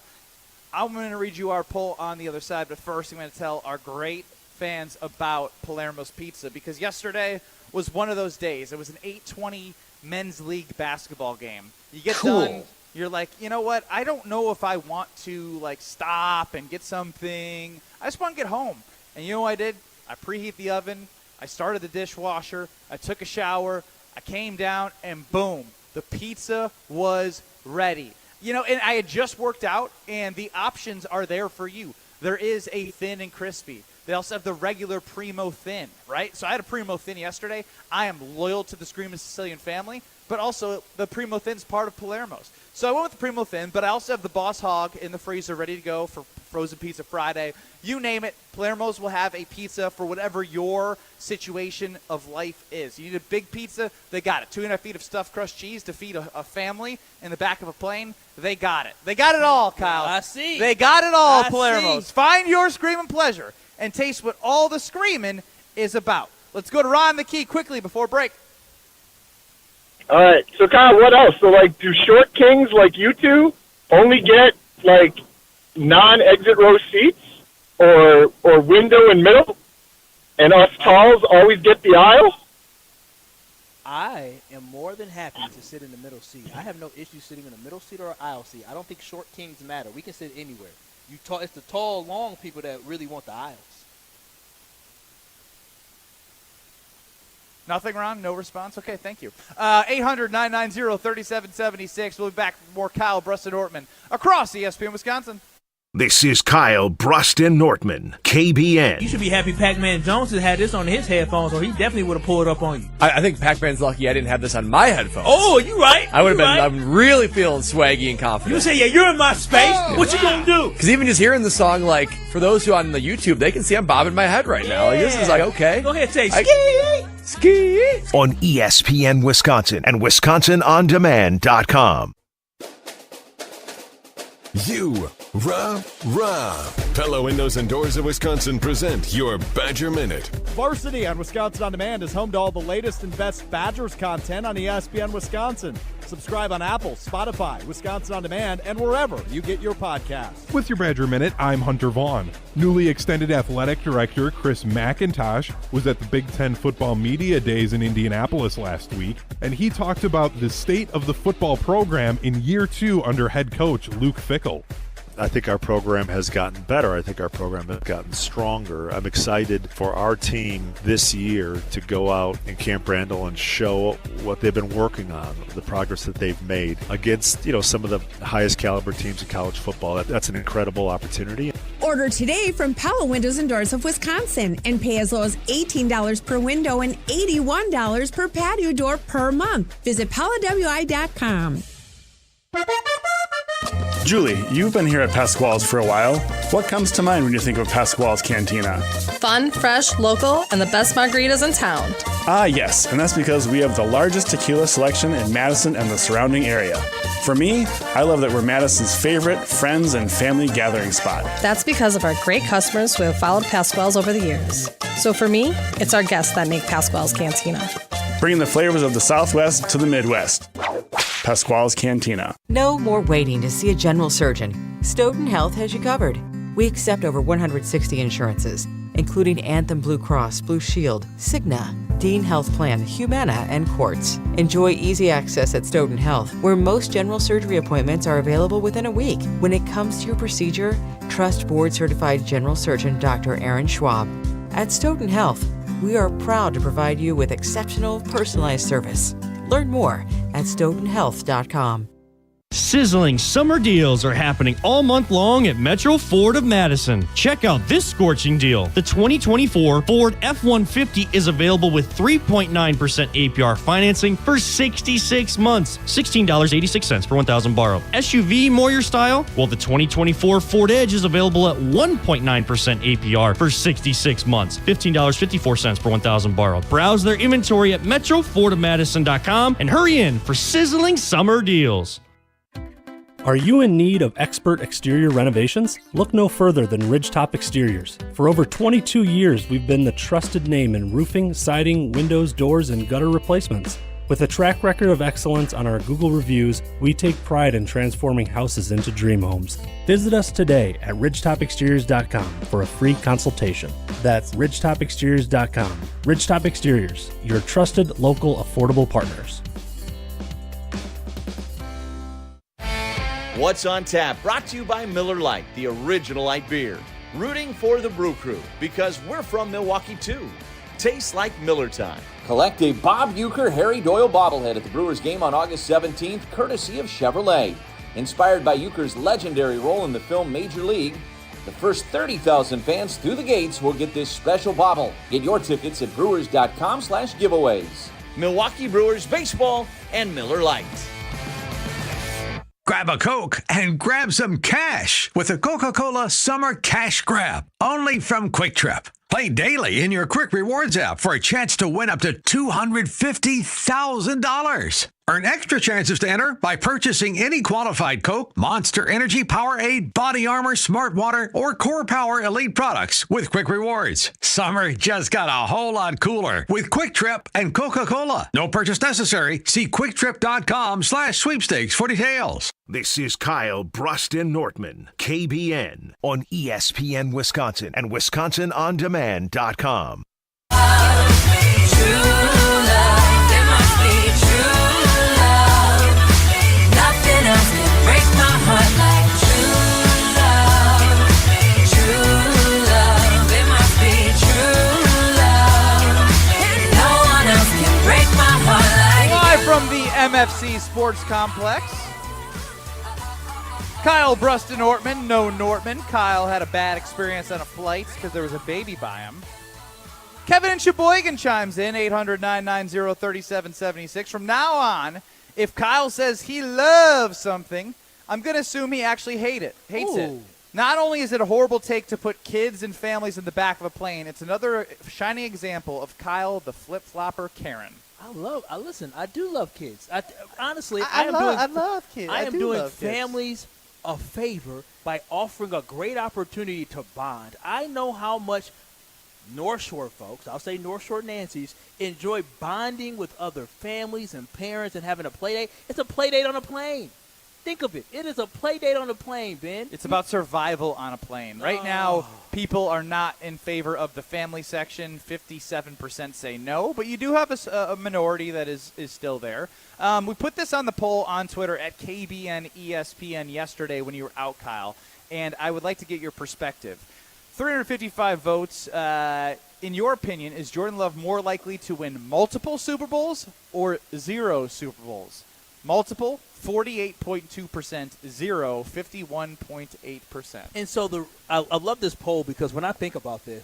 I'm going to read you our poll on the other side, but first I'm going to tell our great fans about Palermo's Pizza, because yesterday was one of those days. It was an 8:20 men's league basketball game. You get done. You're like, you know what? I don't know if I want to, stop and get something. I just want to get home. And you know what I did? I preheat the oven. I started the dishwasher. I took a shower. I came down, and boom, the pizza was ready. You know, and I had just worked out, and the options are there for you. There is a thin and crispy. They also have the regular Primo Thin, right? So I had a Primo Thin yesterday. I am loyal to the Screaming Sicilian family, but also the Primo Thin's part of Palermo's. So I went with the Primo Thin, but I also have the Boss Hog in the freezer ready to go for Frozen Pizza Friday. You name it, Palermo's will have a pizza for whatever your situation of life is. You need a big pizza, they got it. 2.5 feet of stuffed crust cheese to feed a family in the back of a plane, they got it. They got it all, Kyle.
I see.
They got it all,
I
Palermo's.
see.
Find your screaming pleasure and taste what all the screaming is about. Let's go to Ron the Key quickly before break.
All right. So, Kyle, what else? So, do short kings like you two only get, non-exit row seats or window and middle? And us talls always get the aisle?
I am more than happy to sit in the middle seat. I have no issue sitting in the middle seat or aisle seat. I don't think short kings matter. We can sit anywhere. It's the tall, long people that really want the aisles.
Nothing, Ron? No response? Okay, thank you. 800-990-3776. We'll be back with more Kyle Brust and Ortman across ESPN Wisconsin.
This is Kyle Brust and Nortman, KBN.
You should be happy Pac-Man Jones had this on his headphones, or he definitely would have pulled up on you.
I think Pac-Man's lucky I didn't have this on my headphones.
Oh, you right.
I would have been.
Right.
I'm really feeling swaggy and confident.
You say, yeah, you're in my space. Oh, what you gonna do?
Because even just hearing the song, for those who on the YouTube, they can see I'm bobbing my head right now. This is okay.
Go ahead, say ski.
On ESPN Wisconsin and WisconsinOnDemand.com.
Pella Windows and Doors of Wisconsin present your Badger Minute.
Varsity on Wisconsin On Demand is home to all the latest and best Badgers content on ESPN Wisconsin. Subscribe on Apple, Spotify, Wisconsin On Demand, and wherever you get your podcasts.
With your Badger Minute, I'm Hunter Vaughn. Newly extended athletic director Chris McIntosh was at the Big Ten Football Media Days in Indianapolis last week, and he talked about the state of the football program in year 2 under head coach Luke Fickell.
I think our program has gotten better. I think our program has gotten stronger. I'm excited for our team this year to go out in Camp Randall and show what they've been working on, the progress that they've made against, some of the highest caliber teams in college football. That's an incredible opportunity.
Order today from Pella Windows and Doors of Wisconsin and pay as low as $18 per window and $81 per patio door per month. Visit PellaWI.com.
Julie, you've been here at Pasquale's for a while. What comes to mind when you think of Pasquale's Cantina?
Fun, fresh, local, and the best margaritas in town.
Ah, yes, and that's because we have the largest tequila selection in Madison and the surrounding area. For me, I love that we're Madison's favorite friends and family gathering spot.
That's because of our great customers who have followed Pasquale's over the years. So for me, it's our guests that make Pasquale's Cantina.
Bringing the flavors of the Southwest to the Midwest. Pasquale's Cantina.
No more waiting to see a general surgeon. Stoughton Health has you covered. We accept over 160 insurances, including Anthem Blue Cross, Blue Shield, Cigna, Dean Health Plan, Humana, and Quartz. Enjoy easy access at Stoughton Health, where most general surgery appointments are available within a week. When it comes to your procedure, trust board-certified general surgeon Dr. Aaron Schwab. At Stoughton Health, we are proud to provide you with exceptional, personalized service. Learn more at stoughtonhealth.com.
Sizzling summer deals are happening all month long at Metro Ford of Madison. Check out this scorching deal. The 2024 Ford F-150 is available with 3.9% APR financing for 66 months, $16.86 per 1,000 borrowed. SUV, more your style? Well, the 2024 Ford Edge is available at 1.9% APR for 66 months, $15.54 per 1,000 borrowed. Browse their inventory at metrofordofmadison.com and hurry in for sizzling summer deals.
Are you in need of expert exterior renovations? Look no further than Ridgetop Exteriors. For over 22 years, we've been the trusted name in roofing, siding, windows, doors, and gutter replacements. With a track record of excellence on our Google reviews, we take pride in transforming houses into dream homes. Visit us today at ridgetopexteriors.com for a free consultation. That's ridgetopexteriors.com. Ridgetop Exteriors, your trusted local affordable partners.
What's on Tap, brought to you by Miller Lite, the original light beer. Rooting for the Brew Crew, because we're from Milwaukee too. Tastes like Miller time.
Collect a Bob Uecker Harry Doyle bobblehead at the Brewers game on August 17th, courtesy of Chevrolet. Inspired by Uecker's legendary role in the film Major League, the first 30,000 fans through the gates will get this special bobble. Get your tickets at brewers.com/giveaways.
Milwaukee Brewers baseball and Miller Lite.
Grab a Coke and grab some cash with the Coca-Cola Summer Cash Grab, only from Quick Trip. Play daily in your Quick Rewards app for a chance to win up to $250,000. Earn extra chances to enter by purchasing any qualified Coke, Monster Energy, Powerade, Body Armor, Smart Water, or Core Power Elite products with Quick Rewards. Summer just got a whole lot cooler with Quick Trip and Coca-Cola. No purchase necessary. See QuickTrip.com/sweepstakes for details.
This is Kyle Bruston Nortman, KBN, on ESPN Wisconsin and WisconsinOnDemand.com.
Live from the MFC Sports Complex, Kyle Bruston Nortman, no Nortman. Kyle had a bad experience on a flight because there was a baby by him. Kevin in Sheboygan chimes in, 800-990-3776. From now on, if Kyle says he loves something, I'm going to assume he actually hates it. Not only is it a horrible take to put kids and families in the back of a plane, it's another shining example of Kyle the flip-flopper Karen.
Listen, I do love kids. Honestly,
I love kids.
I am doing families a favor by offering a great opportunity to bond. I know how much North Shore folks, I'll say North Shore Nancy's, enjoy bonding with other families and parents and having a play date. It's a play date on a plane. Think of it. It is a play date on a plane, Ben.
It's about survival on a plane. Right now, people are not in favor of the family section. 57% say no, but you do have a minority that is still there. We put this on the poll on Twitter at KBN ESPN yesterday when you were out, Kyle, and I would like to get your perspective. 355 votes. In your opinion, is Jordan Love more likely to win multiple Super Bowls or 0 Super Bowls? Multiple, 48.2%, 0, 51.8%.
And so I love this poll because when I think about this,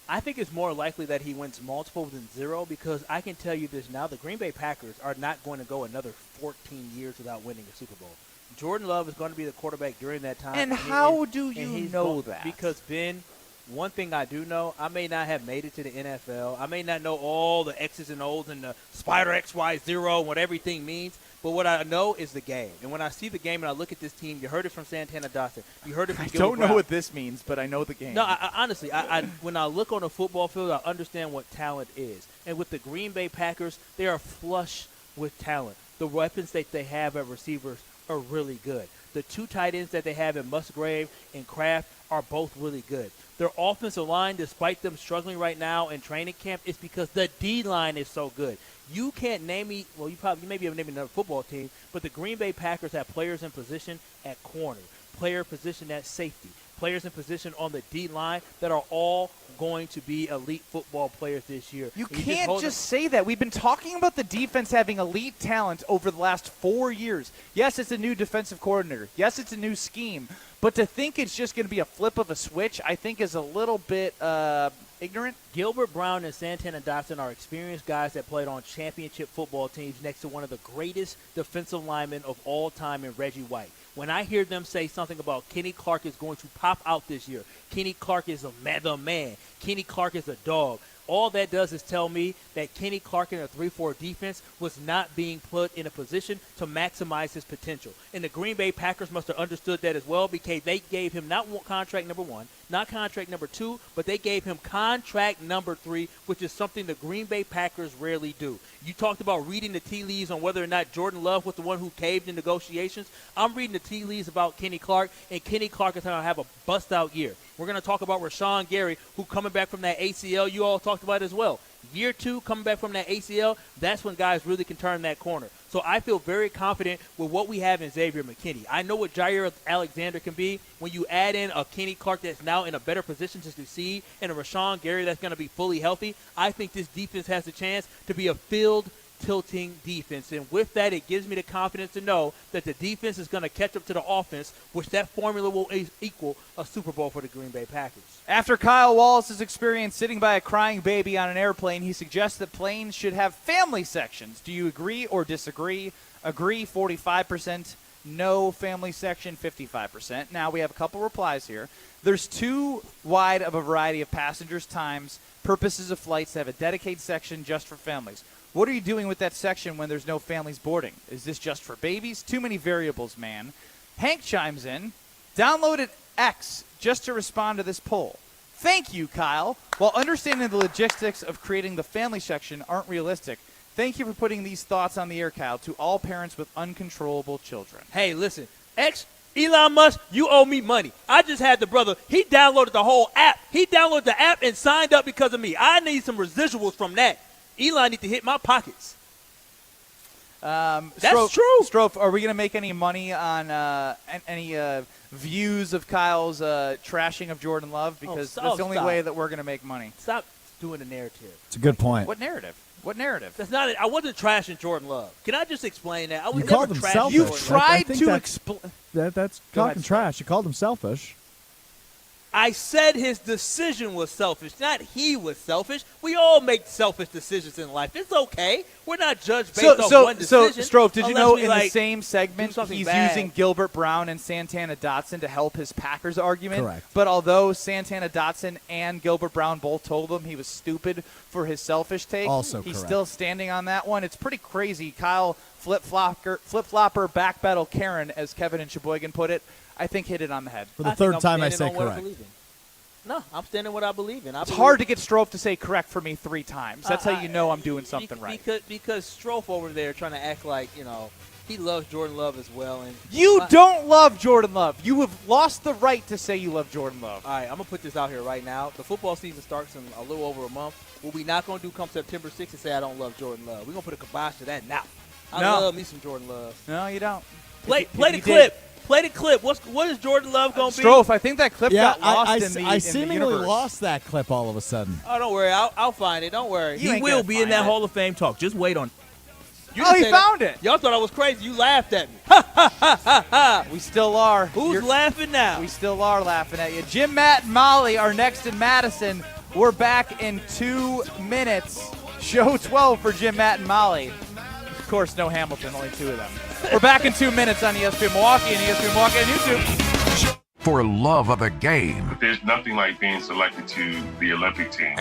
I think it's more likely that he wins multiple than 0 because I can tell you this now, the Green Bay Packers are not going to go another 14 years without winning a Super Bowl. Jordan Love is going to be the quarterback during that time.
And how do you know that?
Because, Ben, one thing I do know, I may not have made it to the NFL. I may not know all the X's and O's and the Spider XY0 and what everything means. But what I know is the game. And when I see the game and I look at this team, you heard it from Santana Dotson. You heard it from Gilbert
don't know
Brown.
what this means, but I know the game.
No, honestly, when I look on a football field, I understand what talent is. And with the Green Bay Packers, they are flush with talent. The weapons that they have at receivers are really good. The two tight ends that they have in Musgrave and Kraft are both really good. Their offensive line, despite them struggling right now in training camp, is because the D-line is so good. You can't name me – well, you may be able to name another football team, but the Green Bay Packers have players in position at corner, player position at safety, players in position on the D-line that are all going to be elite football players this year.
You can't just say that. We've been talking about the defense having elite talent over the last 4 years. Yes, it's a new defensive coordinator. Yes, it's a new scheme. But to think it's just going to be a flip of a switch, I think is a little bit ignorant.
Gilbert Brown and Santana Dotson are experienced guys that played on championship football teams next to one of the greatest defensive linemen of all time in Reggie White. When I hear them say something about Kenny Clark is going to pop out this year, Kenny Clark is the man, Kenny Clark is a dog, all that does is tell me that Kenny Clark in a 3-4 defense was not being put in a position to maximize his potential. And the Green Bay Packers must have understood that as well, because they gave him not contract number 1, not contract number 2, but they gave him contract number 3, which is something the Green Bay Packers rarely do. You talked about reading the tea leaves on whether or not Jordan Love was the one who caved in negotiations. I'm reading the tea leaves about Kenny Clark, and Kenny Clark is going to have a bust-out year. We're going to talk about Rashawn Gary, who coming back from that ACL you all talked about as well. Year 2, coming back from that ACL, that's when guys really can turn that corner. So I feel very confident with what we have in Xavier McKinney. I know what Jair Alexander can be. When you add in a Kenny Clark that's now in a better position to succeed and a Rashawn Gary that's going to be fully healthy, I think this defense has a chance to be a field-tilting defense. And with that, it gives me the confidence to know that the defense is going to catch up to the offense, which that formula will equal a Super Bowl for the Green Bay Packers.
After Kyle Wallace's experience sitting by a crying baby on an airplane, he suggests that planes should have family sections. Do you agree or disagree? Agree, 45%. No family section, 55%. Now we have a couple replies here. There's too wide of a variety of passengers, times, purposes of flights to have a dedicated section just for families. What are you doing with that section when there's no families boarding? Is this just for babies? Too many variables, man. Hank chimes in. Downloaded X just to respond to this poll. Thank you, Kyle. While understanding the logistics of creating the family section aren't realistic, thank you for putting these thoughts on the air, Kyle, to all parents with uncontrollable children.
Hey, listen, Elon Musk, you owe me money. I just had the brother. He downloaded the whole app. He downloaded the app and signed up because of me. I need some residuals from that. Elon need to hit my pockets. That's true.
Strofe, are we going to make any money on any views of Kyle's trashing of Jordan Love? Because that's the only way that we're going to make money.
Stop doing the narrative.
It's a good point.
What narrative? What narrative?
That's not it. I wasn't trashing Jordan Love. Can I just explain that? I was
You called him selfish.
You've tried to
explain. That's talking trash. You called him selfish.
I said his decision was selfish, not he was selfish. We all make selfish decisions in life. It's okay. We're not judged based on one decision.
So, Strofe, did you know in the same
do
segment
something
he's
bad.
using Gilbert Brown and Santana Dotson to help his Packers argument?
Correct.
But although Santana Dotson and Gilbert Brown both told him he was stupid for his selfish take,
Also
he's
correct.
still standing on that one. It's pretty crazy. Kyle flip-flopper, backpedal Karen, as Kevin and Sheboygan put it, I think hit it on the head.
For the third time I say correct.
No, I'm standing what I believe in.
It's hard to get Strofe to say correct for me 3 times. That's how you know I'm doing something right.
Because Strofe over there trying to act like, he loves Jordan Love as well. And
You don't love Jordan Love. You have lost the right to say you love Jordan Love.
All right, I'm going to put this out here right now. The football season starts in a little over a month. What we not going to do come September 6th and say I don't love Jordan Love. We're going to put a kibosh to that now. I love me some Jordan Love.
No, you don't.
Play the clip. Play the clip. What is Jordan Love going to be?
Strofe, I think that clip got lost in the
I seemingly
universe.
lost that clip all of a sudden.
Oh, don't worry. I'll find it. Don't worry.
He will be in that Hall of Fame talk. Just wait on.
You
he found it.
Y'all thought I was crazy. You laughed at me. Ha, ha, ha, ha, ha.
We still are.
Who's laughing now?
We still are laughing at you. Jim, Matt, and Molly are next in Madison. We're back in 2 minutes. Show 12 for Jim, Matt, and Molly. Of course, no Hamilton, only 2 of them. We're back in 2 minutes on ESPN Milwaukee and ESPN Milwaukee on YouTube.
for love of the game.
There's nothing like being selected to the Olympic team.